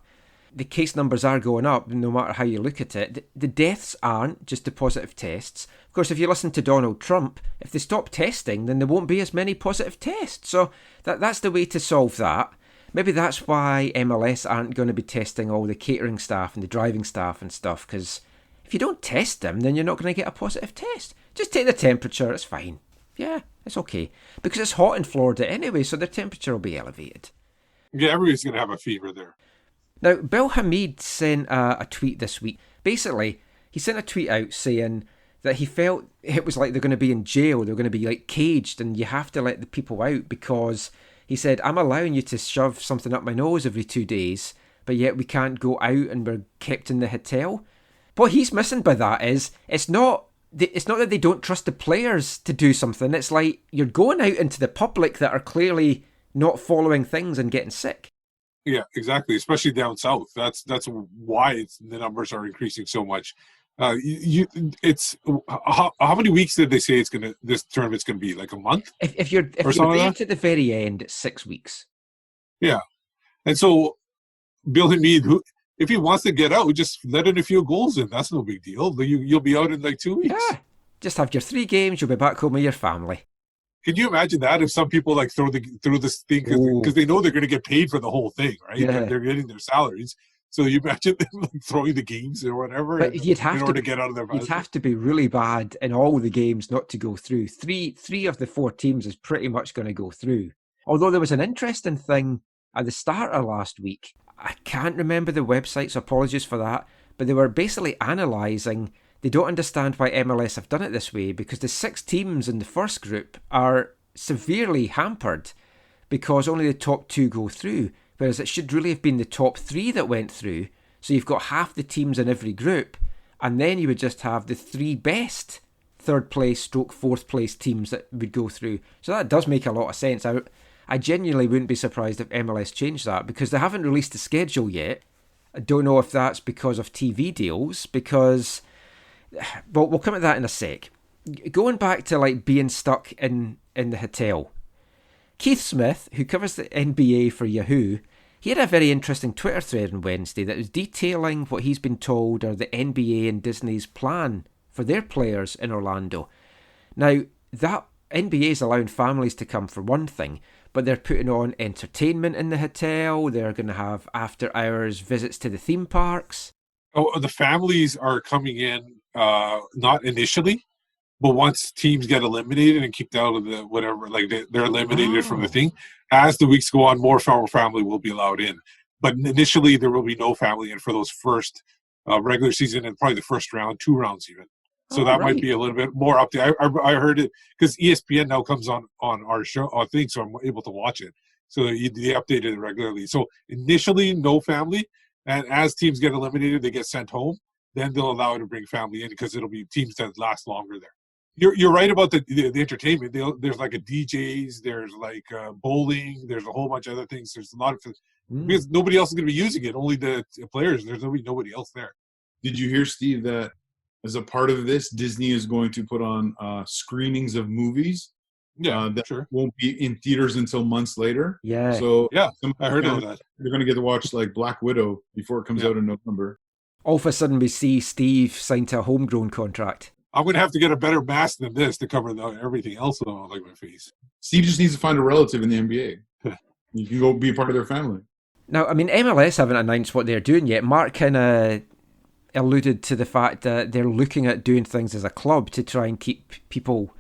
The case numbers are going up, no matter how you look at it. The deaths aren't just the positive tests. Of course, if you listen to Donald Trump, if they stop testing, then there won't be as many positive tests. So that's the way to solve that. Maybe that's why MLS aren't going to be testing all the catering staff and the driving staff and stuff, because if you don't test them, then you're not going to get a positive test. Just take the temperature, it's fine. Yeah, it's okay. Because it's hot in Florida anyway, so their temperature will be elevated. Yeah, everybody's going to have a fever there. Now, Bill Hamid sent a tweet this week. Basically, he sent a tweet out saying that he felt it was like they're going to be in jail, they're going to be like caged, and you have to let the people out because he said, I'm allowing you to shove something up my nose every 2 days, but yet we can't go out and we're kept in the hotel. What he's missing by that is it's not that they don't trust the players to do something. It's like you're going out into the public that are clearly not following things and getting sick. Yeah, exactly. Especially down south. That's why the numbers are increasing so much. It's how many weeks did they say this tournament's gonna be? Like a month? If you're there to the very end, it's 6 weeks. Yeah, and so Bill Hamid, if he wants to get out, just let in a few goals in. That's no big deal. You'll be out in like 2 weeks. Yeah, just have your 3 games. You'll be back home with your family. Can you imagine that if some people like through this thing because they know they're going to get paid for the whole thing, right? Yeah. They're getting their salaries. So you imagine them like throwing the games or whatever but in order to get out of their You'd have to be really bad in all the games not to go through. Three of the 4 teams is pretty much going to go through. Although there was an interesting thing at the start of last week. I can't remember the website, so apologies for that. But they were basically analysing. They don't understand why MLS have done it this way because the 6 teams in the first group are severely hampered because only the top 2 go through, whereas it should really have been the top 3 that went through. So you've got half the teams in every group, and then you would just have the 3 best 3rd place / 4th place teams that would go through. So that does make a lot of sense. I genuinely wouldn't be surprised if MLS changed that because they haven't released the schedule yet. I don't know if that's because of TV deals, because... Well, we'll come at that in a sec. Going back to like being stuck in the hotel. Keith Smith, who covers the NBA for Yahoo, he had a very interesting Twitter thread on Wednesday that was detailing what he's been told are the NBA and Disney's plan for their players in Orlando. Now, that NBA is allowing families to come for one thing, but they're putting on entertainment in the hotel. They're going to have after-hours visits to the theme parks. Oh, the families are coming in, not initially, but once teams get eliminated and kicked out of the whatever, like they're eliminated from the thing. As the weeks go on, more family will be allowed in. But initially, there will be no family in for those first regular season and probably the first round, 2 rounds even. So that might be a little bit more up there. I heard it because ESPN now comes on our show, I think, so I'm able to watch it. So they updated it regularly. So initially, no family. And as teams get eliminated, they get sent home. Then they'll allow it to bring family in because it'll be teams that last longer there. You're right about the entertainment. There's like a DJs, there's like bowling, there's a whole bunch of other things. There's a lot of because nobody else is going to be using it. Only the players. There's nobody else there. Did you hear, Steve, that as a part of this, Disney is going to put on screenings of movies? Yeah, that won't be in theaters until months later. Yeah. So yeah, I heard of that. You're going to get to watch like Black Widow before it comes out in November. All of a sudden, we see Steve signed to a homegrown contract. I'm going to have to get a better mask than this to cover everything else on like my face. Steve just needs to find a relative in the NBA. You can go be a part of their family. Now, I mean, MLS haven't announced what they're doing yet. Mark kind of alluded to the fact that they're looking at doing things as a club to try and keep people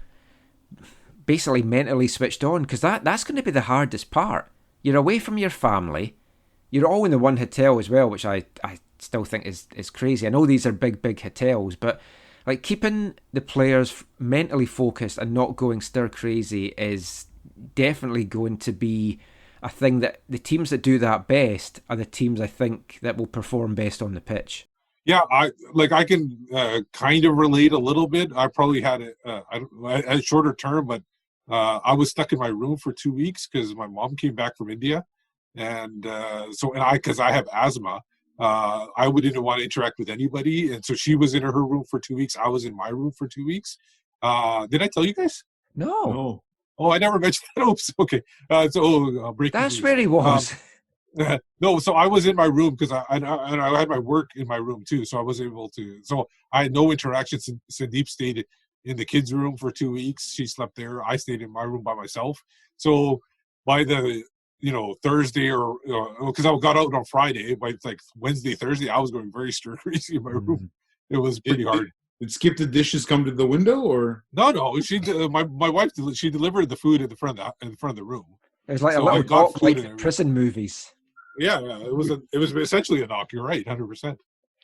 basically mentally switched on, because that's going to be the hardest part. You're away from your family. You're all in the one hotel as well, which I still think is crazy. I know these are big hotels, but like keeping the players mentally focused and not going stir crazy is definitely going to be a thing that the teams that do that best are the teams I think that will perform best on the pitch. Yeah, I can kind of relate a little bit. I probably had a shorter term, but I was stuck in my room for 2 weeks because my mom came back from India, and because I have asthma, I didn't want to interact with anybody, and so she was in her room for 2 weeks. I was in my room for 2 weeks. Did I tell you guys? No. Oh, I never mentioned that. Oops. Okay. Breaking That's news. where he was. No, so I was in my room because I had my work in my room too, so I was able to. So I had no interactions. Sandeep stayed in the kids' room for 2 weeks. She slept there. I stayed in my room by myself. So by the Thursday or because I got out on Friday, by like Wednesday, Thursday, I was going very stir crazy in my room. It was pretty hard. Did Skip the Dishes come to the window or no? She my wife she delivered the food in the front of the room. It was like a little knock, like the prison movies. Yeah, it was essentially a knock. You're right, 100%.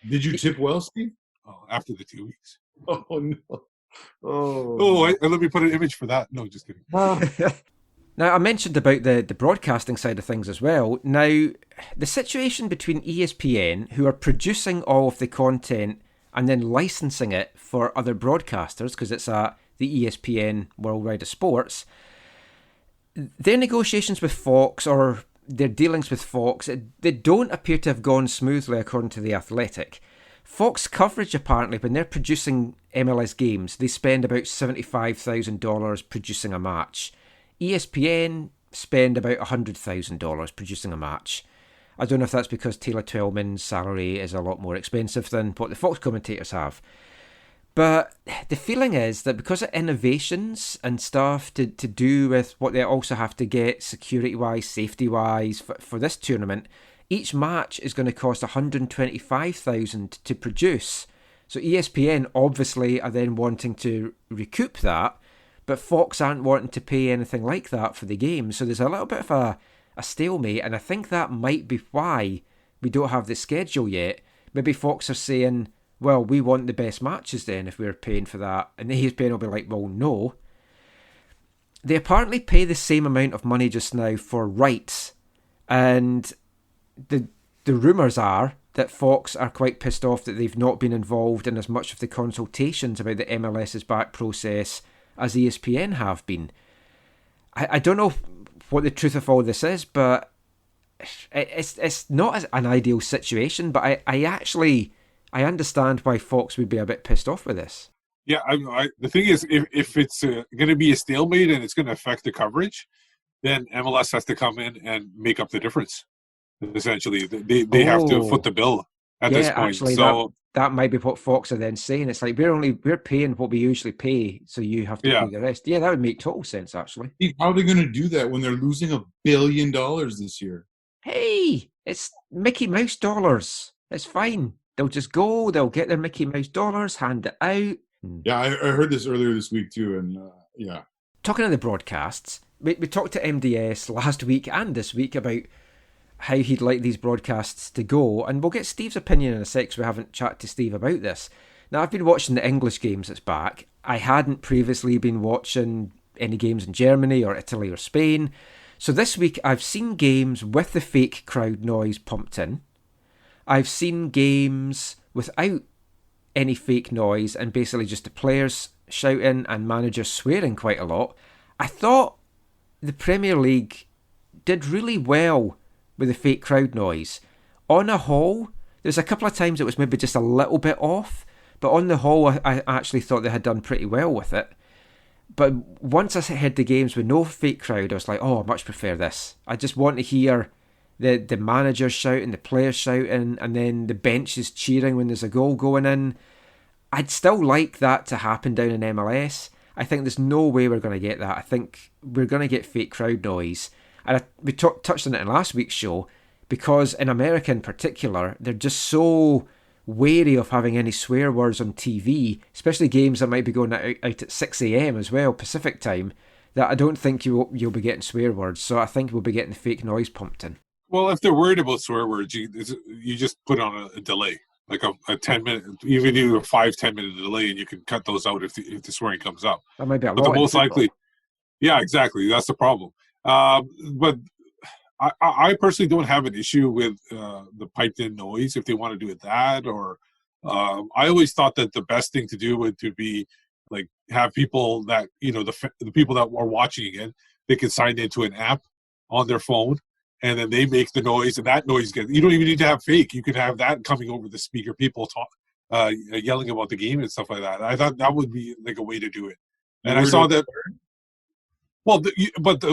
Did you tip well, Steve? Oh, after the 2 weeks. Oh no! Let me put an image for that. No, just kidding. Now, I mentioned about the broadcasting side of things as well. Now, the situation between ESPN, who are producing all of the content and then licensing it for other broadcasters, because it's the ESPN Worldwide of Sports, their negotiations with Fox, or their dealings with Fox, they don't appear to have gone smoothly, according to The Athletic. Fox coverage, apparently, when they're producing MLS games, they spend about $75,000 producing a match. ESPN spend about $100,000 producing a match. I don't know if that's because Taylor Twellman's salary is a lot more expensive than what the Fox commentators have. But the feeling is that because of innovations and stuff to do with what they also have to get security-wise, safety-wise for this tournament, each match is going to cost $125,000 to produce. So ESPN obviously are then wanting to recoup that, but Fox aren't wanting to pay anything like that for the game. So there's a little bit of a stalemate, and I think that might be why we don't have the schedule yet. Maybe Fox are saying, well, we want the best matches then if we're paying for that. And the ESPN will be like, well, no. They apparently pay the same amount of money just now for rights. And the rumours are that Fox are quite pissed off that they've not been involved in as much of the consultations about the MLS's back process as ESPN have been. I don't know what the truth of all this is, but it's not an ideal situation, but I understand why Fox would be a bit pissed off with this. Yeah, the thing is, if it's going to be a stalemate and it's going to affect the coverage, then MLS has to come in and make up the difference. Essentially, they have to foot the bill at this point. Actually, so that might be what Fox are then saying. It's like we're paying what we usually pay, so you have to pay the rest. Yeah, that would make total sense, actually. How are they going to do that when they're losing $1 billion this year? Hey, it's Mickey Mouse dollars. It's fine. They'll just go. They'll get their Mickey Mouse dollars, hand it out. Yeah, I heard this earlier this week too, and yeah. Talking of the broadcasts, we talked to MDS last week and this week about how he'd like these broadcasts to go, and we'll get Steve's opinion in a sec, so we haven't chatted to Steve about this. Now, I've been watching the English games that's back. I hadn't previously been watching any games in Germany or Italy or Spain. So this week, I've seen games with the fake crowd noise pumped in. I've seen games without any fake noise and basically just the players shouting and managers swearing quite a lot. I thought the Premier League did really well with the fake crowd noise. On a whole, there's a couple of times it was maybe just a little bit off, but on the whole, I actually thought they had done pretty well with it. But once I had the games with no fake crowd, I was like, oh, I much prefer this. I just want to hear the managers shouting, the players shouting, and then the benches cheering when there's a goal going in. I'd still like that to happen down in MLS. I think there's no way we're going to get that. I think we're going to get fake crowd noise. And we touched on it in last week's show, because in America in particular, they're just so wary of having any swear words on TV, especially games that might be going out at 6 a.m. as well, Pacific time, that I don't think you'll be getting swear words, so I think we'll be getting the fake noise pumped in. Well, if they're worried about swear words, you just put on a delay, like a 10-minute, even do a 5-10 minute delay, and you can cut those out if the swearing comes up. That might be a lot. But the most likely, yeah, exactly. That's the problem. But I personally don't have an issue with the piped in noise if they want to do it that, or I always thought that the best thing to do would to be like have people that, you know, the people that are watching it, they can sign into an app on their phone, and then they make the noise, and that noise gets, you don't even need to have fake. You could have that coming over the speaker, people talk, yelling about the game and stuff like that. I thought that would be like a way to do it. And I saw that. Well,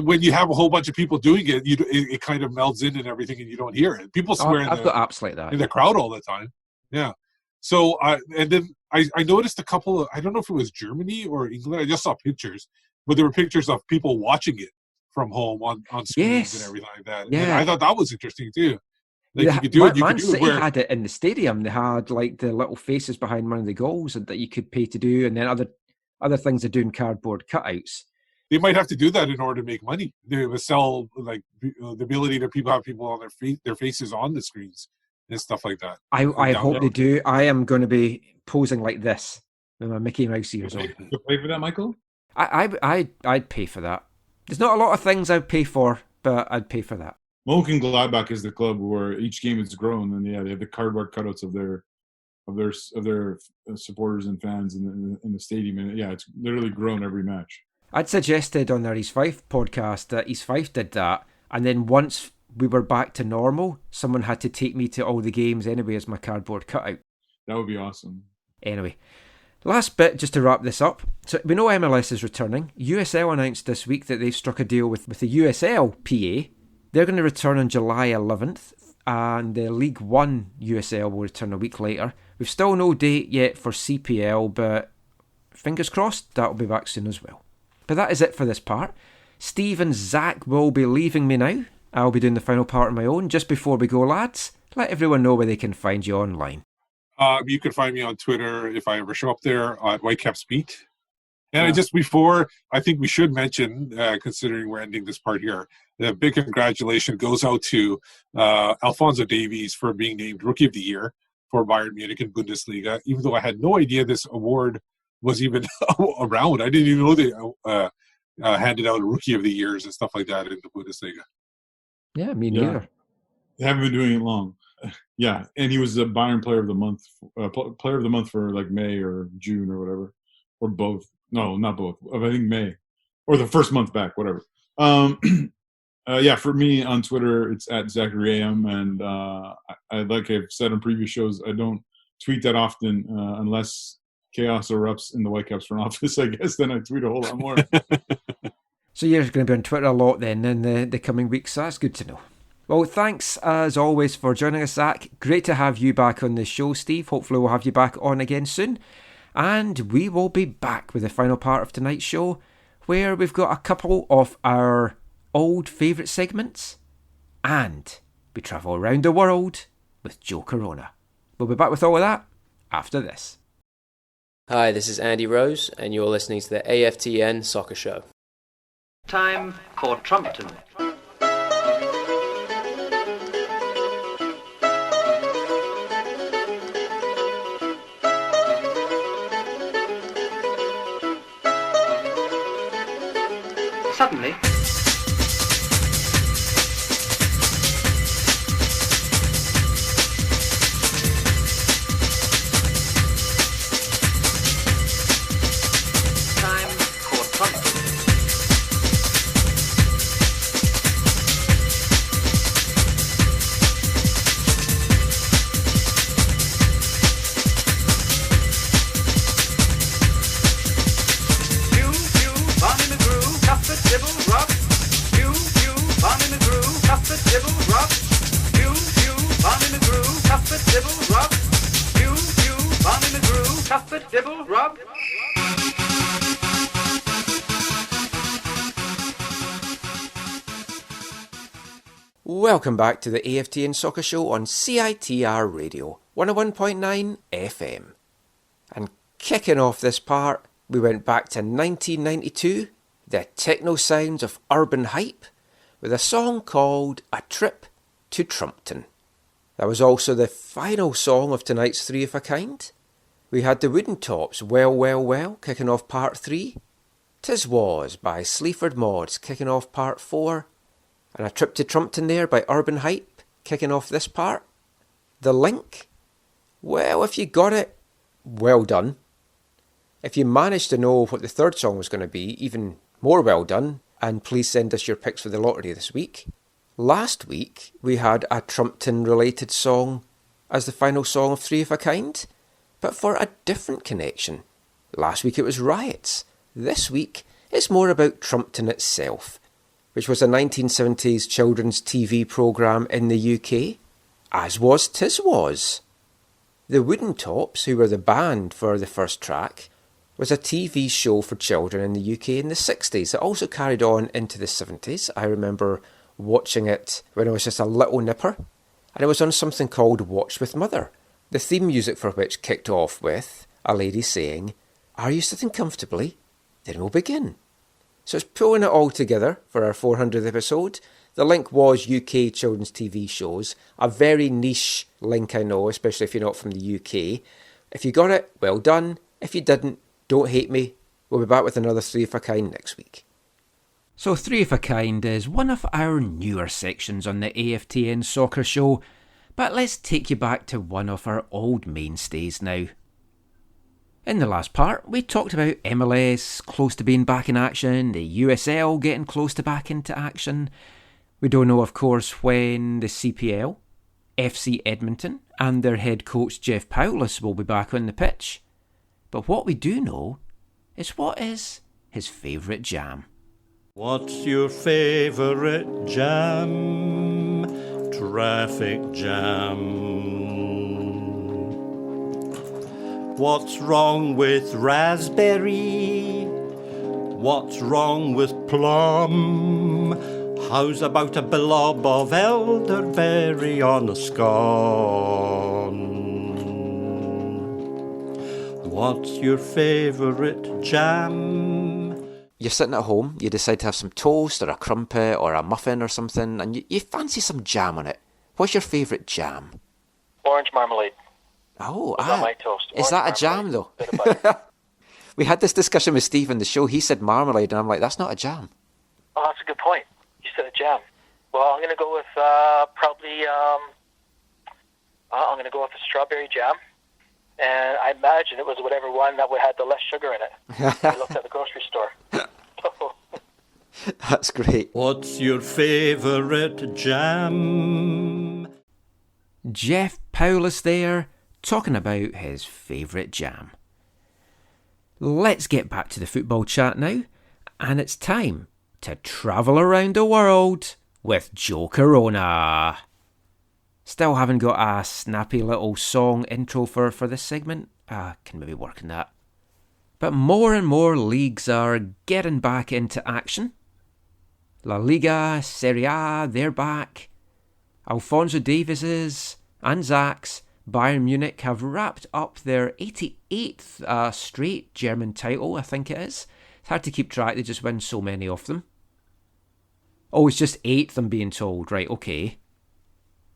when you have a whole bunch of people doing it, it kind of melds in and everything, and you don't hear it. People swear I've got apps like that in the crowd all the time. Yeah. So and then I noticed a couple of, I don't know if it was Germany or England. I just saw pictures, but there were pictures of people watching it from home on screens and everything like that. Yeah. And I thought that was interesting too. Like, Yeah, you could do it. You Man could do City it where had it in the stadium. They had like the little faces behind one of the goals that you could pay to do, and then other things they're doing cardboard cutouts. they might have to do that in order to make money. They would sell like the ability to have people on their faces on the screens and stuff like that. I hope they do. I am going to be posing like this with my Mickey Mouse ears on. You pay for that, Michael? I'd pay for that. There's not a lot of things I'd pay for, but I'd pay for that. Moken Gladbach is the club where each game is grown, and they have the cardboard cutouts of their supporters and fans in the stadium, and it's literally grown every match. I'd suggested on their East Fife podcast that East Fife did that, and then once we were back to normal, someone had to take me to all the games anyway as my cardboard cutout. That would be awesome. Anyway, last bit just to wrap this up. So we know MLS is returning. USL announced this week that they've struck a deal with the USL PA. They're going to return on July 11th, and the League One USL will return a week later. We've still no date yet for CPL, but fingers crossed that'll be back soon as well. But that is it for this part. Steve and Zach will be leaving me now. I'll be doing the final part on my own. Just before we go, lads, let everyone know where they can find you online. You can find me on Twitter if I ever show up there at Whitecap's Beat. And just before, I think we should mention, considering we're ending this part here, the big congratulations goes out to Alphonso Davies for being named Rookie of the Year for Bayern Munich in Bundesliga, even though I had no idea this award was even around. I didn't even know they handed out Rookie of the Years and stuff like that in the Bundesliga. Yeah, me neither. They haven't been doing it long. Yeah, and he was the Bayern Player of the Month, Player of the Month for like May or June or whatever, or both. No, not both. I think May, or the first month back, whatever. For me on Twitter, it's at Zachary AM, and like I've said on previous shows, I don't tweet that often unless chaos erupts in the Whitecaps front office. I guess then I tweet a whole lot more. So you're going to be on Twitter a lot then in the coming weeks. So that's good to know. Well, thanks as always for joining us, Zach. Great to have you back on the show, Steve. Hopefully we'll have you back on again soon. And we will be back with the final part of tonight's show, where we've got a couple of our old favourite segments, and we travel around the world with Joe Corona. We'll be back with all of that after this. Hi, this is Andy Rose, and you're listening to the AFTN Soccer Show. Time for Trumpton. Suddenly, time for Trumpton. Welcome back to the AFTN Soccer Show on CITR Radio 101.9 FM. And kicking off this part, we went back to 1992 the techno sounds of urban hype with a song called A Trip to Trumpton. That was also the final song of tonight's Three of a Kind. We had the Wooden Tops' Well, Well, Well kicking off part 3, 'Tis Was by Sleaford Mods kicking off part 4, and A Trip to Trumpton there by Urban Hype kicking off this part. The Link? Well, if you got it, well done. If you managed to know what the third song was going to be, even more well done, and please send us your picks for the lottery this week. Last week, we had a Trumpton-related song as the final song of Three of a Kind, but for a different connection. Last week it was Riots. This week, it's more about Trumpton itself, which was a 1970s children's TV programme in the UK, as was 'Tis Was. The Wooden Tops, who were the band for the first track, was a TV show for children in the UK in the 60s. It also carried on into the 70s. I remember watching it when I was just a little nipper, and it was on something called Watch with Mother, the theme music for which kicked off with a lady saying, "Are you sitting comfortably? Then we'll begin." So it's pulling it all together for our 400th episode. The link was UK children's TV shows, a very niche link I know, especially if you're not from the UK. If you got it, well done. If you didn't, don't hate me. We'll be back with another Three of a Kind next week. So Three of a Kind is one of our newer sections on the AFTN Soccer Show, but let's take you back to one of our old mainstays now. In the last part, we talked about MLS close to being back in action, the USL getting close to back into action. We don't know, of course, when the CPL, FC Edmonton, and their head coach Jeff Paulus will be back on the pitch. But what we do know is what is his favourite jam. What's your favourite jam? Traffic jam. What's wrong with raspberry? What's wrong with plum? How's about a blob of elderberry on a scone? What's your favourite jam? You're sitting at home, you decide to have some toast or a crumpet or a muffin or something, and you fancy some jam on it. What's your favourite jam? Orange marmalade. Oh, on my toast. Is that a jam though? We had this discussion with Steve on the show. He said marmalade, and I'm like, that's not a jam. Oh, that's a good point. You said a jam. Well, I'm going to go with probably. I'm going to go with a strawberry jam, and I imagine it was whatever one that had the less sugar in it. I looked at the grocery store. That's great. What's your favourite jam? Jeff Paulus there, talking about his favourite jam. Let's get back to the football chat now, and it's time to travel around the world with Joe Corona. Still haven't got a snappy little song intro for this segment. Can maybe work on that. But more and more leagues are getting back into action. La Liga, Serie A, they're back. Alphonso Davies's and Zach's Bayern Munich have wrapped up their 88th straight German title, I think it is. It's hard to keep track, they just win so many of them. Oh, it's just 8th, I'm being told. Right, okay.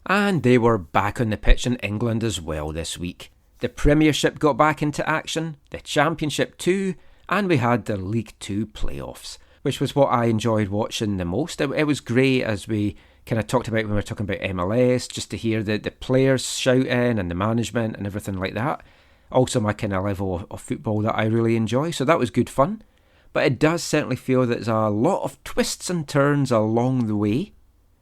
And they were back on the pitch in England as well this week. The Premiership got back into action, the Championship too, and we had the League Two playoffs, which was what I enjoyed watching the most. It was great, as we kind of talked about when we were talking about MLS, just to hear the players shouting and the management and everything like that. Also my kind of level of football that I really enjoy, so that was good fun. But it does certainly feel that there's a lot of twists and turns along the way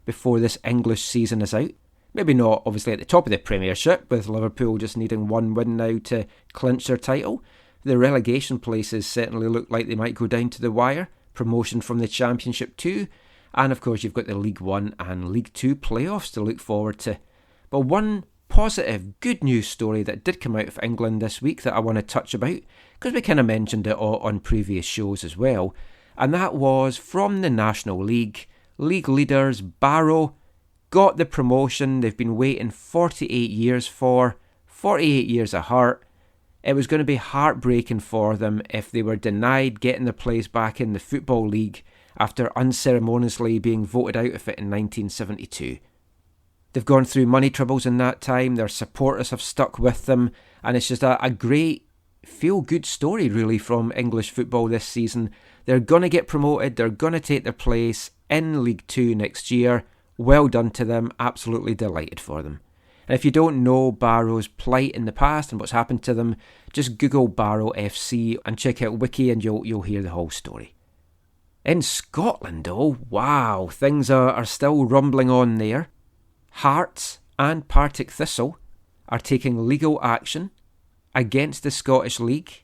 before this English season is out. Maybe not obviously at the top of the Premiership, with Liverpool just needing one win now to clinch their title. The relegation places certainly look like they might go down to the wire. Promotion from the Championship too. And of course you've got the League One and League Two playoffs to look forward to. But one positive, good news story that did come out of England this week that I want to touch about, because we kind of mentioned it on previous shows as well, and that was from the National League. League leaders Barrow got the promotion they've been waiting 48 years for, 48 years of heart. It was going to be heartbreaking for them if they were denied getting their place back in the Football League after unceremoniously being voted out of it in 1972. They've gone through money troubles in that time, their supporters have stuck with them, and it's just a great feel-good story really from English football this season. They're going to get promoted, they're going to take their place in League 2 next year. Well done to them, absolutely delighted for them. And if you don't know Barrow's plight in the past and what's happened to them, just Google Barrow FC and check out Wiki and you'll hear the whole story. In Scotland though, wow, things are still rumbling on there. Hearts and Partick Thistle are taking legal action against the Scottish League,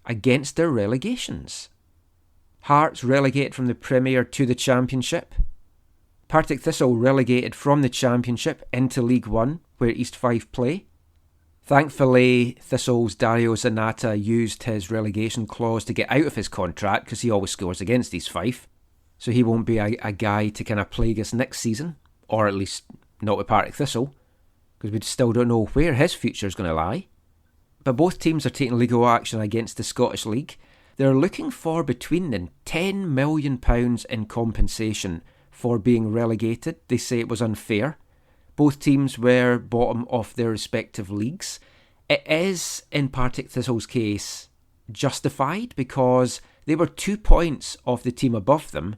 against their relegations. Hearts relegated from the Premier to the Championship. Partick Thistle relegated from the Championship into League 1, where East Fife play. Thankfully, Thistle's Dario Zanata used his relegation clause to get out of his contract because he always scores against East Fife. So he won't be a guy to kind of plague us next season, or at least not with Partick Thistle, because we still don't know where his future is going to lie. But both teams are taking legal action against the Scottish League. They're looking for between them £10 million in compensation for being relegated. They say it was unfair. Both teams were bottom of their respective leagues. It is, in Partick Thistle's case, justified because they were 2 points off the team above them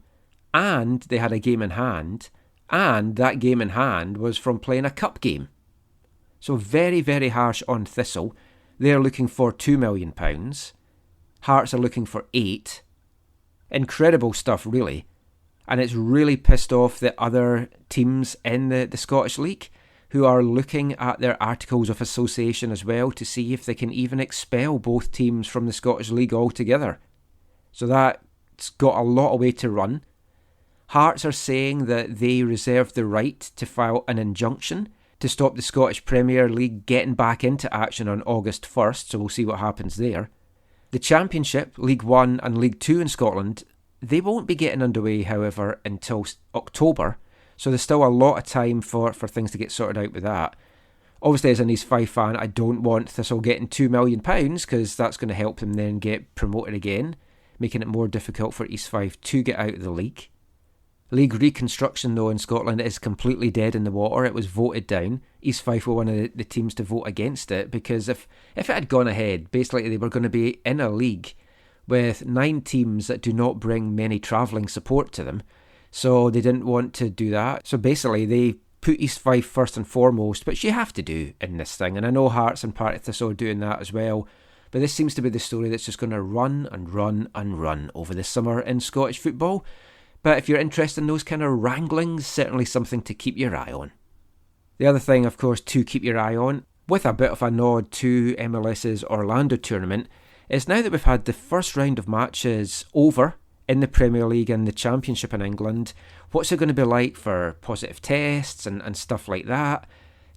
and they had a game in hand, and that game in hand was from playing a cup game. So very, very harsh on Thistle. They're looking for £2 million. Hearts are looking for 8. Incredible stuff, really. And it's really pissed off the other teams in the Scottish League who are looking at their articles of association as well to see if they can even expel both teams from the Scottish League altogether. So that's got a lot of way to run. Hearts are saying that they reserve the right to file an injunction to stop the Scottish Premier League getting back into action on August 1st, so we'll see what happens there. The Championship, League 1 and League 2 in Scotland, they won't be getting underway, however, until October, so there's still a lot of time for things to get sorted out with that. Obviously, as an East Fife fan, I don't want Thistle getting £2 million because that's going to help them then get promoted again, making it more difficult for East Fife to get out of the league. League reconstruction, though, in Scotland is completely dead in the water. It was voted down. East Fife were one of the teams to vote against it because if it had gone ahead, basically they were going to be in a league with 9 teams that do not bring many travelling support to them. So they didn't want to do that. So basically they put East Fife first and foremost, which you have to do in this thing. And I know Hearts and Partick Thistle are doing that as well. But this seems to be the story that's just going to run and run and run over the summer in Scottish football. But if you're interested in those kind of wranglings, certainly something to keep your eye on. The other thing, of course, to keep your eye on, with a bit of a nod to MLS's Orlando tournament, is now that we've had the first round of matches over in the Premier League and the Championship in England, what's it going to be like for positive tests and stuff like that?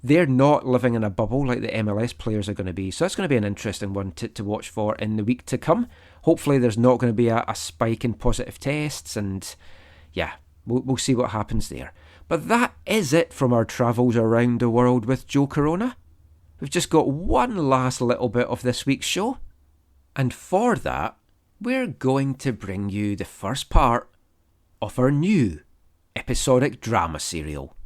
They're not living in a bubble like the MLS players are going to be, so that's going to be an interesting one to watch for in the week to come. Hopefully there's not going to be a spike in positive tests, and yeah, we'll see what happens there. But that is it from our travels around the world with Joe Corona. We've just got one last little bit of this week's show, and for that, we're going to bring you the first part of our new episodic drama serial.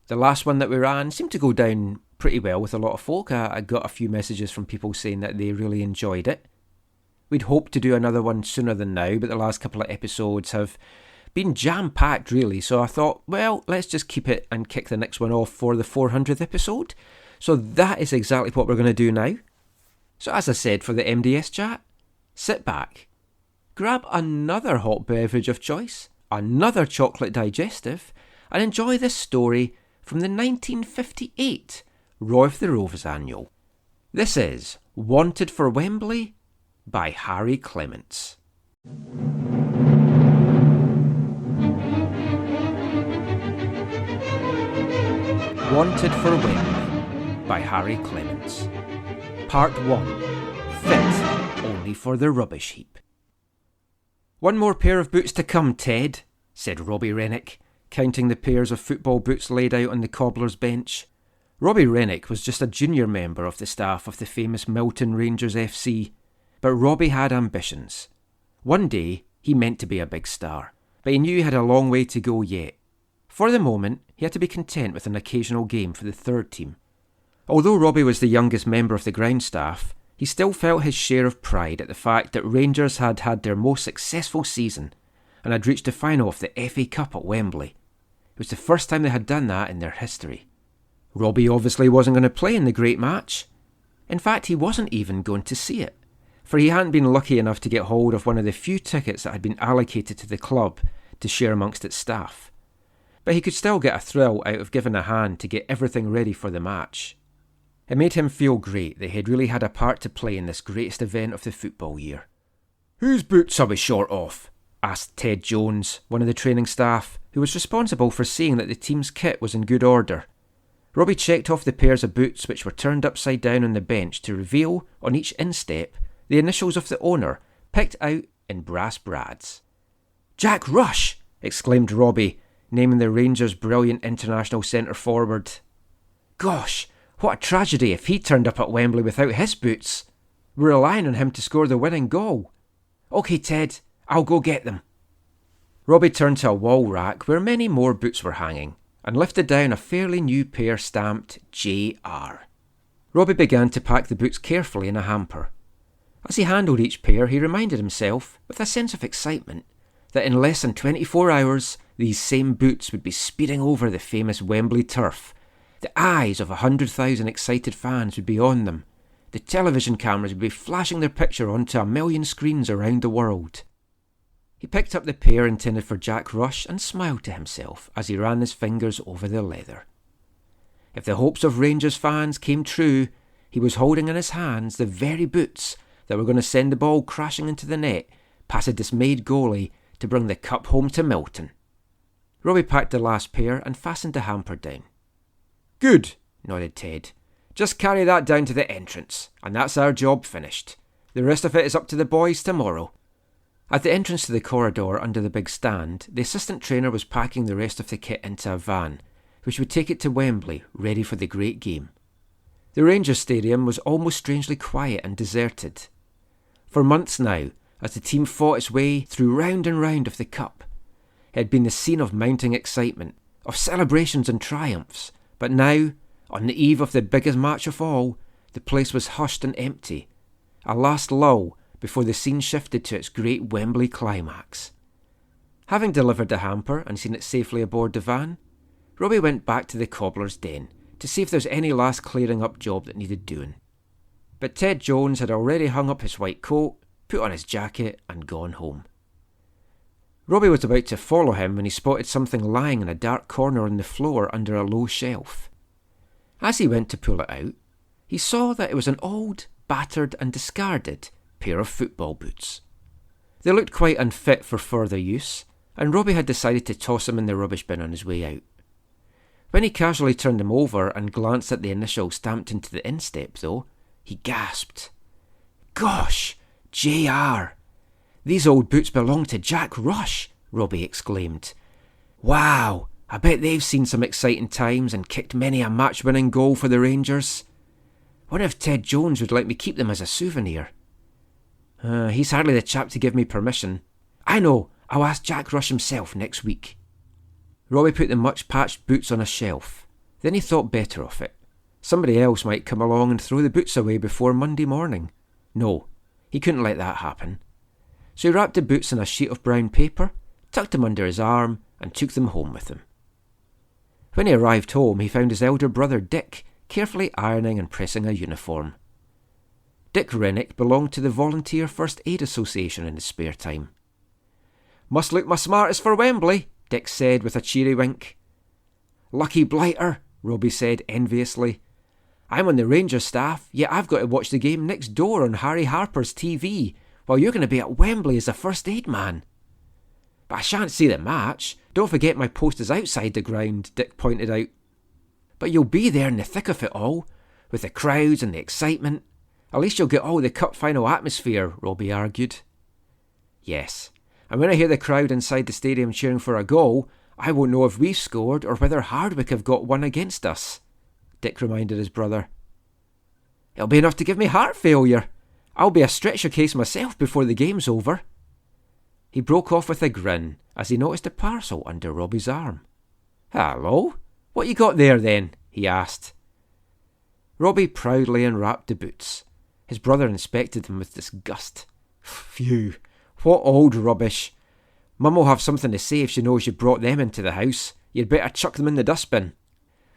The last one that we ran seemed to go down pretty well with a lot of folk. I got a few messages from people saying that they really enjoyed it. We'd hoped to do another one sooner than now, but the last couple of episodes have been jam-packed really, so I thought, well, let's just keep it and kick the next one off for the 400th episode. So that is exactly what we're going to do now. So as I said for the MDS chat, sit back, grab another hot beverage of choice, another chocolate digestive, and enjoy this story from the 1958 Roy of the Rovers annual. This is Wanted For Wembley by Harry Clements. Wanted For Wembley by Harry Clements. Part 1. Fit only for the rubbish heap. One more pair of boots to come, Ted, said Robbie Rennick, counting the pairs of football boots laid out on the cobbler's bench. Robbie Rennick was just a junior member of the staff of the famous Milton Rangers FC, but Robbie had ambitions. One day, he meant to be a big star, but he knew he had a long way to go yet. For the moment, he had to be content with an occasional game for the third team. Although Robbie was the youngest member of the ground staff, he still felt his share of pride at the fact that Rangers had had their most successful season and had reached the final of the FA Cup at Wembley. It was the first time they had done that in their history. Robbie obviously wasn't going to play in the great match. In fact, he wasn't even going to see it, for he hadn't been lucky enough to get hold of one of the few tickets that had been allocated to the club to share amongst its staff. But he could still get a thrill out of giving a hand to get everything ready for the match. It made him feel great that he had really had a part to play in this greatest event of the football year. "Whose boots are we short of?" asked Ted Jones, one of the training staff, who was responsible for seeing that the team's kit was in good order. Robbie checked off the pairs of boots which were turned upside down on the bench to reveal, on each instep, the initials of the owner, picked out in brass brads. "Jack Rush!" exclaimed Robbie, naming the Rangers' brilliant international centre-forward. "Gosh, what a tragedy if he turned up at Wembley without his boots. We're relying on him to score the winning goal. OK, Ted, I'll go get them." Robbie turned to a wall rack where many more boots were hanging and lifted down a fairly new pair stamped JR. Robbie began to pack the boots carefully in a hamper. As he handled each pair, he reminded himself, with a sense of excitement, that in less than 24 hours, these same boots would be speeding over the famous Wembley turf. The eyes of 100,000 excited fans would be on them. The television cameras would be flashing their picture onto 1 million screens around the world. He picked up the pair intended for Jack Rush and smiled to himself as he ran his fingers over the leather. If the hopes of Rangers fans came true, he was holding in his hands the very boots that were going to send the ball crashing into the net past a dismayed goalie to bring the cup home to Milton. Robbie packed the last pair and fastened the hamper down. "Good," nodded Ted. "Just carry that down to the entrance, and that's our job finished. The rest of it is up to the boys tomorrow." At the entrance to the corridor under the big stand, the assistant trainer was packing the rest of the kit into a van, which would take it to Wembley, ready for the great game. The Rangers stadium was almost strangely quiet and deserted. For months now, as the team fought its way through round and round of the cup, it had been the scene of mounting excitement, of celebrations and triumphs, but now, on the eve of the biggest match of all, the place was hushed and empty, a last lull before the scene shifted to its great Wembley climax. Having delivered the hamper and seen it safely aboard the van, Robbie went back to the cobbler's den to see if there was any last clearing up job that needed doing. But Ted Jones had already hung up his white coat, put on his jacket and gone home. Robbie was about to follow him when he spotted something lying in a dark corner on the floor under a low shelf. As he went to pull it out, he saw that it was an old, battered and discarded pair of football boots. They looked quite unfit for further use, and Robbie had decided to toss them in the rubbish bin on his way out. When he casually turned them over and glanced at the initials stamped into the instep, though, he gasped. "Gosh, JR! These old boots belong to Jack Rush," Robbie exclaimed. "Wow, I bet they've seen some exciting times and kicked many a match-winning goal for the Rangers. Wonder if Ted Jones would let me keep them as a souvenir. He's hardly the chap to give me permission. I know, I'll ask Jack Rush himself next week." Robbie put the much-patched boots on a shelf. Then he thought better of it. Somebody else might come along and throw the boots away before Monday morning. No, he couldn't let that happen. So he wrapped the boots in a sheet of brown paper, tucked them under his arm, and took them home with him. When he arrived home, he found his elder brother Dick carefully ironing and pressing a uniform. Dick Rennick belonged to the Volunteer First Aid Association in his spare time. "Must look my smartest for Wembley," Dick said with a cheery wink. "Lucky blighter," Robbie said enviously. "I'm on the Rangers staff, yet I've got to watch the game next door on Harry Harper's TV, while you're going to be at Wembley as a first aid man." "But I shan't see the match. Don't forget my post is outside the ground," Dick pointed out. "But you'll be there in the thick of it all, with the crowds and the excitement. At least you'll get all the cup final atmosphere," Robbie argued. "Yes, and when I hear the crowd inside the stadium cheering for a goal, I won't know if we've scored or whether Hardwick have got one against us." Dick reminded his brother. It'll be enough to give me heart failure. I'll be a stretcher case myself before the game's over. He broke off with a grin as he noticed a parcel under Robbie's arm. Hello? What you got there then? He asked. Robbie proudly unwrapped the boots. His brother inspected them with disgust. Phew, what old rubbish. Mum will have something to say if she knows you brought them into the house. You'd better chuck them in the dustbin.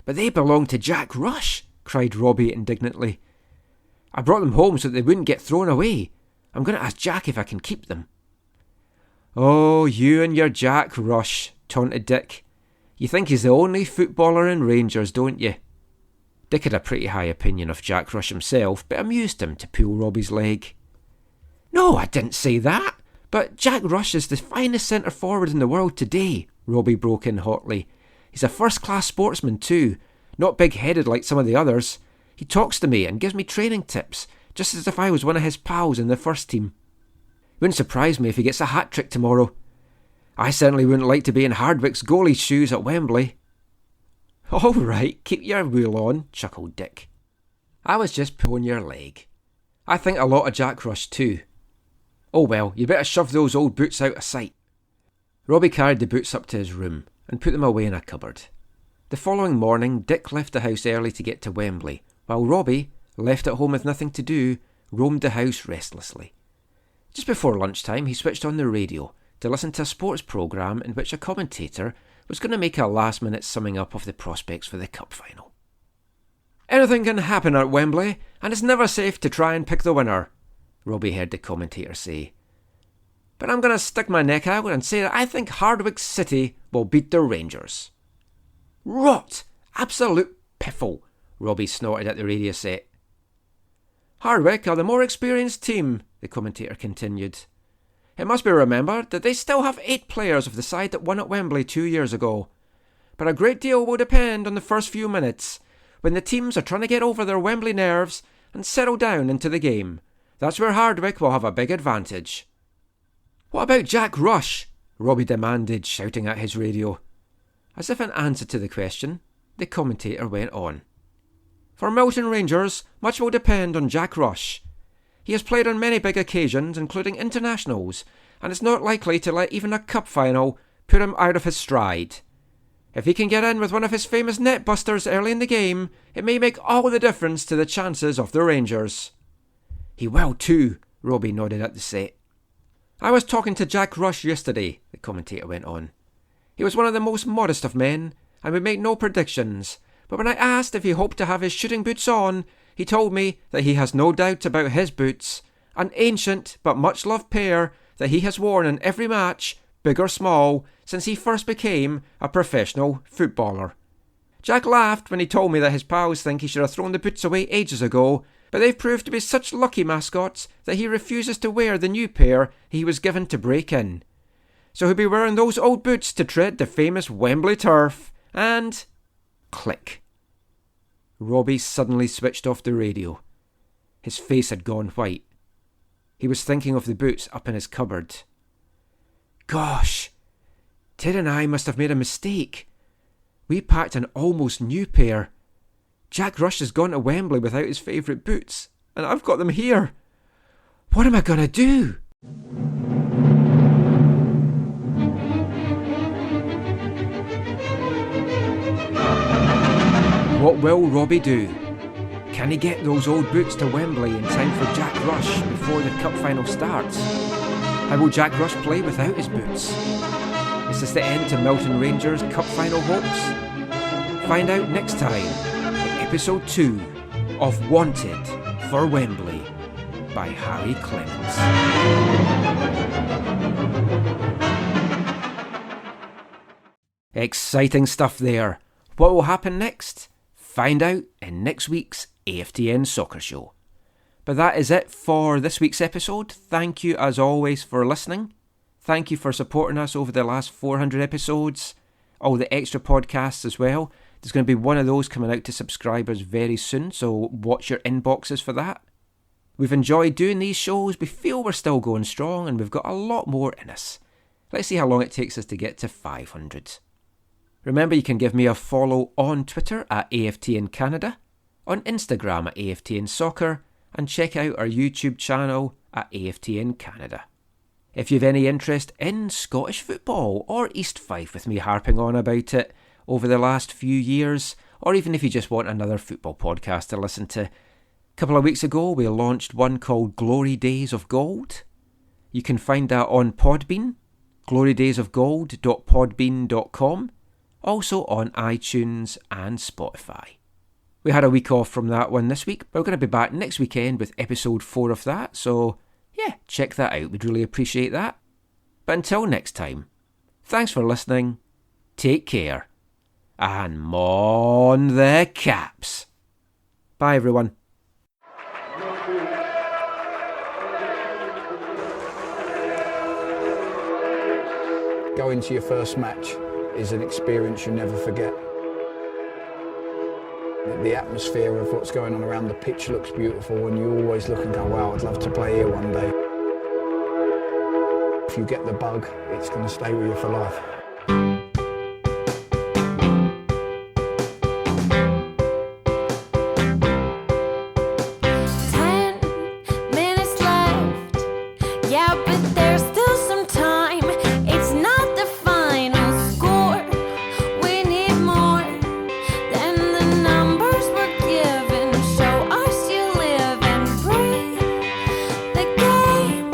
But they belong to Jack Rush, cried Robbie indignantly. I brought them home so that they wouldn't get thrown away. I'm going to ask Jack if I can keep them. Oh, you and your Jack Rush, taunted Dick. You think he's the only footballer in Rangers, don't you? Dick had a pretty high opinion of Jack Rush himself, but amused him to pull Robbie's leg. No, I didn't say that. But Jack Rush is the finest centre-forward in the world today, Robbie broke in hotly. He's a first-class sportsman too, not big-headed like some of the others. He talks to me and gives me training tips, just as if I was one of his pals in the first team. Wouldn't surprise me if he gets a hat-trick tomorrow. I certainly wouldn't like to be in Hardwick's goalie's shoes at Wembley. All right, keep your wool on, chuckled Dick. I was just pulling your leg. I think a lot of Jack Rush too. Oh well, you better shove those old boots out of sight. Robbie carried the boots up to his room and put them away in a cupboard. The following morning, Dick left the house early to get to Wembley, while Robbie, left at home with nothing to do, roamed the house restlessly. Just before lunchtime, he switched on the radio to listen to a sports programme in which a commentator was going to make a last-minute summing up of the prospects for the cup final. Anything can happen at Wembley, and it's never safe to try and pick the winner, Robbie heard the commentator say. But I'm going to stick my neck out and say that I think Hardwick City will beat the Rangers. Rot! Absolute piffle, Robbie snorted at the radio set. Hardwick are the more experienced team, the commentator continued. It must be remembered that they still have 8 players of the side that won at Wembley 2 years ago. But a great deal will depend on the first few minutes, when the teams are trying to get over their Wembley nerves and settle down into the game. That's where Hardwick will have a big advantage. What about Jack Rush? Robbie demanded, shouting at his radio. As if in answer to the question, the commentator went on. For Milton Rangers, much will depend on Jack Rush. He has played on many big occasions, including internationals, and it's not likely to let even a cup final put him out of his stride. If he can get in with one of his famous net busters early in the game, it may make all the difference to the chances of the Rangers. He will too, Robbie nodded at the set. I was talking to Jack Rush yesterday, the commentator went on. He was one of the most modest of men, and would make no predictions, but when I asked if he hoped to have his shooting boots on, he told me that he has no doubt about his boots, an ancient but much-loved pair that he has worn in every match, big or small, since he first became a professional footballer. Jack laughed when he told me that his pals think he should have thrown the boots away ages ago, but they've proved to be such lucky mascots that he refuses to wear the new pair he was given to break in. So he'll be wearing those old boots to tread the famous Wembley turf, and... click. Robbie suddenly switched off the radio. His face had gone white. He was thinking of the boots up in his cupboard. Gosh, Ted and I must have made a mistake. We packed an almost new pair. Jack Rush has gone to Wembley without his favourite boots, and I've got them here. What am I going to do? What will Robbie do? Can he get those old boots to Wembley in time for Jack Rush before the cup final starts? How will Jack Rush play without his boots? Is this the end to Milton Rangers' cup final hopes? Find out next time in episode 2 of Wanted for Wembley by Harry Clemens. Exciting stuff there. What will happen next? Find out in next week's AFTN Soccer Show. But that is it for this week's episode. Thank you as always for listening. Thank you for supporting us over the last 400 episodes. All the extra podcasts as well. There's going to be one of those coming out to subscribers very soon, so watch your inboxes for that. We've enjoyed doing these shows. We feel we're still going strong and we've got a lot more in us. Let's see how long it takes us to get to 500. Remember, you can give me a follow on Twitter at AFTN Canada, on Instagram at AFTN Soccer, and check out our YouTube channel at AFTN Canada. If you've any interest in Scottish football or East Fife with me harping on about it over the last few years, or even if you just want another football podcast to listen to, a couple of weeks ago we launched one called Glory Days of Gold. You can find that on Podbean, glorydaysofgold.podbean.com, also on iTunes and Spotify. We had a week off from that one this week, but we're going to be back next weekend with episode 4 of that, so yeah, check that out. We'd really appreciate that. But until next time, thanks for listening, take care, and mon the Caps. Bye everyone. Going to your first match is an experience you never forget. The atmosphere of what's going on around the pitch looks beautiful, and you always look and go, wow, I'd love to play here one day. If you get the bug, it's going to stay with you for life. 10 minutes left, yeah, but there's still some time. It's not the final score. We need more than the numbers we're given. Show us you live and breathe the game.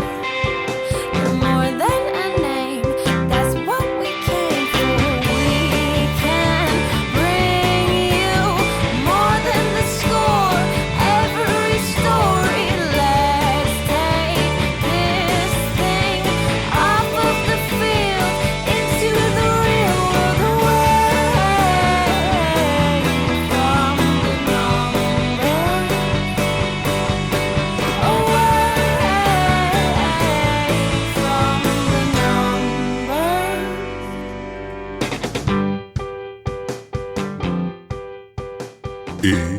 You're more than a name, that's what we came for. We can bring you more than the score. Every story, let's take this thing off of the field into the real world, away from the numbers, away from the numbers.